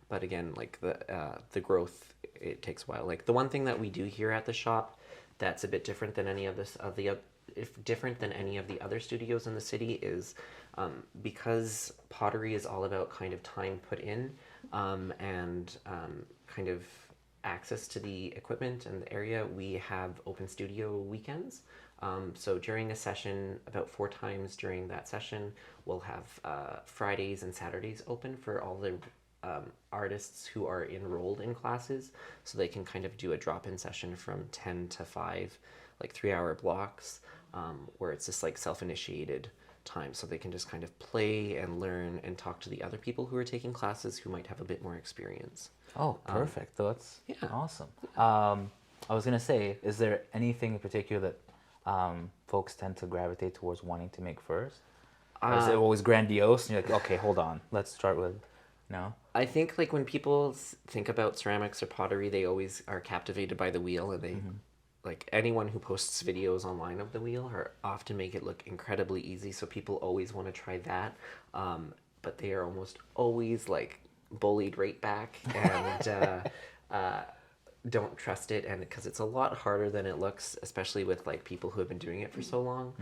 but again, like the growth, it takes a while. Like the one thing that we do here at the shop, that's a bit different than any of the other studios in the city is, because pottery is all about kind of time put in, and kind of access to the equipment and the area. We have open studio weekends. So during a session, about 4 times during that session, we'll have Fridays and Saturdays open for all the artists who are enrolled in classes, so they can kind of do a drop-in session from 10 to 5, like 3-hour blocks, where it's just like self-initiated time, so they can just kind of play and learn and talk to the other people who are taking classes who might have a bit more experience.
Oh, perfect. That's awesome. I was going to say, is there anything in particular that folks tend to gravitate towards wanting to make first? Or is it always grandiose and you're like, okay, hold on, let's start with, no? I
think like when people think about ceramics or pottery, they always are captivated by the wheel, and they like anyone who posts videos online of the wheel often make it look incredibly easy, so people always want to try that. but they are almost always like bullied right back and don't trust it, and because it's a lot harder than it looks, especially with like people who have been doing it for so long,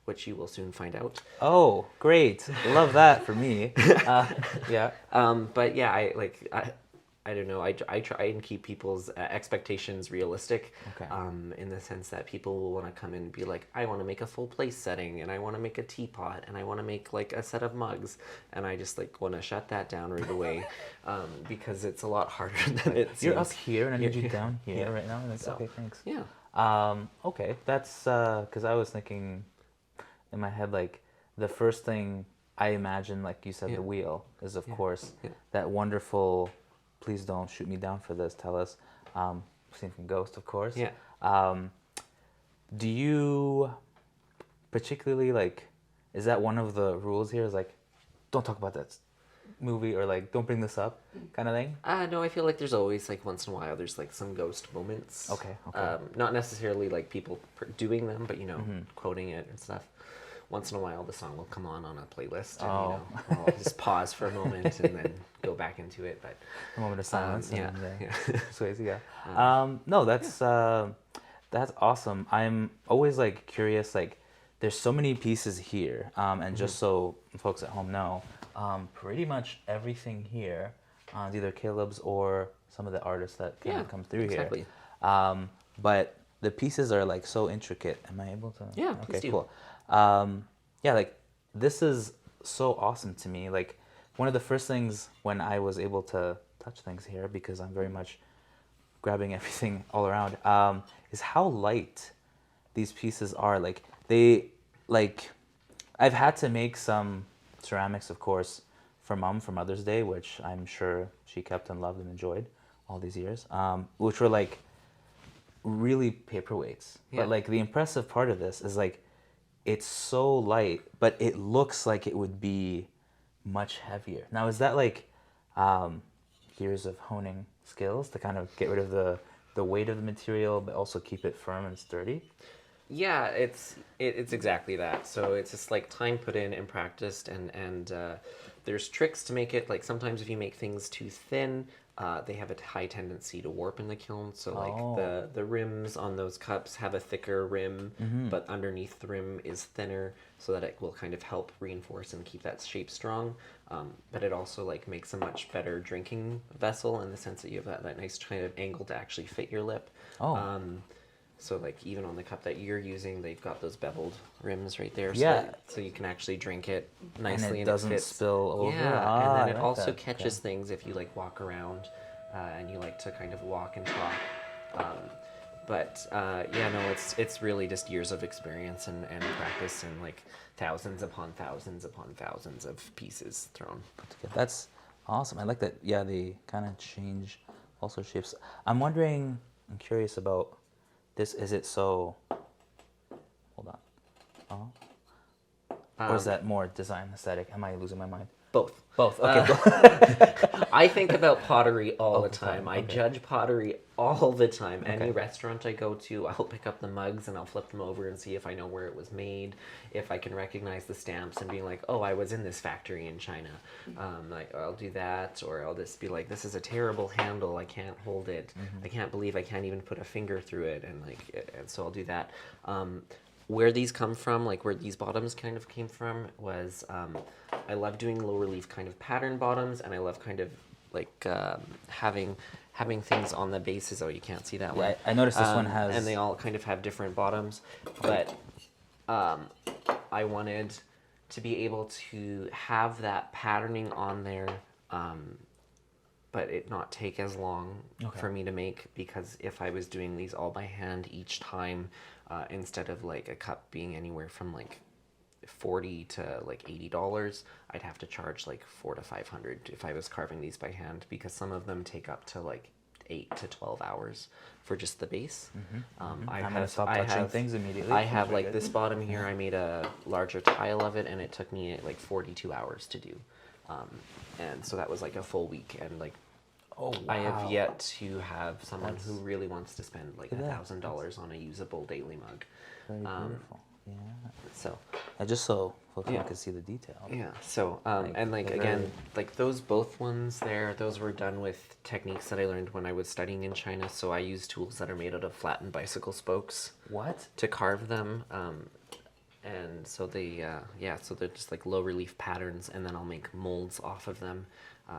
which you will soon find out.
Oh, great! Love that for me. Yeah.
But yeah, I don't know. I try and keep people's expectations realistic.
Okay.
In the sense that people will want to come in and be like, I want to make a full place setting, and I want to make a teapot, and I want to make like a set of mugs, and I just like want to shut that down right away, because it's a lot harder than it seems.
You're up here, and I need you down here right now. And it's
So,
okay. Thanks.
Yeah.
Okay, that's because I was thinking in my head, like the first thing I imagine, like you said, the wheel is of course that wonderful. Please don't shoot me down for this. Tell us. Seen from Ghost, of course.
Yeah.
Do you particularly like? Is that one of the rules here? Is like, don't talk about that movie, or like, don't bring this up, kind of thing.
No, I feel like there's always like once in a while there's like some ghost moments.
Okay.
Not necessarily like people doing them, but you know, quoting it and stuff. Once in a while, the song will come on a playlist, and you know, I'll just pause for a moment and then go back into it. But
A moment of silence.
yeah,
And,
yeah.
Swayze, yeah. No, that's awesome. I'm always like curious. Like, there's so many pieces here, and just so folks at home know, pretty much everything here is either Caleb's or some of the artists that kind of come through
exactly.
here. But the pieces are like so intricate. Am I able to?
Yeah,
Okay,
please do.
cool. Yeah, like this is so awesome to me. Like one of the first things when I was able to touch things here, because I'm very much grabbing everything all around, is how light these pieces are. Like I've had to make some ceramics, of course, for Mom for Mother's Day, which I'm sure she kept and loved and enjoyed all these years, which were like really paperweights.
Yeah.
But like the impressive part of this is like it's so light, but it looks like it would be much heavier. Now, is that like years of honing skills to kind of get rid of the weight of the material, but also keep it firm and sturdy?
Yeah, it's exactly that. So it's just like time put in and practiced, and there's tricks to make it. Like sometimes if you make things too thin, they have a high tendency to warp in the kiln. So like the rims on those cups have a thicker rim, but underneath the rim is thinner, so that it will kind of help reinforce and keep that shape strong. But it also like makes a much better drinking vessel in the sense that you have that nice kind of angle to actually fit your lip. So like even on the cup that you're using, they've got those beveled rims right there. So you can actually drink it nicely,
and it doesn't
fits.
spill over.
Yeah, and then it
I like
also
that.
catches things if you like walk around, and you like to kind of walk and talk. Yeah, no, it's really just years of experience and practice, and like thousands upon thousands upon thousands of pieces thrown.
That's awesome. I like that. Yeah, they kind of change also shapes. I'm curious about this. Is it so? Hold on. Or is that more design aesthetic? Am I losing my mind?
Both.
Both. Okay.
I think about pottery all the time.
Okay.
I judge pottery all the time. Any restaurant I go to, I'll pick up the mugs and I'll flip them over and see if I know where it was made, if I can recognize the stamps and be like, oh, I was in this factory in China. Like I'll do that, or I'll just be like, this is a terrible handle. I can't hold it. I can't believe I can't even put a finger through it, and so I'll do that. Where these come from, like where these bottoms kind of came from, was I love doing low relief kind of pattern bottoms, and I love kind of like having things on the bases. Oh, you can't see that one.
I noticed this one has,
and they all kind of have different bottoms, but I wanted to be able to have that patterning on there, but it not take as long for me to make, because if I was doing these all by hand each time, instead of like a cup being anywhere from like $40 to like $80, I'd have to charge like $400 to $500 if I was carving these by hand, because some of them take up to like 8 to 12 hours for just the base.
I'm gonna stop touching things immediately.
I have like this bottom here. I made a larger tile of it, and it took me like 42 hours to do, and so that was like a full week. And like, I have yet to have someone who really wants to spend like $1,000 on a usable daily mug.
Very beautiful. Yeah.
So
And just so folks
Yeah.
can see the detail.
yeah, so and like
they're
again,
very-
like those both ones there, those were done with techniques that I learned when I was studying in China. So I use tools that are made out of flattened bicycle spokes
What?
to carve them. And so so they're just like low relief patterns, and then I'll make molds off of them,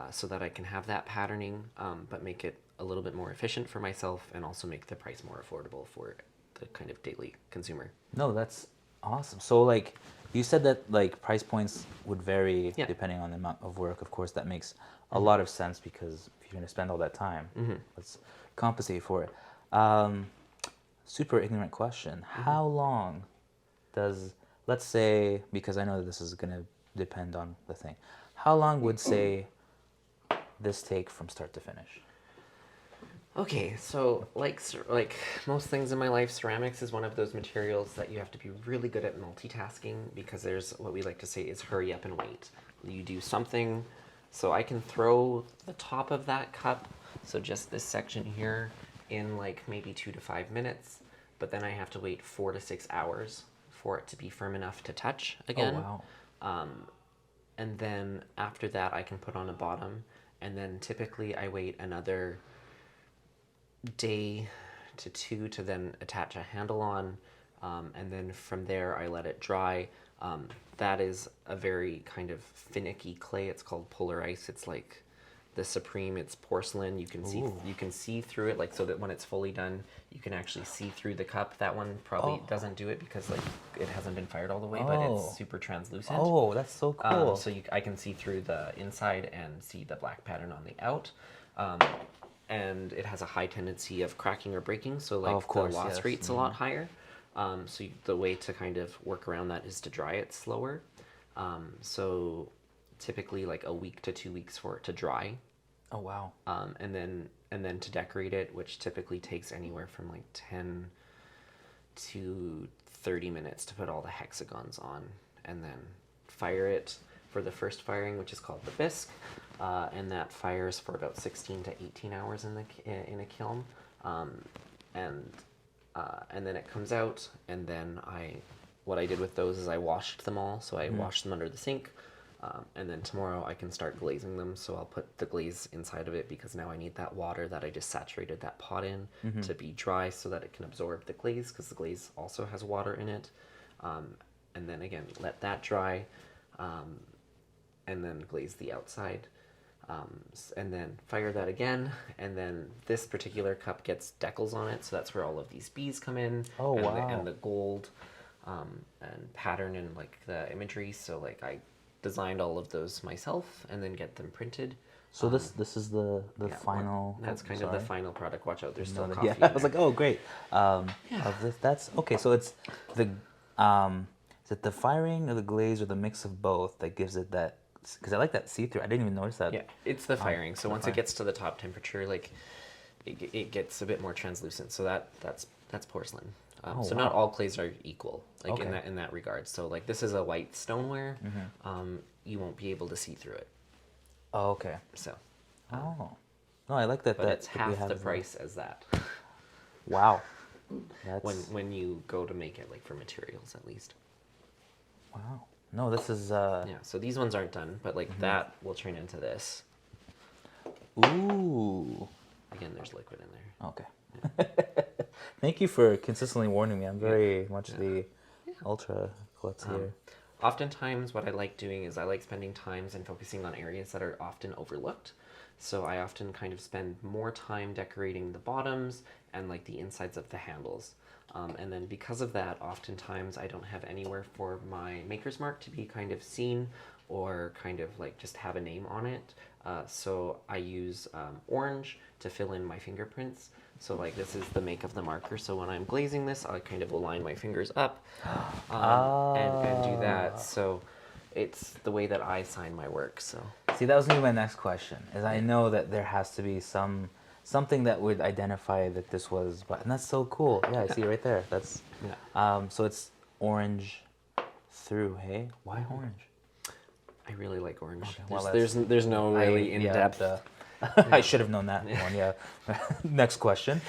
so that I can have that patterning, but make it a little bit more efficient for myself, and also make the price more affordable for the kind of daily consumer.
No, that's awesome. So like you said that like price points would vary
Yeah.
depending on the amount of work. Of course, that makes a lot of sense because if you're going to spend all that time, let's compensate for it. Super ignorant question. How long does, let's say, because I know that this is going to depend on the thing, how long would say this take from start to finish?
Okay, so like most things in my life, ceramics is one of those materials that you have to be really good at multitasking, because there's what we like to say is hurry up and wait. You do something, so I can throw the top of that cup, so just this section here, in like maybe 2 to 5 minutes, but then I have to wait 4 to 6 hours for it to be firm enough to touch again.
Oh, wow.
And then after that I can put on a bottom, and then typically I wait another day to 2 to then attach a handle on, and then from there I let it dry. That is a very kind of finicky clay. It's called polar ice. It's like the supreme. It's porcelain. You can see through it, like, so that when it's fully done, you can actually see through the cup. That one probably doesn't do it because like it hasn't been fired all the way, but it's super translucent.
Oh, that's so cool.
So I can see through the inside and see the black pattern on the out. And it has a high tendency of cracking or breaking, so like
of course,
the loss
yes.
rate's a lot higher. The way to kind of work around that is to dry it slower. So typically like a week to 2 weeks for it to dry.
Oh, wow.
And then to decorate it, which typically takes anywhere from like 10 to 30 minutes to put all the hexagons on, and then fire it for the first firing, which is called the bisque, and that fires for about 16 to 18 hours in a kiln, and then it comes out, and then what I did with those is I washed them all, so I washed them under the sink. And then tomorrow I can start glazing them, so I'll put the glaze inside of it, because now I need that water that I just saturated that pot in to be dry, so that it can absorb the glaze, because the glaze also has water in it. And then again, let that dry, and then glaze the outside, and then fire that again. And then this particular cup gets decals on it, so that's where all of these bees come in.
Oh,
and
wow.
and the gold and pattern and like the imagery. So like I designed all of those myself and then get them printed.
So this is the
Yeah,
final.
That's kind of the final product. Watch out, there's still
No,
coffee.
yeah,
in
I was
there.
like, oh, great. Of this, that's okay. So it's the is it the firing or the glaze or the mix of both that gives it that? Because I like that see-through. I didn't even notice that.
Yeah, it's the firing. So once
fire.
it gets to the top temperature, like it gets a bit more translucent. So that's porcelain.
Oh,
so
wow.
not all clays are equal, like
Okay.
in that regard. So like this is a white stoneware. You won't be able to see through it.
Oh, okay.
So,
Oh, no, I like that.
but
that
it's
that we
half
have
the
the-
price as that
Wow. That's
when you go to make it, like for materials at least.
wow. No, this is
Yeah. So these ones aren't done, but like that will turn into this.
Ooh.
Again, there's liquid in there.
Okay. Thank you for consistently warning me. I'm very much the ultra klutz here.
Oftentimes what I like doing is I like spending times and focusing on areas that are often overlooked. So I often kind of spend more time decorating the bottoms and like the insides of the handles. And then because of that, oftentimes I don't have anywhere for my maker's mark to be kind of seen or kind of like just have a name on it. So I use orange to fill in my fingerprints. So like this is the make of the marker. So when I'm glazing this, I kind of will line my fingers up and do that. So it's the way that I sign my work. So
See, that was gonna be my next question. Is I know that there has to be something that would identify that this was, and that's so cool. Yeah, I see it right there. That's so it's orange through. Hey, why orange?
I really like orange.
well,
There's no really in depth.
I should have known that one. Yeah. Next question.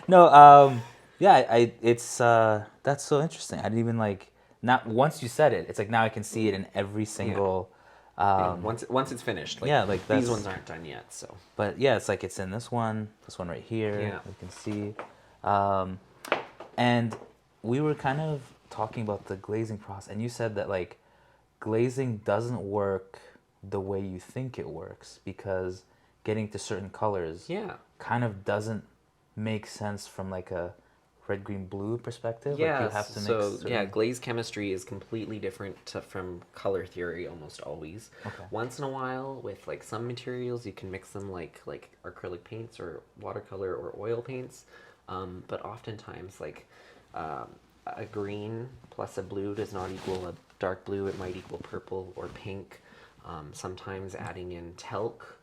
No, Yeah, it's that's so interesting. I didn't even like not once you said it. It's like now I can see it in every single.
Yeah, once it's finished. Like,
yeah, like
these
that's-
ones aren't done yet. So
But yeah, it's like it's in this one right here.
Yeah.
You can see, and we were kind of talking about the glazing process, and you said that like glazing doesn't work the way you think it works because getting to certain colors
yeah.
kind of doesn't make sense from like a red, green, blue perspective.
Yeah,
like you have to
so
mix
yeah,
certain-
glaze chemistry is completely different from color theory almost always.
Okay.
Once in a while, with like some materials, you can mix them like acrylic paints or watercolor or oil paints, but oftentimes like a green plus a blue does not equal a dark blue. It might equal purple or pink. Sometimes adding in talc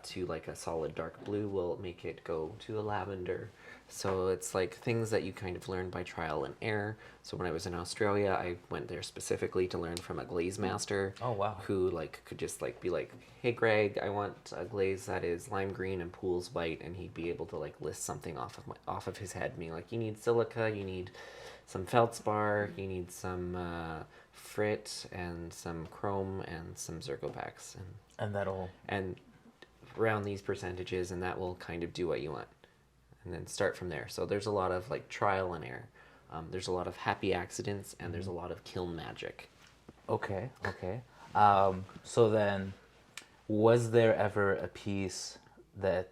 to like a solid dark blue will make it go to a lavender. So it's like things that you kind of learn by trial and error. So when I was in Australia, I went there specifically to learn from a glaze master.
Oh, wow.
Who like could just like be like, "Hey Greg, I want a glaze that is lime green and pools white," and he'd be able to like list something off of his head, being like, "You need silica, you need some feldspar, you need some frit and some chrome and some zircobax
and that'll
and around these percentages, and that will kind of do what you want." And then start from there. So there's a lot of like trial and error. There's a lot of happy accidents, and there's a lot of kiln magic.
okay. So then, was there ever a piece that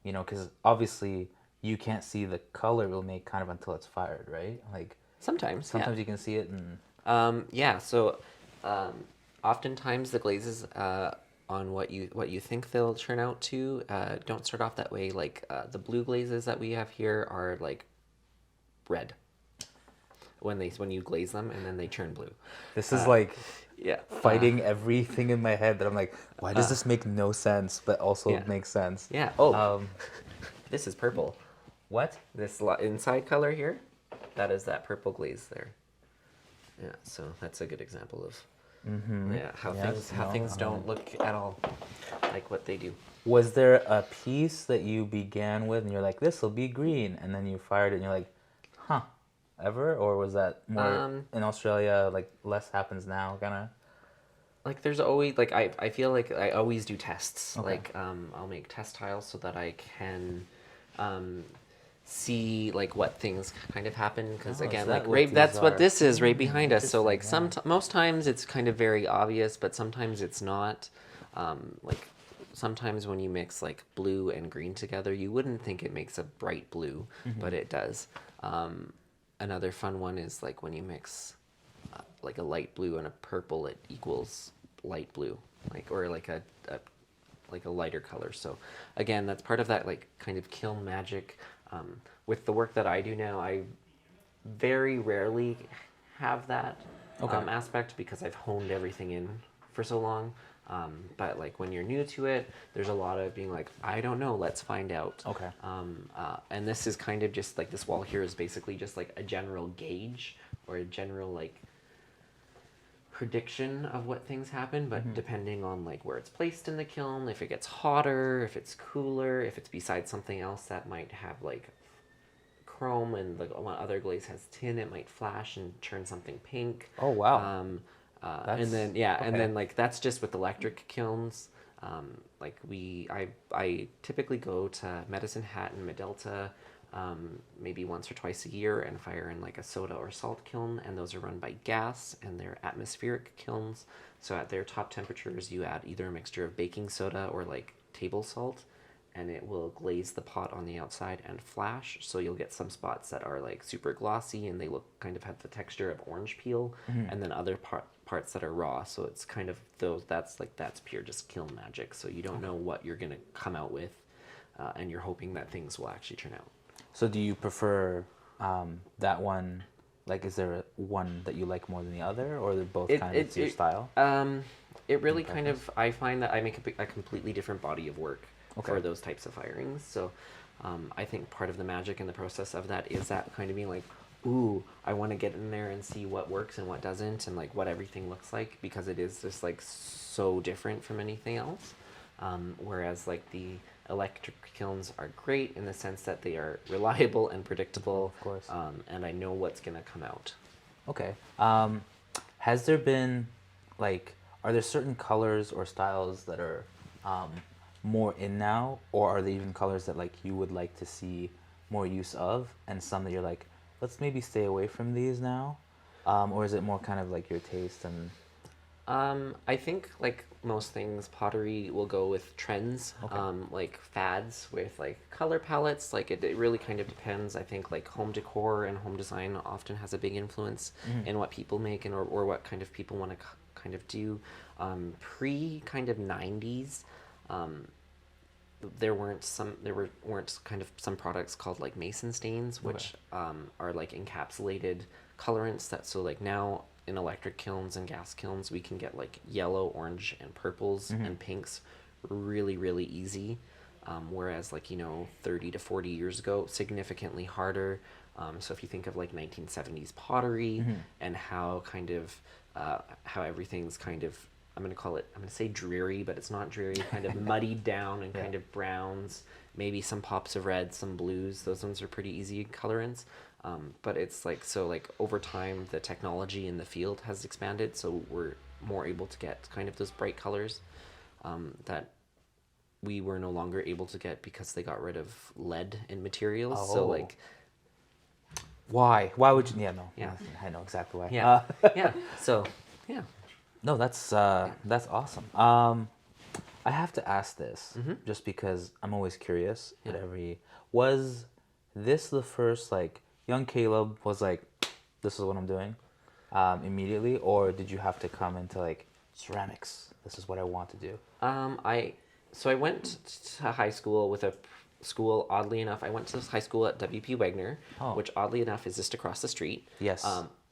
you know? Because obviously you can't see the color it will make kind of until it's fired, right? Like
Sometimes
you can see it, and
So oftentimes the glazes on what you think they'll turn out to don't start off that way. Like the blue glazes that we have here are like red when you glaze them, and then they turn blue.
this is like
Yeah,
fighting everything in my head that I'm like, why does this make no sense, but also
yeah.
makes sense?
Yeah. Oh, this is purple.
What?
This inside color here, that is that purple glaze there. Yeah, so that's a good example of how
Yes,
things don't look at all like what they do.
Was there a piece that you began with and you're like, this will be green, and then you fired it and you're like, huh, ever? Or was that more in Australia, like less happens now, kind of?
Like there's always like I feel like I always do tests.
Okay.
Like I'll make test tiles so that I can see like what things kind of happen, because
Oh,
again,
is that
like
what
right,
these
that's what
are?
this is right behind us. So like
Interesting,
most times it's kind of very obvious, but sometimes it's not. Like sometimes when you mix like blue and green together, you wouldn't think it makes a bright blue, but it does. Another fun one is like when you mix like a light blue and a purple, it equals light blue, like or like a lighter color. So again, that's part of that like kind of kiln magic. With the work that I do now, I very rarely have that aspect because I've honed everything in for so long. But like when you're new to it, there's a lot of being like, I don't know, let's find out.
Okay.
And this is kind of just like this wall here is basically just like a general gauge or a general like prediction of what things happen, but depending on like where it's placed in the kiln, if it gets hotter, if it's cooler, if it's beside something else that might have like chrome and like one other glaze has tin, it might flash and turn something pink.
Oh, wow.
And then and then like that's just with electric kilns. Like I typically go to Medicine Hat and Medelta maybe once or twice a year and fire in like a soda or salt kiln, and those are run by gas and they're atmospheric kilns. So at their top temperatures you add either a mixture of baking soda or like table salt, and it will glaze the pot on the outside and flash. So you'll get some spots that are like super glossy and they look kind of have the texture of orange peel, and then other parts that are raw. So it's kind of that's pure just kiln magic. So you don't know what you're gonna come out with, and you're hoping that things will actually turn out.
So do you prefer that one? Like, is there one that you like more than the other, or they're both kind of your style?
It really kind of, I find that I make a completely different body of work for those types of firings. So I think part of the magic and the process of that is that kind of being like, ooh, I want to get in there and see what works and what doesn't, and like what everything looks like, because it is just like so different from anything else. Whereas like the electric kilns are great in the sense that they are reliable and predictable.
Of course.
And I know what's going to come out.
Okay. Has there been, like, are there certain colors or styles that are more in now, or are there even colors that like you would like to see more use of, and some that you're like, let's maybe stay away from these now, or is it more kind of like your taste and?
I think like most things, pottery will go with trends, like fads with like color palettes. Like it really kind of depends. I think like home decor and home design often has a big influence in what people make and or what kind of people want to kind of do. Pre kind of 90s, there weren't kind of some products called like mason stains, which are like encapsulated colorants that so like now in electric kilns and gas kilns we can get like yellow, orange, and purples and pinks really really easy, whereas like 30 to 40 years ago significantly harder. So if you think of like 1970s pottery and how kind of how everything's kind of, I'm going to say dreary, but it's not dreary, kind of muddied down and kind of browns, maybe some pops of red, some blues. Those ones are pretty easy colorants. But it's like, so like over time, the technology in the field has expanded. So we're more able to get kind of those bright colors that we were no longer able to get because they got rid of lead in materials.
Oh.
So like,
Why would you? Yeah, no.
Yeah.
I know exactly why.
yeah, yeah. So yeah.
No, that's awesome. I have to ask this just because I'm always curious. Was this the first like young Caleb was like, this is what I'm doing immediately, or did you have to come into like ceramics? This is what I want to do.
I went to high school with a school. Oddly enough, I went to high school at WP Wagner, which oddly enough is just across the street.
Yes.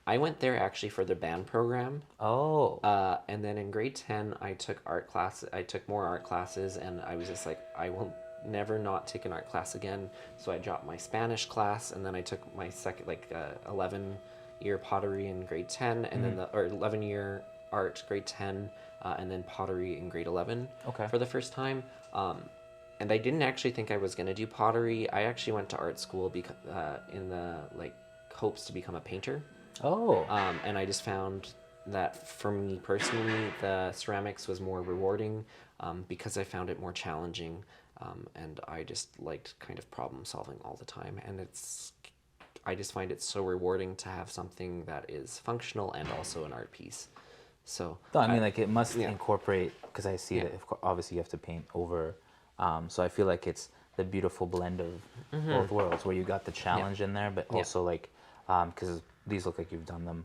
I went there actually for the band program.
Oh.
And then in grade 10, I took art class. I took more art classes, and I was just like, I will never not take an art class again. So I dropped my Spanish class, and then I took my 11-year pottery in grade 10, and then 11-year art grade 10, and then pottery in grade 11 for the first time. And I didn't actually think I was going to do pottery. I actually went to art school because in the like hopes to become a painter.
Oh.
And I just found that for me personally, the ceramics was more rewarding because I found it more challenging. And I just liked kind of problem solving all the time. And I just find it so rewarding to have something that is functional and also an art piece. So
No, I mean, like it must incorporate, because I see that obviously you have to paint over. So I feel like it's the beautiful blend of both worlds, where you got the challenge in there, but also like, because these look like you've done them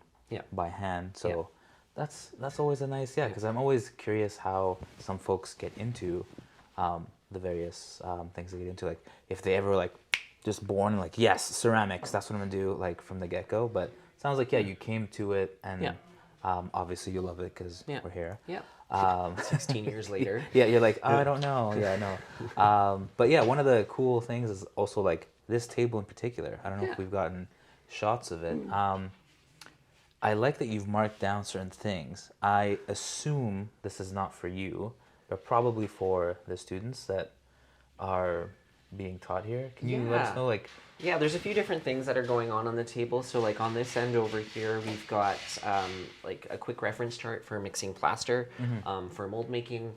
by hand. So that's always a nice, because I'm always curious how some folks get into the various things they get into. Like if they ever like just born like, yes, ceramics, that's what I'm gonna do, like from the get-go. But it sounds like, you came to it and obviously you love it because we're here.
16 years later.
You're like, oh, I don't know. No. But yeah, one of the cool things is also like this table in particular. I don't know if we've gotten shots of it. I like that you've marked down certain things. I assume this is not for you, but probably for the students that are being taught here. Can you let us know, like?
Yeah, there's a few different things that are going on the table. So like on this end over here, we've got like a quick reference chart for mixing plaster for mold making.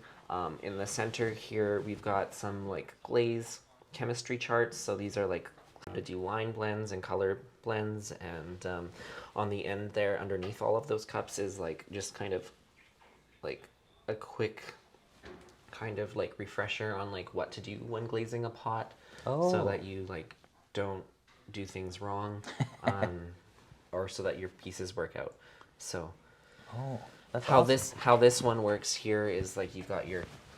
In the center here, we've got some like glaze chemistry charts. So these are like how to do line blends and color blends. And on the end there, underneath all of those cups is like just kind of like a quick kind of like refresher on like what to do when glazing a pot, so that you like don't do things wrong, or so that your pieces work out. So
That's
how
awesome.
this one works here is like you've got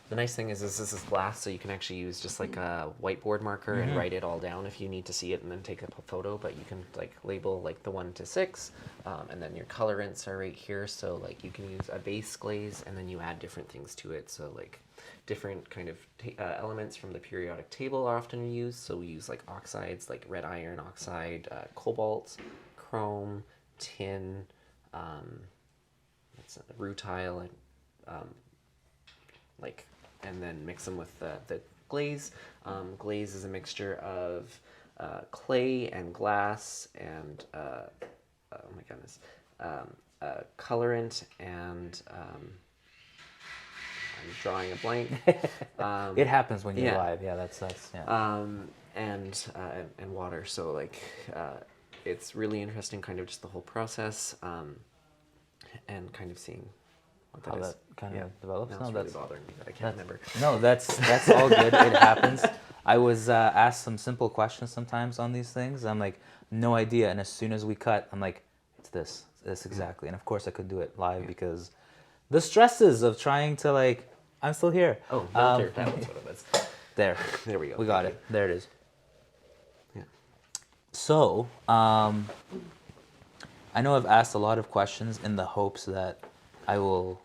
the nice thing is this is glass, so you can actually use just like a whiteboard marker and write it all down if you need to see it and then take a photo. But you can like label like the 1 to 6, and then your colorants are right here. So like you can use a base glaze and then you add different things to it. So like different kind of elements from the periodic table are often used. So we use like oxides, like red iron oxide, cobalt, chrome, tin, rutile, and like, and then mix them with the glaze. Glaze is a mixture of clay and glass and oh my goodness, colorant and I'm drawing a blank.
It happens when you're
yeah.
live. Yeah, that's yeah.
And water. So like it's really interesting, kind of just the whole process, and kind of seeing what
How that kind of develops.
Now
No,
it's
that's
really bothering me that I can't remember.
No, that's all good. It happens. I was asked some simple questions sometimes on these things. I'm like, no idea. And as soon as we cut, I'm like, it's this exactly. And of course, I could do it live because the stresses of trying to like, I'm still here.
Oh, filter. That was what it was.
There
we go.
We got it. There it is.
Yeah.
So, I know I've asked a lot of questions in the hopes that I will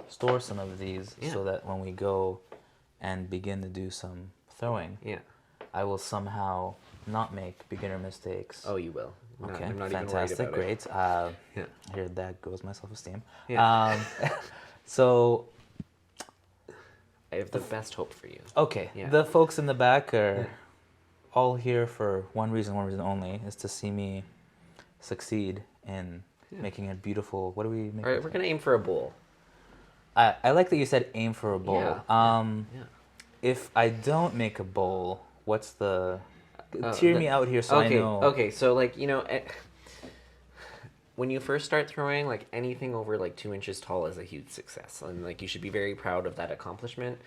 store some of these so that when we go and begin to do some throwing, I will somehow not make beginner mistakes.
Oh, you will.
Okay,
I'm not
fantastic,
even worried about
great. Here, that goes my self-esteem.
Yeah.
So,
I have the best hope for you.
okay, the folks in the back are all here for one reason only, is to see me succeed in making a beautiful, what do we make?
All right, we're going to aim for a bowl.
I like that you said aim for a bowl.
Yeah.
If I don't make a bowl, what's the... Tear me out here so I know.
Okay, so like, you know, when you first start throwing, like anything over like 2 inches tall is a huge success, and like you should be very proud of that accomplishment.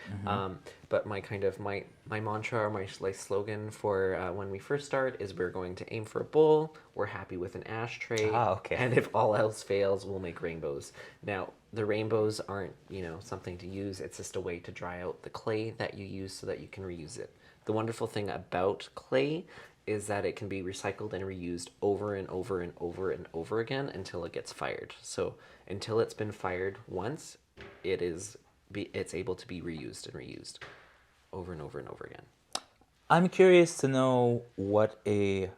But my kind of my mantra or my like slogan for when we first start is we're going to aim for a bowl. We're happy with an ashtray.
Okay.
And if all else fails, we'll make rainbows. Now the rainbows aren't, you know, something to use. It's just a way to dry out the clay that you use so that you can reuse it. The wonderful thing about clay is that it can be recycled and reused over and over and over and over again until it gets fired. So until it's been fired once, it's able to be reused and reused over and over and over again.
I'm curious to know what a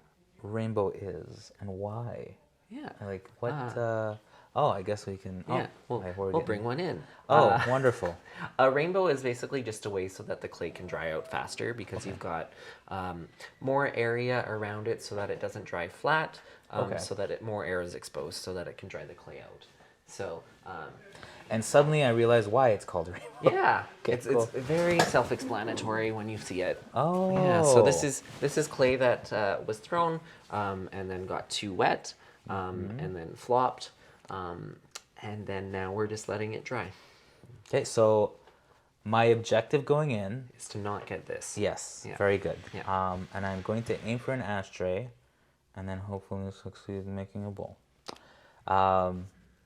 rainbow is and why.
Yeah.
Like what... Oh, I guess we can...
Yeah,
we'll
bring one in.
Oh, wonderful.
A rainbow is basically just a way so that the clay can dry out faster because you've got more area around it so that it doesn't dry flat, so that more air is exposed so that it can dry the clay out. So...
and suddenly I realize why it's called a rainbow.
Yeah,
Okay, cool.
it's very self-explanatory when you see it.
Oh.
Yeah, so this is clay that was thrown and then got too wet and then flopped. And then now we're just letting it dry.
Okay, so my objective going in
is to not get this.
Yes,
Yeah.
very good.
Yeah.
And I'm going to aim for an ashtray, and then hopefully succeed in making a bowl.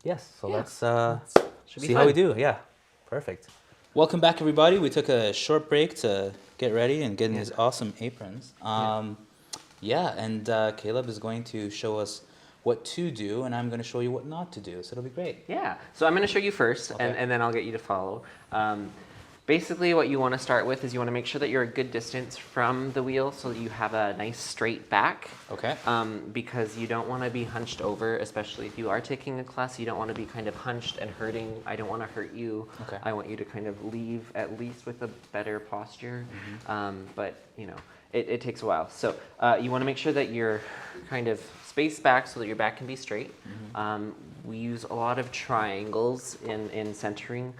Yes, so let's
Should be
see
fun.
how we do. Yeah, perfect. Welcome back, everybody. We took a short break to get ready and get in these awesome aprons. And Caleb is going to show us what to do, and I'm going to show you what not to do. So it'll be great.
Yeah. So I'm going to show you first, and then I'll get you to follow. Basically, what you want to start with is you want to make sure that you're a good distance from the wheel so that you have a nice straight back.
Okay.
Because you don't want to be hunched over, especially if you are taking a class. You don't want to be kind of hunched and hurting. I don't want to hurt you.
Okay.
I want you to kind of leave at least with a better posture. But, you know, it takes a while. So you want to make sure that you're kind of spaced back so that your back can be straight. We use a lot of triangles in centering.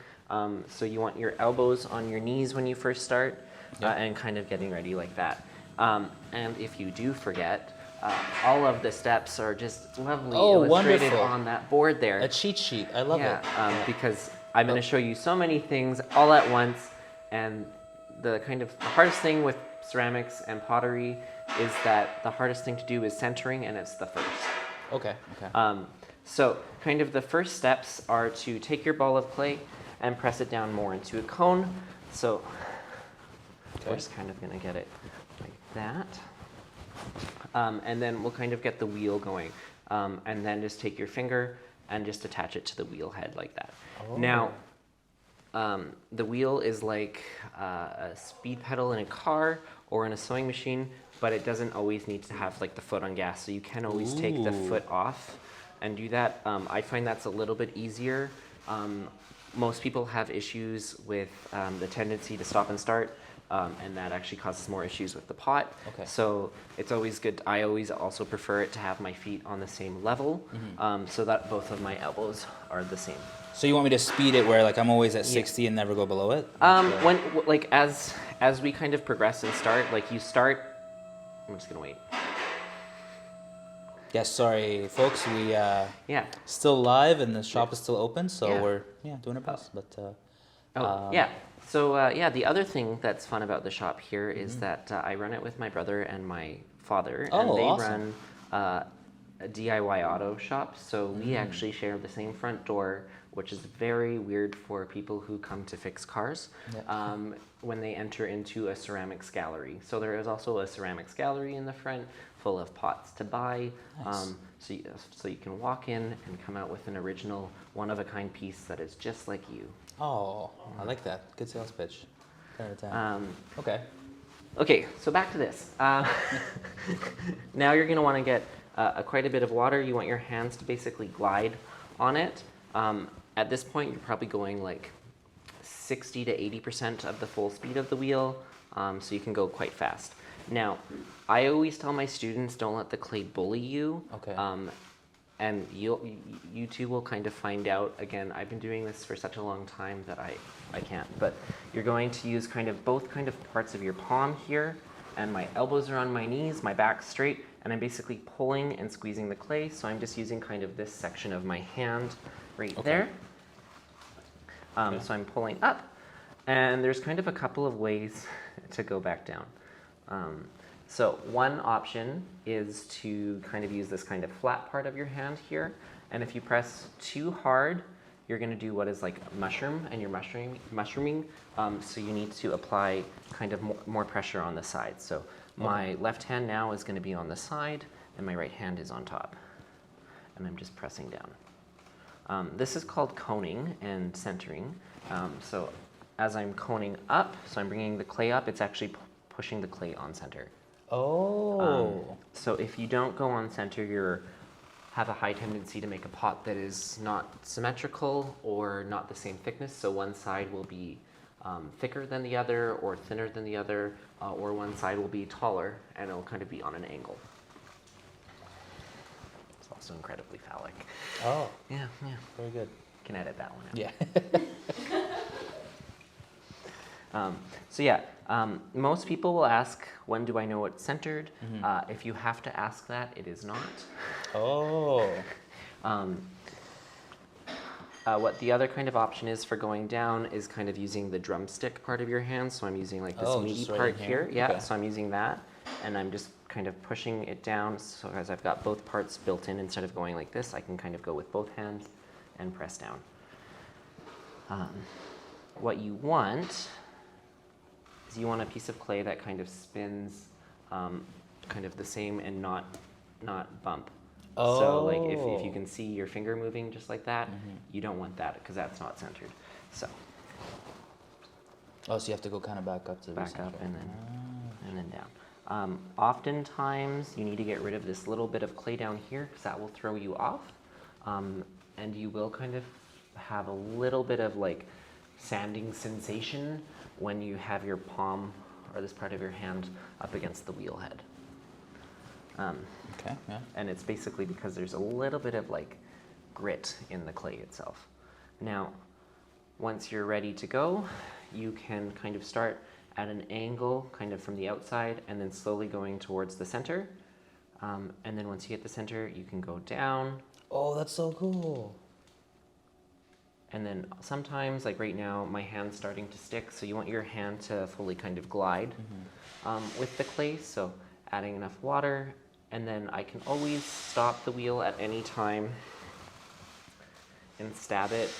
So you want your elbows on your knees when you first start and kind of getting ready like that. And if you do forget, all of the steps are just lovely illustrated
wonderful.
on that board there.
A cheat sheet. I love it.
Because I'm going to show you so many things all at once. And the hardest thing with ceramics and pottery is that the hardest thing to do is centering, and it's the first.
Okay.
So kind of the first steps are to take your ball of clay and press it down more into a cone. So we're just kind of going to get it like that. And then we'll kind of get the wheel going. And then just take your finger and just attach it to the wheel head like that. Now, the wheel is like a speed pedal in a car or in a sewing machine, but it doesn't always need to have like the foot on gas. So you can always take the foot off and do that. I find that's a little bit easier. Most people have issues with the tendency to stop and start. and that actually causes more issues with the pot.
Okay.
So it's always good. I always also prefer it to have my feet on the same level, so that both of my elbows are the same.
So you want me to speed it where like I'm always at 60 and never go below it?
Like as we kind of progress and start, like you start. I'm just gonna wait.
Yeah, sorry, folks. We still live and the shop is still open, so we're doing our best. But
So the other thing that's fun about the shop here is that I run it with my brother and my father, and they
awesome.
run a DIY auto shop. So we actually share the same front door, which is very weird for people who come to fix cars. When they enter into a ceramics gallery. So there is also a ceramics gallery in the front full of pots to buy.
Nice.
So you can walk in and come out with an original one-of-a-kind piece that is just like you.
Oh, I like that. Good sales pitch. 10 out of 10. Okay.
Okay, so back to this. Now you're gonna wanna get quite a bit of water. You want your hands to basically glide on it. At this point, you're probably going like 60 to 80% of the full speed of the wheel, so you can go quite fast. Now, I always tell my students, don't let the clay bully you.
Okay.
And you two will kind of find out. Again, I've been doing this for such a long time that I can't. But you're going to use kind of both kind of parts of your palm here, and my elbows are on my knees, my back's straight, and I'm basically pulling and squeezing the clay. So I'm just using kind of this section of my hand right there. So I'm pulling up, and there's kind of a couple of ways to go back down. So one option is to kind of use this kind of flat part of your hand here, and if you press too hard, you're going to do what is like a mushroom, and you're mushrooming. So you need to apply kind of more pressure on the side. So my left hand now is going to be on the side, and my right hand is on top, and I'm just pressing down. This is called coning and centering. So as I'm coning up, so I'm bringing the clay up, it's actually pushing the clay on center.
Oh.
So if you don't go on center, you have a high tendency to make a pot that is not symmetrical or not the same thickness. So one side will be thicker than the other, or thinner than the other, or one side will be taller and it'll kind of be on an angle. It's also incredibly phallic.
Oh.
Yeah.
Very good.
Can edit that one out.
Yeah.
Most people will ask, when do I know it's centered? If you have to ask that, it is not.
Oh.
What the other kind of option is for going down is kind of using the drumstick part of your hand. So I'm using like this meaty
right
part
in
here. Yeah,
Okay.
so I'm using that, and I'm just kind of pushing it down. So as I've got both parts built in, instead of going like this, I can kind of go with both hands and press down. What you want is you want a piece of clay that kind of spins kind of the same and not bump. So like if you can see your finger moving just like that, you don't want that because that's not centered. So
so you have to go kind of back up to the
back
center.
up and then down. Oftentimes you need to get rid of this little bit of clay down here because that will throw you off, and you will kind of have a little bit of like sanding sensation when you have your palm or this part of your hand up against the wheel head.
Okay, yeah.
And it's basically because there's a little bit of like grit in the clay itself. Now, once you're ready to go, you can kind of start at an angle kind of from the outside and then slowly going towards the center. And then once you hit the center, you can go down.
Oh, that's so cool.
And then sometimes, like right now, my hand's starting to stick, so you want your hand to fully kind of glide with the clay. So adding enough water, and then I can always stop the wheel at any time and stab it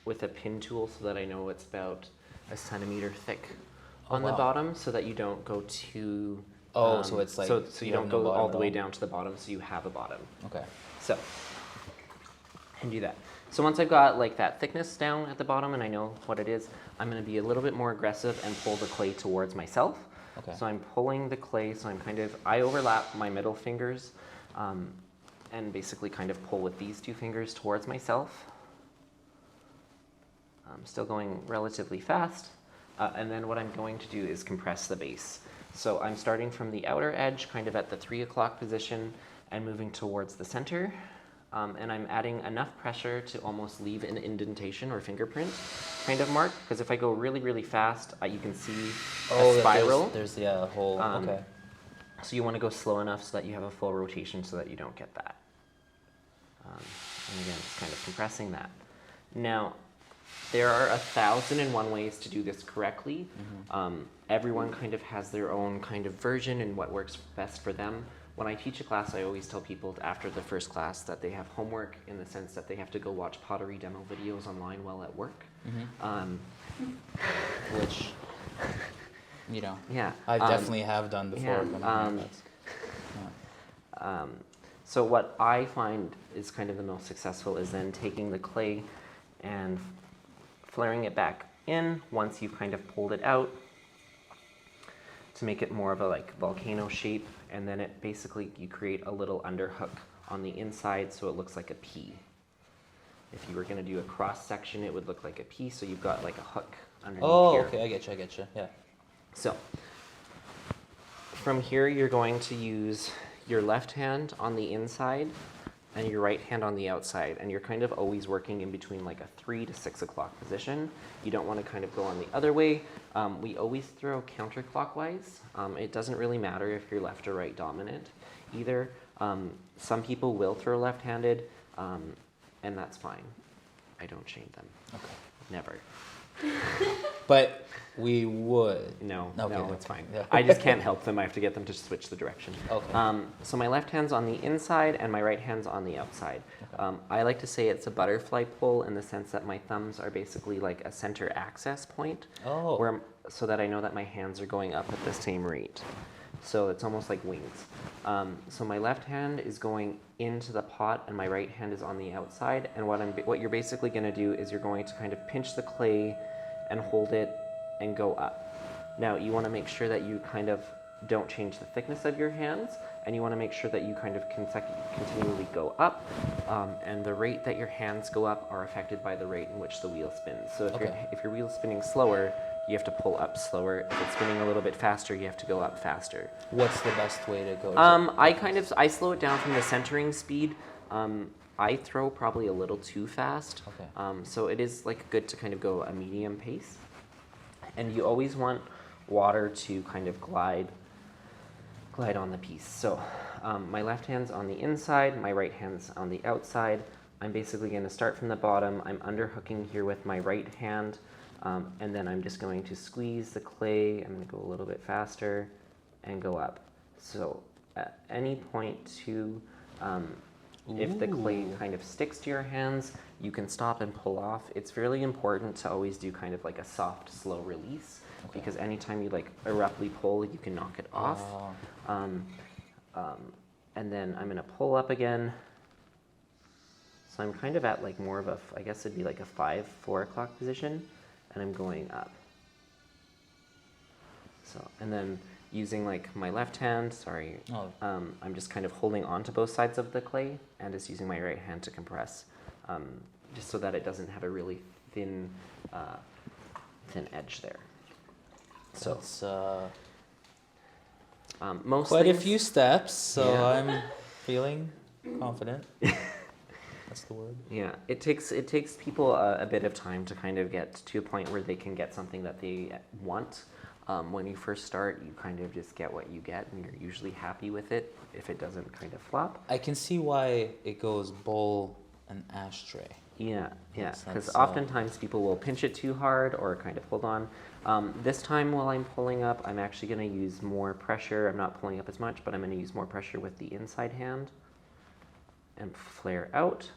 with a pin tool so that I know it's about a centimeter thick on the bottom, so that you don't go too...
so it's like...
So you don't go all the way down to the bottom, so you have a bottom.
Okay.
So, and do that. So once I've got like that thickness down at the bottom and I know what it is, I'm going to be a little bit more aggressive and pull the clay towards myself.
Okay.
So I'm pulling the clay, so I overlap my middle fingers and basically kind of pull with these two fingers towards myself. I'm still going relatively fast, And then what I'm going to do is compress the base. So I'm starting from the outer edge, kind of at the 3 o'clock position, and moving towards the center. And I'm adding enough pressure to almost leave an indentation or fingerprint kind of mark, because if I go really, really fast, you can see a spiral.
There's a whole, okay.
So you want to go slow enough so that you have a full rotation so that you don't get that. And again, it's kind of compressing that. Now, there are 1,001 ways to do this correctly. Everyone kind of has their own kind of version and what works best for them. When I teach a class, I always tell people after the first class that they have homework in the sense that they have to go watch pottery demo videos online while at work. Which,
you know,
yeah,
I definitely have done before.
So what I find is kind of the most successful is then taking the clay and flaring it back in once you've kind of pulled it out to make it more of a like volcano shape, and then it basically, you create a little underhook on the inside so it looks like a P. If you were going to do a cross section, it would look like a P, so you've got like a hook underneath here.
Okay, I get you, yeah.
So from here, you're going to use your left hand on the inside and your right hand on the outside, and you're kind of always working in between like a 3 to 6 o'clock position. You don't want to kind of go on the other way. We always throw counterclockwise. It doesn't really matter if you're left or right dominant either. Some people will throw left-handed, and that's fine. I don't shame them. Okay. Never.
But we would.
No,
Okay,
no, it's fine.
Yeah.
I just can't help them. I have to get them to switch the direction.
Okay.
So my left hand's on the inside and my right hand's on the outside. Okay. I like to say it's a butterfly pull in the sense that my thumbs are basically like a center access point, so that I know that my hands are going up at the same rate. So it's almost like wings. So my left hand is going into the pot and my right hand is on the outside. And what you're basically going to do is you're going to kind of pinch the clay and hold it and go up. Now you want to make sure that you kind of don't change the thickness of your hands, and you want to make sure that you kind of continually go up, and the rate that your hands go up are affected by the rate in which the wheel spins. So if your wheel's spinning slower, you have to pull up slower. If it's spinning a little bit faster, you have to go up faster.
What's the best way to go?
I slow it down from the centering speed. I throw probably a little too fast.
Okay.
So it is like good to kind of go a medium pace. And you always want water to kind of glide on the piece. So my left hand's on the inside, my right hand's on the outside. I'm basically going to start from the bottom. I'm underhooking here with my right hand, and then I'm just going to squeeze the clay. I'm going to go a little bit faster and go up. So at any point if the clay kind of sticks to your hands, you can stop and pull off. It's really important to always do kind of like a soft, slow release, because anytime you like abruptly pull, you can knock it off. And then I'm gonna pull up again. So I'm kind of at like more of I guess it'd be like a 4 o'clock position, and I'm going up. So, and then using like my left hand, I'm just kind of holding on to both sides of the clay and just using my right hand to compress, just so that it doesn't have a really thin edge there. So
it's
most
quite
things,
a few steps, so
yeah.
I'm feeling confident. That's the word.
Yeah, it takes people a bit of time to kind of get to a point where they can get something that they want. When you first start, you kind of just get what you get, and you're usually happy with it if it doesn't kind of flop.
I can see why it goes bowl and ashtray.
Yeah, because oftentimes people will pinch it too hard or kind of hold on. This time while I'm pulling up, I'm actually going to use more pressure. I'm not pulling up as much, but I'm going to use more pressure with the inside hand and flare out.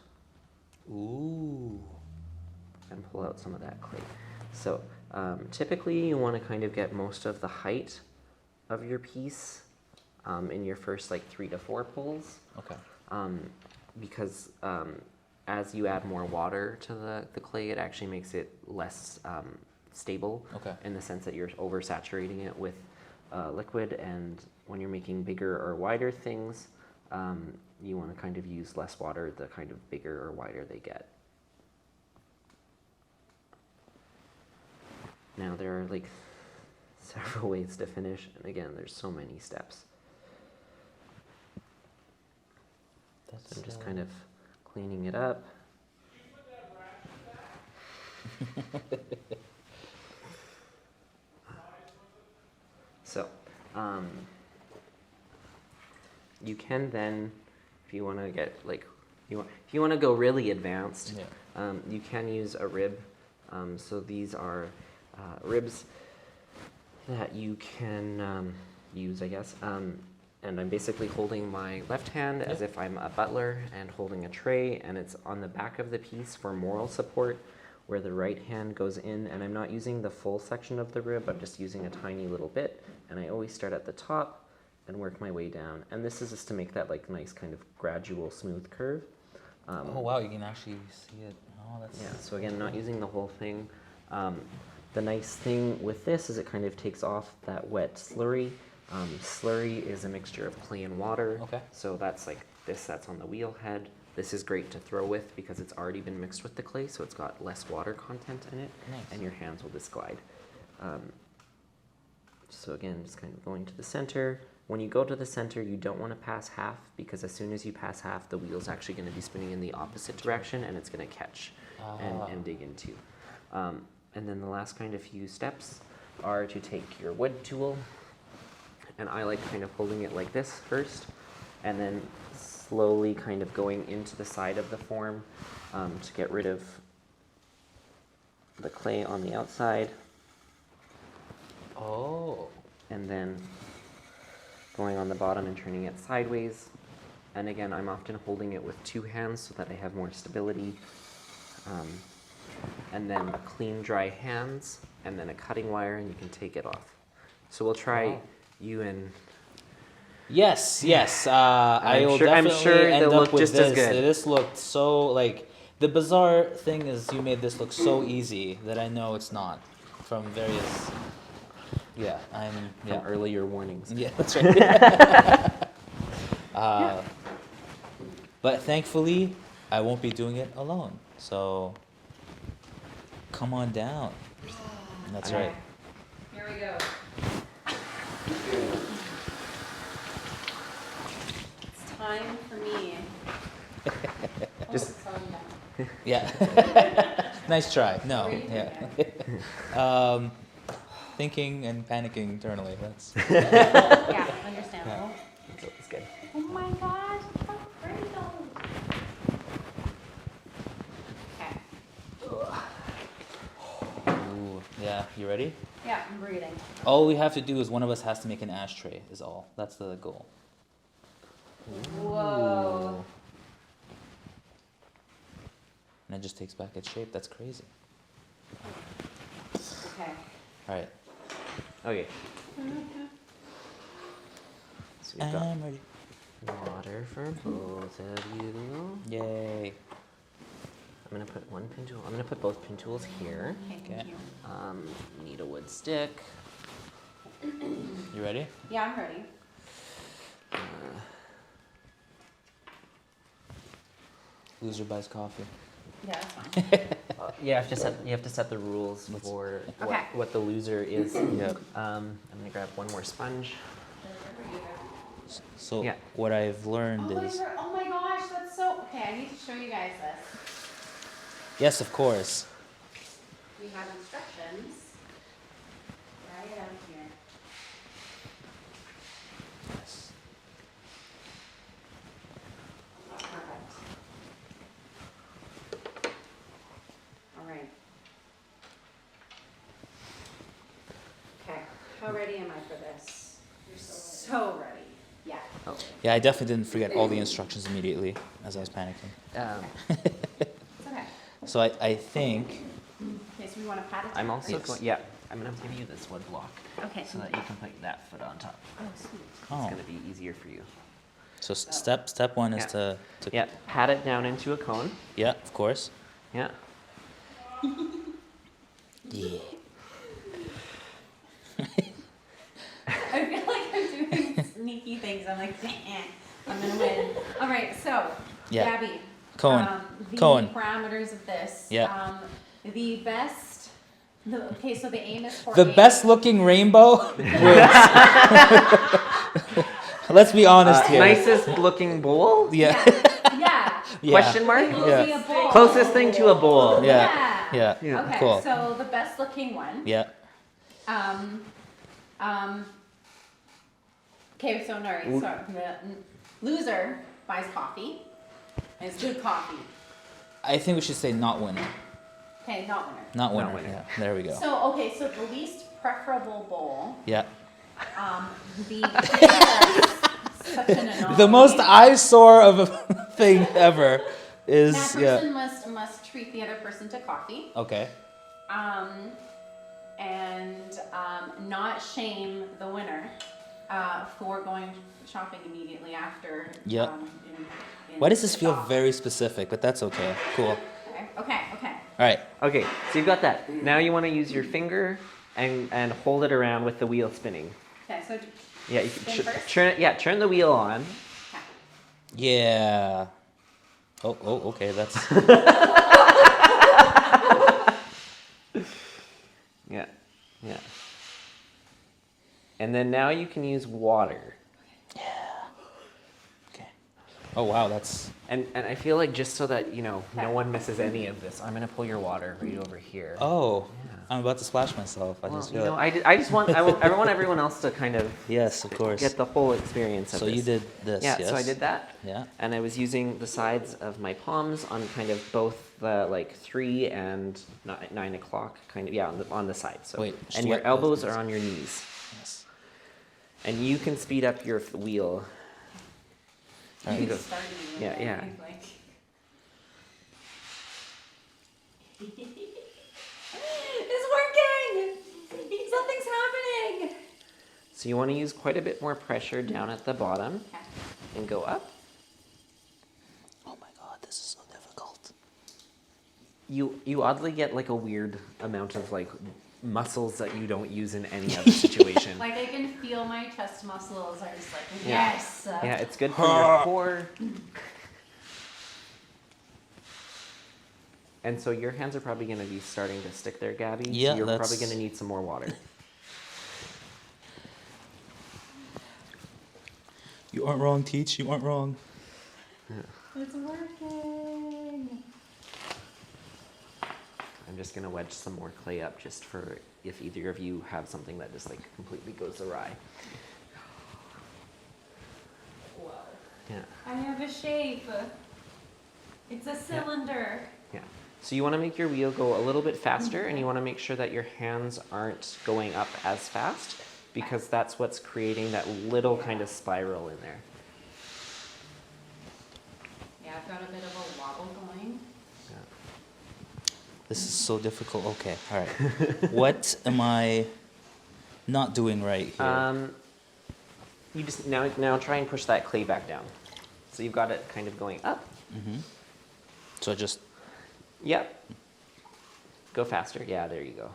Ooh.
And pull out some of that clay. So typically you want to kind of get most of the height of your piece in your first like 3 to 4 pulls.
Okay.
Because as you add more water to the clay, it actually makes it less stable.
Okay.
In the sense that you're oversaturating it with liquid, and when you're making bigger or wider things, you want to kind of use less water the kind of bigger or wider they get. Now there are like several ways to finish, and again, there's so many steps.
That's,
So I'm just kind of cleaning it up. So, you can then, if you want to get like, if you want to go really advanced, you can use a rib. So these are ribs that you can use, I guess. And I'm basically holding my left hand as if I'm a butler and holding a tray, and it's on the back of the piece for moral support, where the right hand goes in, and I'm not using the full section of the rib, I'm just using a tiny little bit, and I always start at the top and work my way down. And this is just to make that like nice kind of gradual smooth curve.
oh wow, you can actually see it. Oh, that's
Yeah, so again, not using the whole thing. The nice thing with this is it kind of takes off that wet slurry. Slurry is a mixture of clay and water.
Okay.
So that's like this, that's on the wheel head. This is great to throw with because it's already been mixed with the clay, so it's got less water content in it,
Nice.
and your hands will just glide. So again, just kind of going to the center. When you go to the center, you don't want to pass half, because as soon as you pass half, the wheel's actually going to be spinning in the opposite direction, and it's going to catch and dig into. And then the last kind of few steps are to take your wood tool, and I like kind of holding it like this first, and then slowly kind of going into the side of the form to get rid of the clay on the outside,
Oh.
and then going on the bottom and turning it sideways. And again, I'm often holding it with two hands so that I have more stability. And then clean, dry hands, and then a cutting wire, and you can take it off. So we'll try you and...
Yes, yes. I will
I'm
definitely
sure
end
they'll
up
look
with
just
this.
as good.
This looked so like the bizarre thing is you made this look so easy that I know it's not from various. Yeah,
From earlier warnings.
Yeah, that's right. But thankfully, I won't be doing it alone. So come on down. That's right.
Here we go. It's time for me.
Just-
Yeah. Nice try. No. Yeah. Thinking and panicking internally. That's.
Yeah, understandable.
It's good.
Oh my gosh, it's so pretty though. Okay.
Ooh, yeah. You ready?
Yeah, I'm breathing.
All we have to do is one of us has to make an ashtray. Is all. That's the goal.
Whoa.
And it just takes back its shape. That's crazy.
Okay.
All right.
Okay. So we've got
I'm ready.
water for both of you.
Yay.
I'm gonna put one pin tool. I'm gonna put both pin tools here.
Okay,
Okay.
thank you.
Need a wood stick.
You ready?
Yeah, I'm ready.
Loser buys coffee.
Yeah, that's fine.
You have to set the rules for
Okay.
what the loser is.
Yep.
I'm gonna grab one more sponge.
So
Yeah.
what I've learned
Oh,
is
oh my gosh, that's so... Okay, I need to show you guys this.
yes, of course.
We have instructions right out here.
Yes.
Perfect. All right. Okay, how ready am I for this? You're so ready. Yeah.
Oh.
Yeah, I definitely didn't forget all the instructions immediately as I was panicking.
It's okay.
So I think
Okay, so we want to pat it down,
I'm also
right?
going. Yeah, I'm gonna give you this wood block
Okay.
so that you can put that foot on top.
Oh, sweet.
oh,
It's gonna be easier for you.
so step one is
Yeah.
to
Yeah, pat it down into a cone.
yeah, of course.
Yeah.
Yeah.
I feel like I'm doing sneaky things. I'm like, I'm gonna win. All right, so
Yeah.
Gabby,
Cohen.
the
Cohen.
parameters of this.
Yeah.
The best Okay, so the aim is for
The best looking rainbow wins. Let's be honest here.
Nicest looking bowl?
Yeah.
Yeah.
Yeah.
Question mark?
It will
Yeah.
be a bowl.
Closest thing to a bowl.
Yeah.
Yeah.
Yeah.
Okay,
Cool.
so the best looking one.
Yeah.
Okay, so the loser buys coffee. And it's good coffee.
I think we should say not winner.
Okay, not winner.
Not winner.
Not winner.
Yeah. There we go.
So the least preferable bowl.
Yeah.
The such an anomaly.
The most eyesore of a thing ever
That
is
person must treat the other person to coffee.
Okay.
And not shame the winner for going shopping immediately after.
Yep.
In
Why does this
the
feel
shop.
very specific? But that's okay. Cool.
Okay.
All right.
Okay, so you've got that. Now you want to use your finger and hold it around with the wheel spinning.
Okay, so
Yeah, you
Spin
can
first?
turn it. Yeah, turn the wheel on.
Yeah. Oh. Okay. That's.
Yeah. And then now you can use water.
Okay. Oh wow. That's.
And I feel like just so that no one misses any of this, I'm gonna pull your water right over here.
Oh. I'm about to splash myself. I
Well,
just feel it.
I just want I want everyone else to kind of
Yes, of course.
get the whole experience of
So
this.
you did this.
Yeah,
Yes?
so I did that.
Yeah.
And I was using the sides of my palms on kind of both the 3 and 9 o'clock kind of on the side. So
Wait, just
and your
let-
elbows
let's-
are on your knees.
Yes.
And you can speed up your wheel.
All
You
right.
can go-
starting
Yeah, yeah.
It's working! Something's happening!
So you want to use quite a bit more pressure down at the bottom and go up.
Oh my God, this is so difficult.
You oddly get a weird amount of muscles that you don't use in any other situation.
Like I can feel my chest muscles are just like,
Yeah.
yes!
Yeah, it's good for your core. And so your hands are probably going to be starting to stick there, Gabby.
Yeah,
so you're probably
that's-
going to need some more water.
You aren't wrong, Teach. You aren't wrong.
It's working!
I'm just going to wedge some more clay up just for if either of you have something that just completely goes awry.
Whoa.
Yeah.
I have a shape. It's a cylinder.
Yeah. So you want to make your wheel go a little bit faster, and you want to make sure that your hands aren't going up as fast, because that's what's creating that little kind of spiral in there.
Yeah, I've got a bit of a wobble going.
This is so difficult. Okay, all right. What am I not doing right here?
You just now try and push that clay back down. So you've got it kind of going up.
So just.
Yep. Go faster. Yeah, there you go.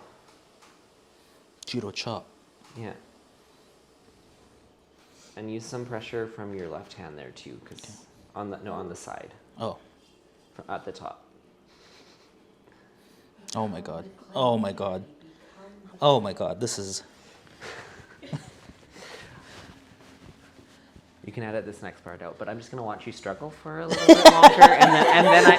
Judo chop.
Yeah. And use some pressure from your left hand there too, because on the side,
Oh.
at the top.
Oh my God. Oh my God. Oh my God. This is.
You can edit this next part out, but I'm just gonna watch you struggle for a little bit longer, and then I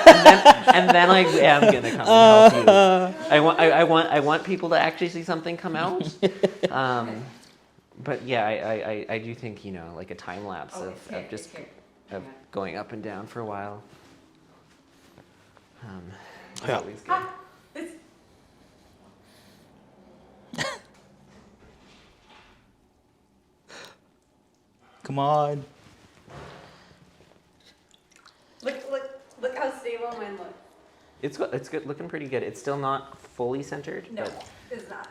am gonna come and help you. I want people to actually see something come out. But yeah, I do think a time lapse of just of going up and down for a while. Is
Yeah.
always good.
Come on.
Look how stable mine looks.
It's good, looking pretty good. It's still not fully centered, but
It's not.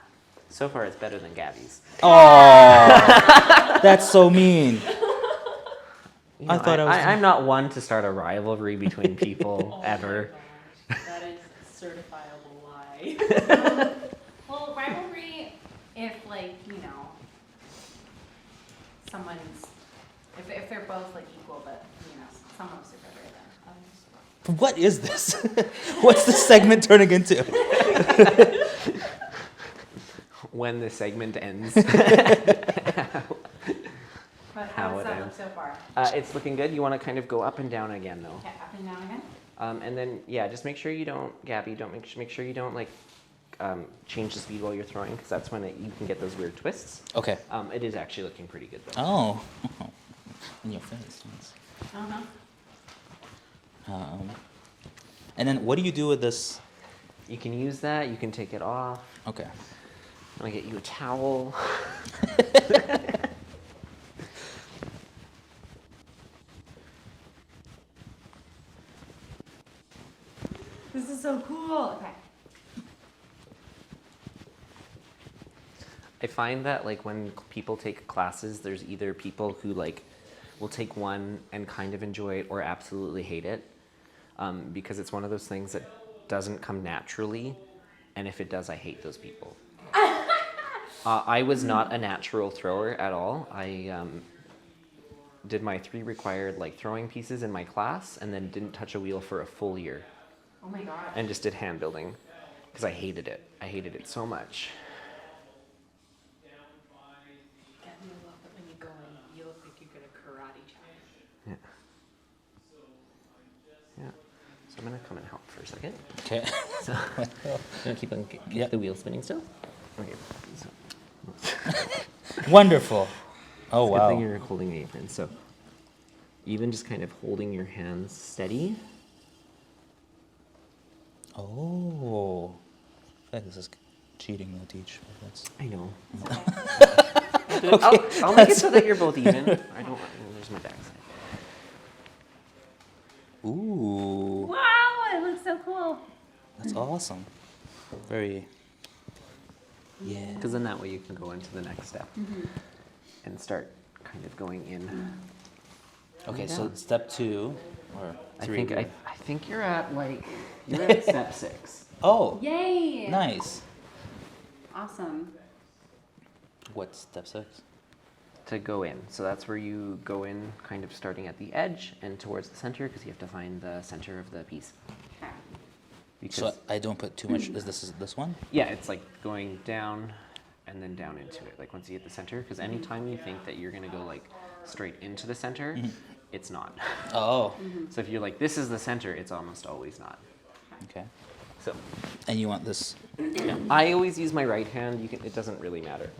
so far it's better than Gabby's.
Oh, that's so mean. I thought I was.
I'm not one to start a rivalry between people ever.
That is certifiable lie.
Well, rivalry, if someone's, if they're both equal, but some of us are better than others.
What is this? What's this segment turning into?
when the segment ends.
But
How
how does
it
that look
ends.
so far?
It's looking good. You want to kind of go up and down again, though.
Okay, up and down again.
And then, yeah, just make sure you don't, Gabby, don't make sure you don't like change the speed while you're throwing, because that's when you can get those weird twists.
Okay.
It is actually looking pretty good, though.
Oh. In your face. Yes. And then what do you do with this?
You can use that. You can take it off.
Okay.
I'm gonna get you a towel.
This is so cool. Okay.
I find that like when people take classes, there's either people who like will take one and kind of enjoy it or absolutely hate it, because it's one of those things that doesn't come naturally, and if it does, I hate those people. I was not a natural thrower at all. I did my 3 required like throwing pieces in my class, and then didn't touch a wheel for a full year,
Oh my god.
and just did hand building because I hated it. I hated it so much.
Gabby, I love that when you go in, you look like you're gonna karate chop.
Yeah. Yeah. So I'm gonna come and help for a second.
Okay.
So I'm gonna keep
Yep.
the wheel spinning still. Okay. So,
Wonderful. Oh,
Good thing
wow.
you're holding the apron. So even just kind of holding your hands steady.
Oh. I think this is cheating, no teach. But that's...
I know.
Okay,
I'll make it so that you're both even. I don't. There's my backside.
Ooh.
Wow, it looks so cool.
That's awesome. Very... Yeah.
Because then that way you can go into the next step and start kind of going in.
Okay, so step 2 or 3.
I think you're at step 6.
Oh,
Yay!
nice.
Awesome.
What's step 6?
To go in. So that's where you go in, kind of starting at the edge and towards the center, because you have to find the center of the piece.
Okay.
Because
So I don't put too much. Is this one?
yeah, it's like going down and then down into it. Like once you hit the center, because anytime you think that you're gonna go like straight into the center, it's not.
Oh.
So if you're like, this is the center, it's almost always not.
Okay.
So
And you want this?
I always use my right hand. You can. It doesn't really matter.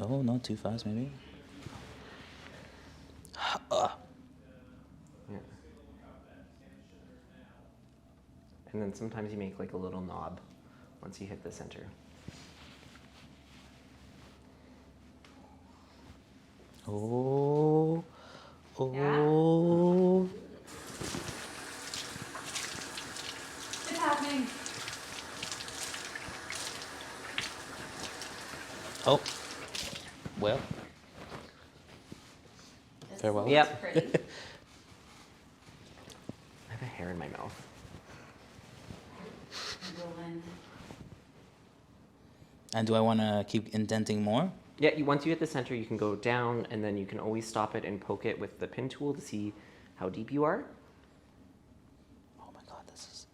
Oh, not too fast, maybe.
Yeah. And then sometimes you make like a little knob once you hit the center.
Oh. Oh.
It's happening.
Oh. Well. Farewell.
Yep.
Pretty.
I have a hair in my mouth.
Rolling.
And do I want to keep indenting more?
Yeah, once you hit the center, you can go down, and then you can always stop it and poke it with the pin tool to see how deep you are.
Oh my god, this is...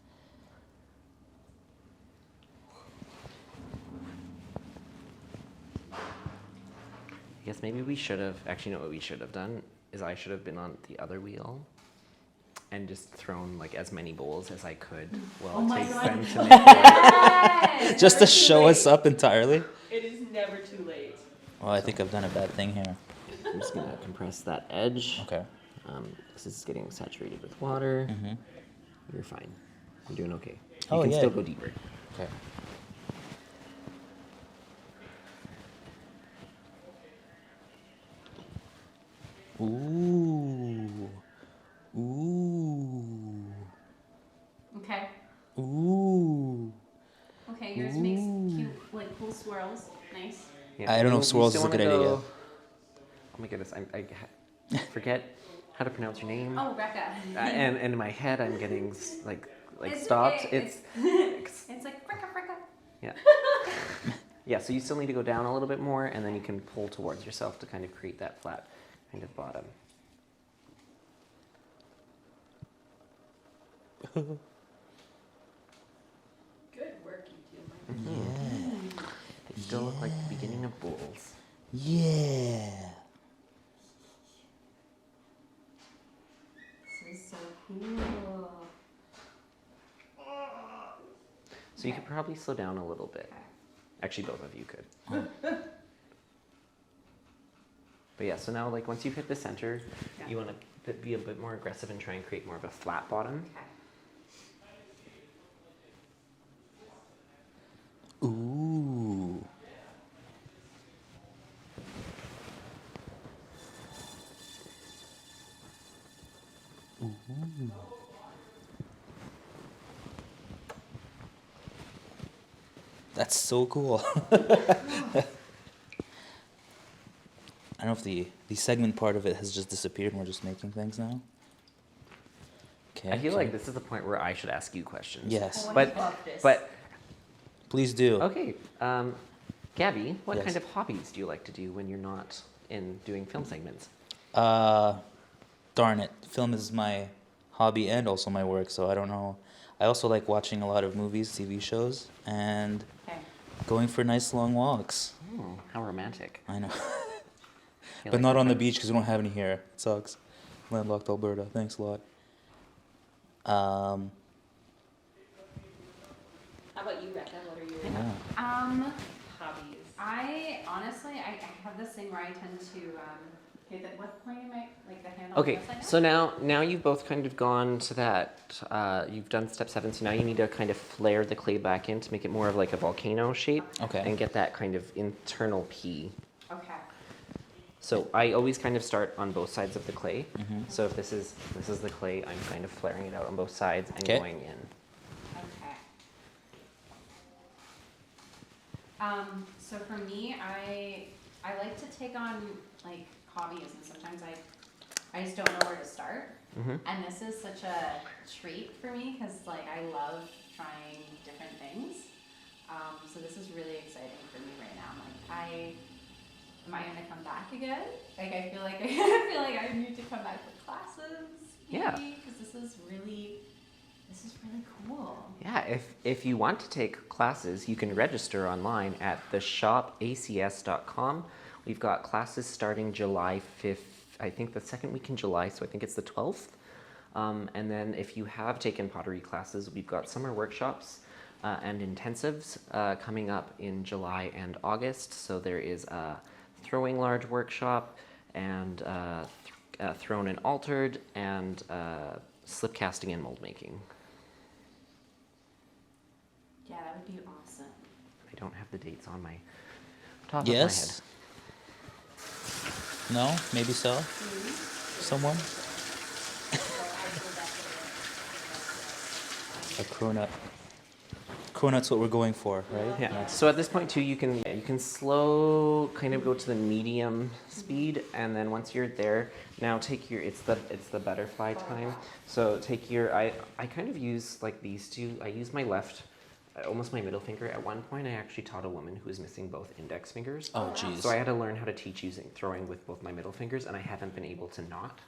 I guess maybe we should have, actually, what we should have done is I should have been on the other wheel and just thrown like as many bowls as I could. Well, it takes them to make it.
Just to show us up entirely?
It is never too late.
Well, I think I've done a bad thing here.
I'm just gonna compress that edge.
Okay.
This is getting saturated with water.
Mm-hmm.
You're fine. You're doing okay. You
Oh,
can
yeah.
still go deeper.
Okay. Ooh. Ooh.
Okay.
Ooh.
Okay, yours makes cute, like cool swirls. Nice.
Yeah,
I don't know if
you
swirls
still
is a good
wanna
idea.
go- Oh my goodness, I forget how to pronounce your name.
Oh, Rekha.
And in my head, I'm getting like
It's
stopped.
okay. It's like fricka fricka.
Yeah. Yeah, so you still need to go down a little bit more, and then you can pull towards yourself to kind of create that flat kind of bottom.
Good work, you two.
Yeah. Yeah.
This is so cool.
So you could probably slow down a little bit. Actually, both of you could. But yeah, so now like once you've hit the center, you want to be a bit more aggressive and try and create more of a flat bottom.
Ooh. Ooh. That's so cool. I don't know if the segment part of it has just disappeared and we're just making things now. Okay.
I feel like this is the point where I should ask you questions.
Yes.
But
Please do.
okay, Gabby, what
Yes.
kind of hobbies do you like to do when you're not in doing film segments?
Darn it. Film is my hobby and also my work, so I don't know. I also like watching a lot of movies, TV shows, and going for nice long walks.
Oh, how romantic.
I know.
You
But
like
not
that
on the
part?
beach because we don't have any here. It sucks. Landlocked Alberta. Thanks a lot.
How about you, Rekha? What are your
Yeah.
hobbies?
I honestly, I have this thing where I tend to, okay, what point am I, like the hand on
Okay,
the upside down?
so now you've both kind of gone to that, you've done step 7, so now you need to kind of flare the clay back in to make it more of like a volcano shape.
Okay.
And get that kind of internal pea.
Okay.
So I always kind of start on both sides of the clay.
Mhm.
So if this is the clay, I'm kind of flaring it out on both sides and
Okay.
going in.
Okay. So for me, I like to take on like hobbies, and sometimes I just don't know where to start.
Mm-hmm.
And this is such a treat for me because like I love trying different things. So this is really exciting for me right now. I'm like, am I gonna come back again? Like I feel like I need to come back for classes.
Yeah.
Because this is really cool.
Yeah, if you want to take classes, you can register online at theshopacs.com. We've got classes starting July 5th, I think the second week in July, so I think it's the 12th. And then if you have taken pottery classes, we've got summer workshops and intensives coming up in July and August. So there is a throwing large workshop and thrown and altered and slip casting and mold making.
Yeah, that would be awesome.
I don't have the dates on my top
Yes.
of my head.
No? Maybe so? Someone? A cronut. Cronut's what we're going for, right?
Yeah.
Nice.
So at this point too, you can slow, kind of go to the medium speed, and then once you're there, now take your it's the butterfly time. So take your I kind of use like these two. I use my left, almost my middle finger. At one point, I actually taught a woman who was missing both index fingers.
Oh, jeez.
So I had to learn how to teach throwing with both my middle fingers, and I haven't been able to not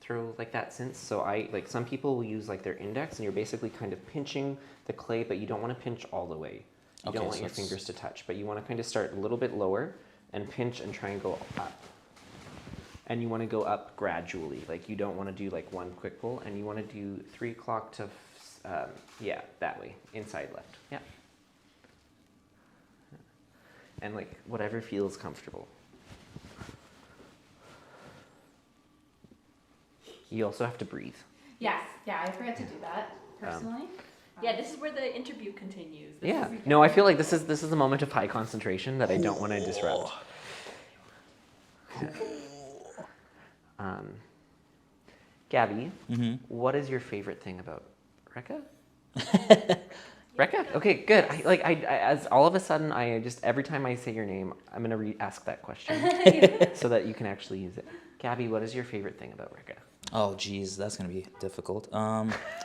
throw like that since. So I like some people will use like their index, and you're basically kind of pinching the clay, but you don't want to pinch all the way. You
Okay,
don't want
so
your
it's-
fingers to touch, but you want to kind of start a little bit lower and pinch and try and go up. And you want to go up gradually. Like you don't want to do like one quick pull, and you want to do 3 o'clock to yeah, that way, inside left. Yeah. And like whatever feels comfortable. You also have to breathe.
Yes, yeah, I forget to do that personally.
Yeah, this is where the interview continues. This
Yeah.
is-
No, I feel like this is a moment of high concentration that I don't want to disrupt. Gabby, what is your favorite thing about Rekha? Rekha? Okay, good. As all of a sudden, I just every time I say your name, I'm gonna ask that question so that you can actually use it. Gabby, what is your favorite thing about Rekha?
Oh, geez, that's gonna be difficult.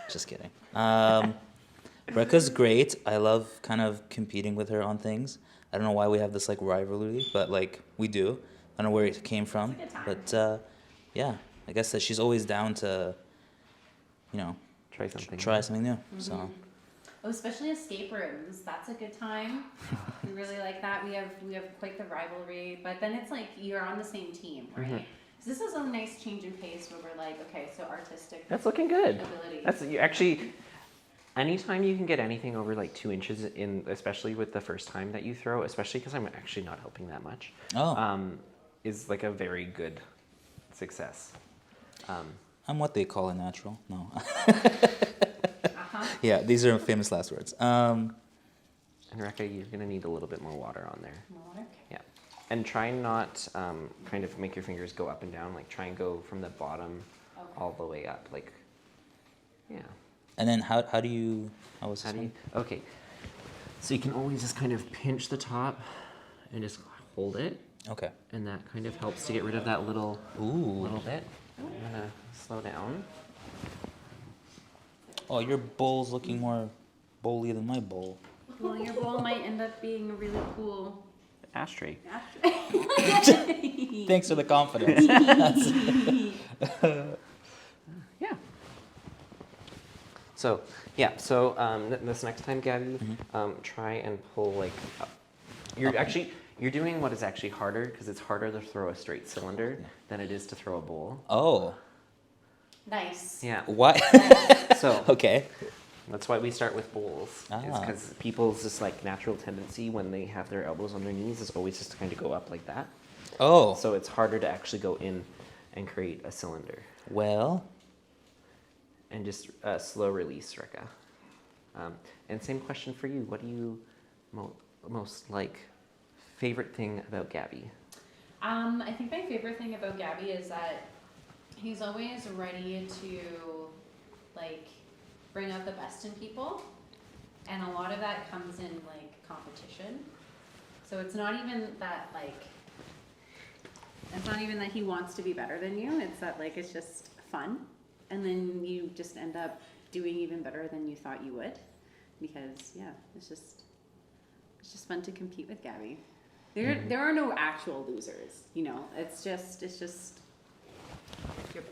Just kidding. Rekha's great. I love kind of competing with her on things. I don't know why we have this like rivalry, but like we do. I don't know where it came from,
It's a good time.
but yeah, I guess that she's always down to, you know,
Try something.
try something new. So
Oh, especially escape rooms. That's a good time. We really like that. We have quite the rivalry, but then it's like you're on the same team, right? So this is a nice change in pace where we're like, okay, so artistic.
That's looking good.
Ability.
That's you actually. Anytime you can get anything over like 2 inches in, especially with the first time that you throw, especially because I'm actually not helping that much, is like a very good success.
I'm what they call a natural. No. Yeah, these are famous last words.
And Rekha, you're gonna need a little bit more water on there.
More water?
Yeah, and try not kind of make your fingers go up and down. Like try and go from the bottom all the way up. Like, yeah.
And then how do you?
Okay, so you can always just kind of pinch the top and just hold it.
Okay.
And that kind of helps to get rid of that little bit. I'm gonna slow down.
Oh, your bowl's looking more bowly than my bowl.
Well, your bowl might end up being a really cool
Ashtray.
Thanks for the confidence.
Yeah. So this next time, Gabby, try and pull like up. You're doing what is actually harder because it's harder to throw a straight cylinder than it is to throw a bowl.
Oh.
Nice.
Yeah.
What?
So
Okay.
that's why we start with bowls. Is because people's just like natural tendency when they have their elbows on their knees is always just to kind of go up like that.
Oh.
So it's harder to actually go in and create a cylinder.
Well.
And just slow release, Rekha. And same question for you. What do you most like? Favorite thing about Gabby?
I think my favorite thing about Gabby is that he's always ready to like bring out the best in people, and a lot of that comes in like competition. So it's not even that he wants to be better than you. It's that like it's just fun, and then you just end up doing even better than you thought you would, because it's just fun to compete with Gabby. There are no actual losers, you know. It's just your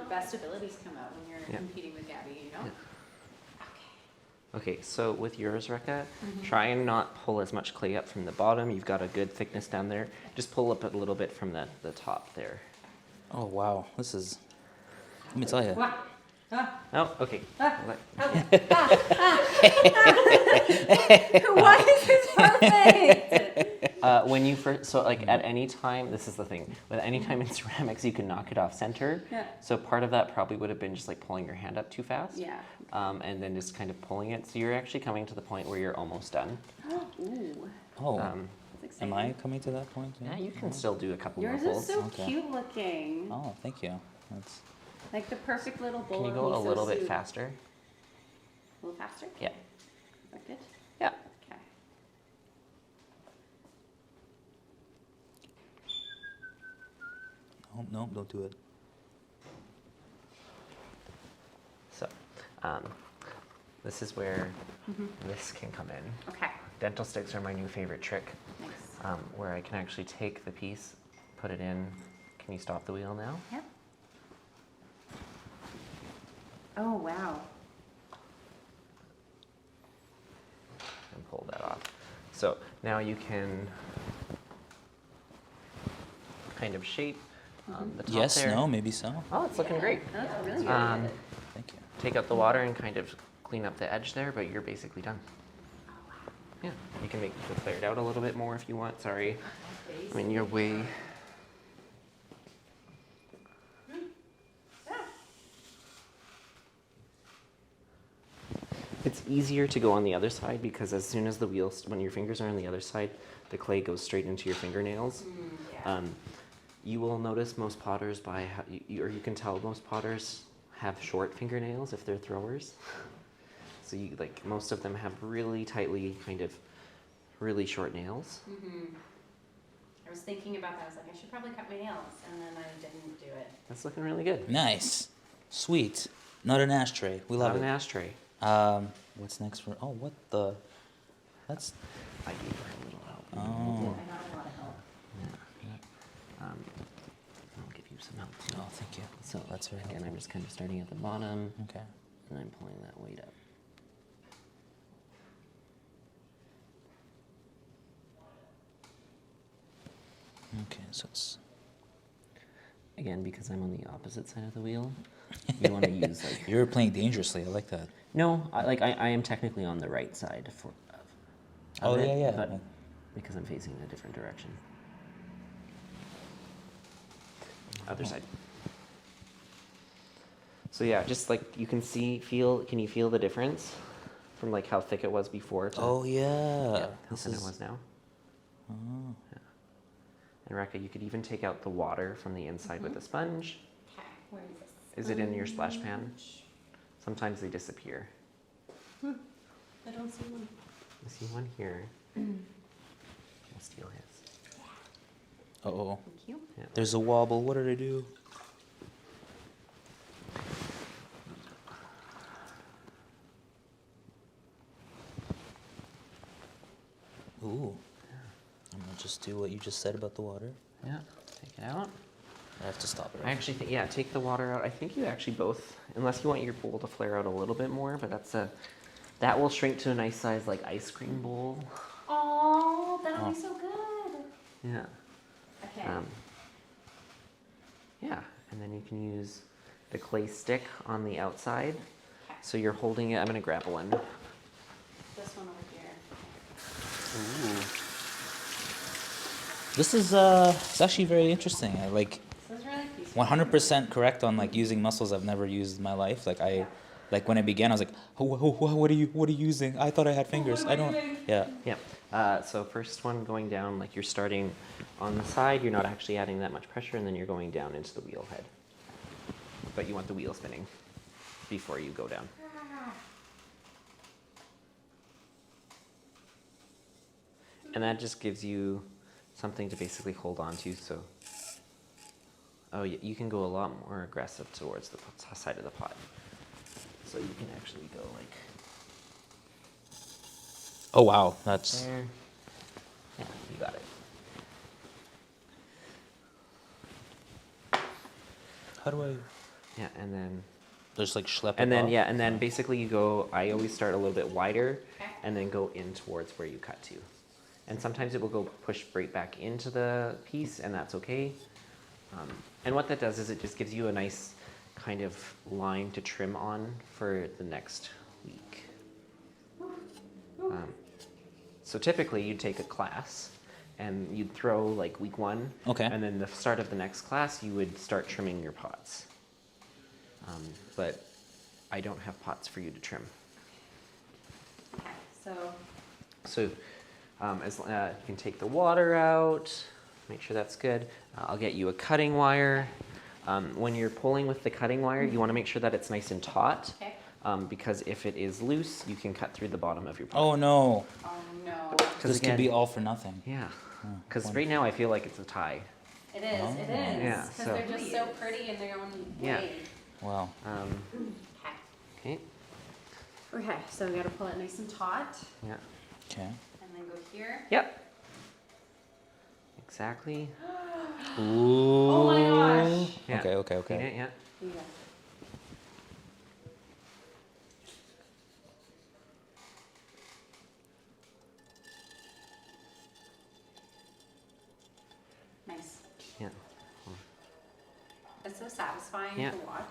best abilities come out when you're competing with Gabby, you know.
Yeah. Okay, so with yours, Rekha, try and not pull as much clay up from the bottom. You've got a good thickness down there. Just pull up a little bit from the top there.
Oh wow, this is. Let me tell you.
Oh, okay.
Why is this perfect?
When you first, so like at any time, this is the thing. With any time in ceramics, you can knock it off center.
Yeah.
So part of that probably would have been just like pulling your hand up too fast.
Yeah.
And then just kind of pulling it. So you're actually coming to the point where you're almost done.
Ooh.
Oh.
That's exciting.
Am I coming to that point?
Yeah, you can still do a couple
Yours
more
is
pulls.
so
Okay.
cute looking.
Oh, thank you. That's.
Like the perfect little bowl.
Can you
of
go a
miso
little bit
soup.
faster?
A little faster?
Yeah.
Is that good?
Yeah.
Okay.
Oh no, don't do it.
So, this is where this can come in.
Okay.
Dental sticks are my new favorite trick,
Nice.
where I can actually take the piece, put it in. Can you stop the wheel now?
Yep. Oh, wow.
And pull that off. So now you can kind of shape the top
Yes.
there.
No. Maybe so.
Oh, it's looking great.
That's really good.
Thank you.
Take out the water and kind of clean up the edge there, but you're basically done. Yeah, you can make it clear it out a little bit more if you want. Sorry. I mean, you're way. It's easier to go on the other side because as soon as the wheels, when your fingers are on the other side, the clay goes straight into your fingernails. You will notice most potters or you can tell most potters have short fingernails if they're throwers. So you like most of them have really tightly kind of really short nails.
I was thinking about that. I was like, I should probably cut my nails, and then I didn't do it.
That's looking really good.
Nice. Sweet. Not an ashtray. We love
Not an
it.
ashtray.
What's next for? Oh, what the? That's.
I gave her a little help.
Oh.
I got a lot of help.
I'll give you some help too.
Oh, thank you.
So
That's very
again,
helpful.
I'm just kind of starting at the bottom
Okay.
and I'm pulling that weight up.
Okay, so it's...
Again, because I'm on the opposite side of the wheel, you want to use like...
You're playing dangerously. I like that.
No, I am technically on the right side of
Oh,
it,
yeah, yeah.
but because I'm facing a different direction. Other side. So yeah, just like you can see, can you feel the difference from like how thick it was before to
Oh, yeah.
how thin it was now?
Oh.
Yeah. And Rekha, you could even take out the water from the inside with a sponge.
Okay, where is this?
Is it in your splash pan? Sometimes they disappear.
I don't see one.
I see one here. I'll steal his.
Uh-oh.
Thank you.
Yeah.
There's a wobble. What did I do? Ooh. I'm gonna just do what you just said about the water.
Yeah, take it out.
I have to stop it.
I
Right?
actually think, yeah, take the water out. I think you actually both, unless you want your bowl to flare out a little bit more, but that will shrink to a nice size like ice cream bowl.
Oh, that'll be so good.
Yeah.
Okay.
Yeah, and then you can use the clay stick on the outside. So you're holding it, I'm gonna grab one.
This one over here.
Ooh.
This is it's actually very interesting. I like
This is really peaceful.
100% correct on like using muscles I've never used in my life. Like when I began, I was like, what are you using? I thought I had fingers. I don't. Yeah.
Yeah. So first one going down, like you're starting on the side, you're not actually adding that much pressure, and then you're going down into the wheel head. But you want the wheel spinning before you go down. And that just gives you something to basically hold on to. So, oh, you can go a lot more aggressive towards the side of the pot. So you can actually go like
Oh wow, that's
there. Yeah, you got it.
how do I
Yeah, and then
just like schlep it
and then
off?
yeah, and then basically you go. I always start a little bit wider, and then go in towards where you cut to. And sometimes it will go push right back into the piece, and that's okay. And what that does is it just gives you a nice kind of line to trim on for the next week. So typically you'd take a class and you'd throw like week 1.
Okay.
And then the start of the next class, you would start trimming your pots. But I don't have pots for you to trim.
Okay, so
So you can take the water out, make sure that's good. I'll get you a cutting wire. When you're pulling with the cutting wire, you want to make sure that it's nice and taut.
okay.
Because if it is loose, you can cut through the bottom of your pot.
Oh no,
Oh no.
this could
again-
be all for nothing.
Yeah. Because right now I feel like it's a tie.
It is, it is.
Yeah,
Because
so-
they're just so pretty in their own
Yeah.
way.
Wow.
Okay.
Okay, so we gotta pull it nice and taut,
Yeah.
Okay.
and then go here.
Yep. Exactly.
Ooh.
Oh my gosh.
Yeah.
Okay. Okay.
Clean
Okay.
it, yeah.
Yeah. Nice.
Yeah.
It's so satisfying
Yeah.
to watch.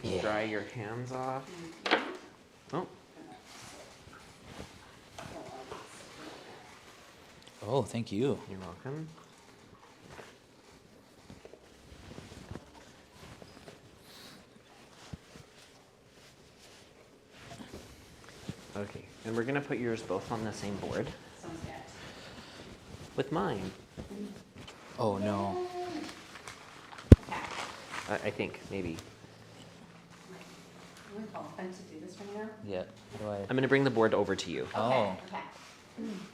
Yeah.
Dry your hands off. Oh.
Oh, thank you.
You're welcome. Okay, and we're gonna put yours both on the same board
Sounds good.
with mine.
Oh no.
Okay.
I think maybe.
Am I qualified to do this right now?
Yeah. How do I?
I'm gonna bring the board over to you.
Oh,
Okay.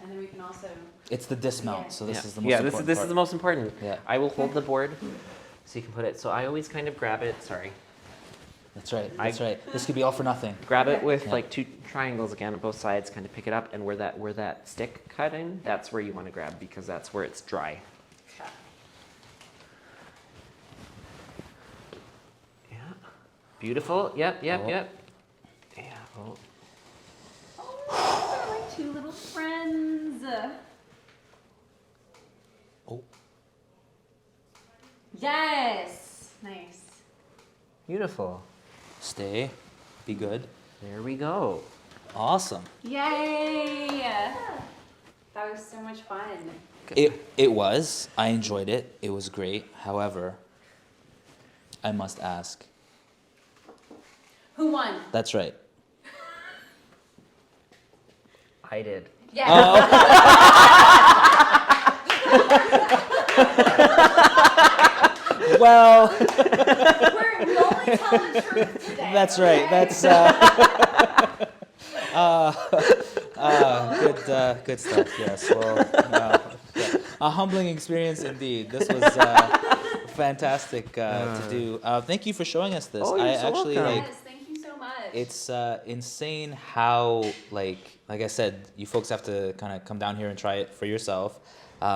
And then we can also.
it's the dismount. So this
Yeah.
is the most
yeah,
important
this
part.
is the most important.
Yeah.
I will hold the board so you can put it. So I always kind of grab it. Sorry.
That's right. That's right. This could be all for nothing.
Grab it with
Yeah.
like 2 triangles again on both sides, kind of pick it up, and where that stick cut in, that's where you want to grab because that's where it's dry.
Okay.
Yeah. Beautiful. Yep, yep,
Oh.
yep. Yeah. Oh.
Oh, they're like two little friends.
Oh.
Yes. Nice.
Beautiful.
Stay. Be good.
There we go.
Awesome.
Yay! That was so much fun.
It was. I enjoyed it. It was great. However, I must ask.
Who won?
That's right.
I did.
Yeah.
Well,
We only tell the truth today.
that's right.
okay?
That's good stuff. Yes. Well, yeah. A humbling experience indeed. This was fantastic to do. Thank you for showing us this.
Oh, you're
I
so
actually
welcome.
like.
Yes, thank you so much.
It's insane how like I said, you folks have to kind of come down here and try it for yourself.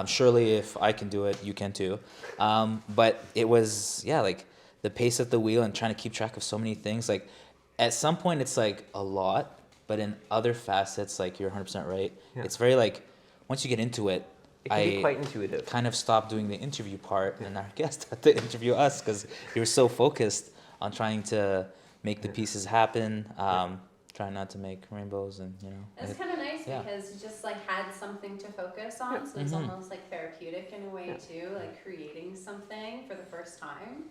Surely, if I can do it, you can too. But it was like the pace at the wheel and trying to keep track of so many things. Like at some point, it's like a lot, but in other facets, like you're 100% right.
Yeah.
It's very like once you get into it.
It can be quite intuitive.
Kind of stopped doing the interview part, and our guest had to interview us because you were so focused on trying to make the pieces happen, trying not to make rainbows, and
It's kind of nice
yeah.
because you just like had something to focus on, so it's almost like therapeutic in a way too, like creating something for the first time.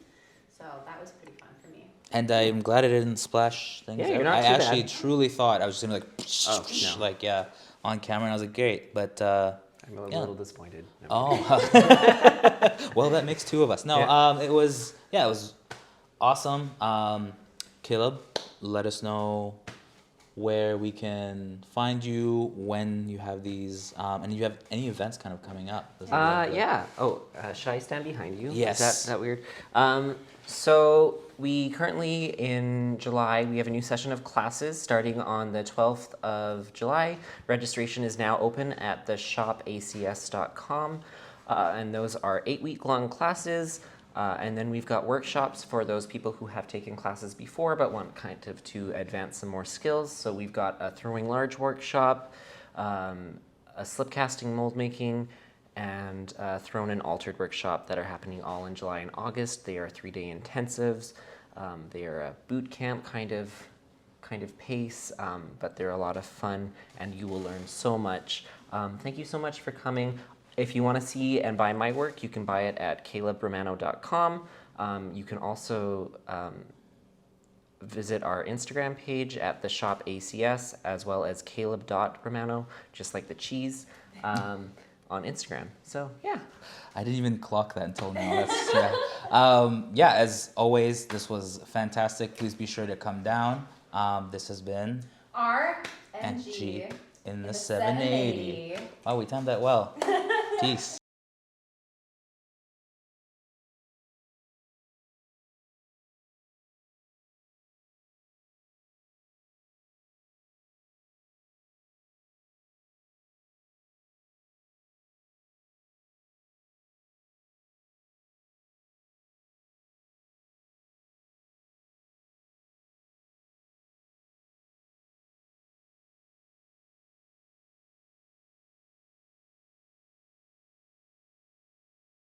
So that was pretty fun for me.
And I'm glad it didn't splash things.
Yeah, you're
out.
not
I
too
actually
bad.
truly thought I was just gonna
no.
like on camera, and I was like, great, but
I'm a
yeah.
little disappointed. No.
oh, well, that makes two of us. No,
Yeah.
it was awesome. Caleb, let us know where we can find you when you have these, and you have any events kind of coming up. This is like the-
Yeah. Oh, should I stand behind you?
Yes.
Is that weird? So we currently in July we have a new session of classes starting on the 12th of July. Registration is now open at theshopacs.com, and those are 8-week-long classes. And then we've got workshops for those people who have taken classes before but want kind of to advance some more skills. So we've got a throwing large workshop, a slip casting mold making, and thrown and altered workshop that are happening all in July and August. They are 3-day intensives. They are a boot camp kind of pace, but they're a lot of fun, and you will learn so much. Thank you so much for coming. If you want to see and buy my work, you can buy it at calebromano.com. You can also visit our Instagram page at the Shop ACS, as well as caleb.romano, just like the cheese, on Instagram. So, yeah.
I didn't even clock that until now. That's, as always, this was fantastic. Please be sure to come down. This has been
RNG
in the 780. Wow, we timed that well. Peace.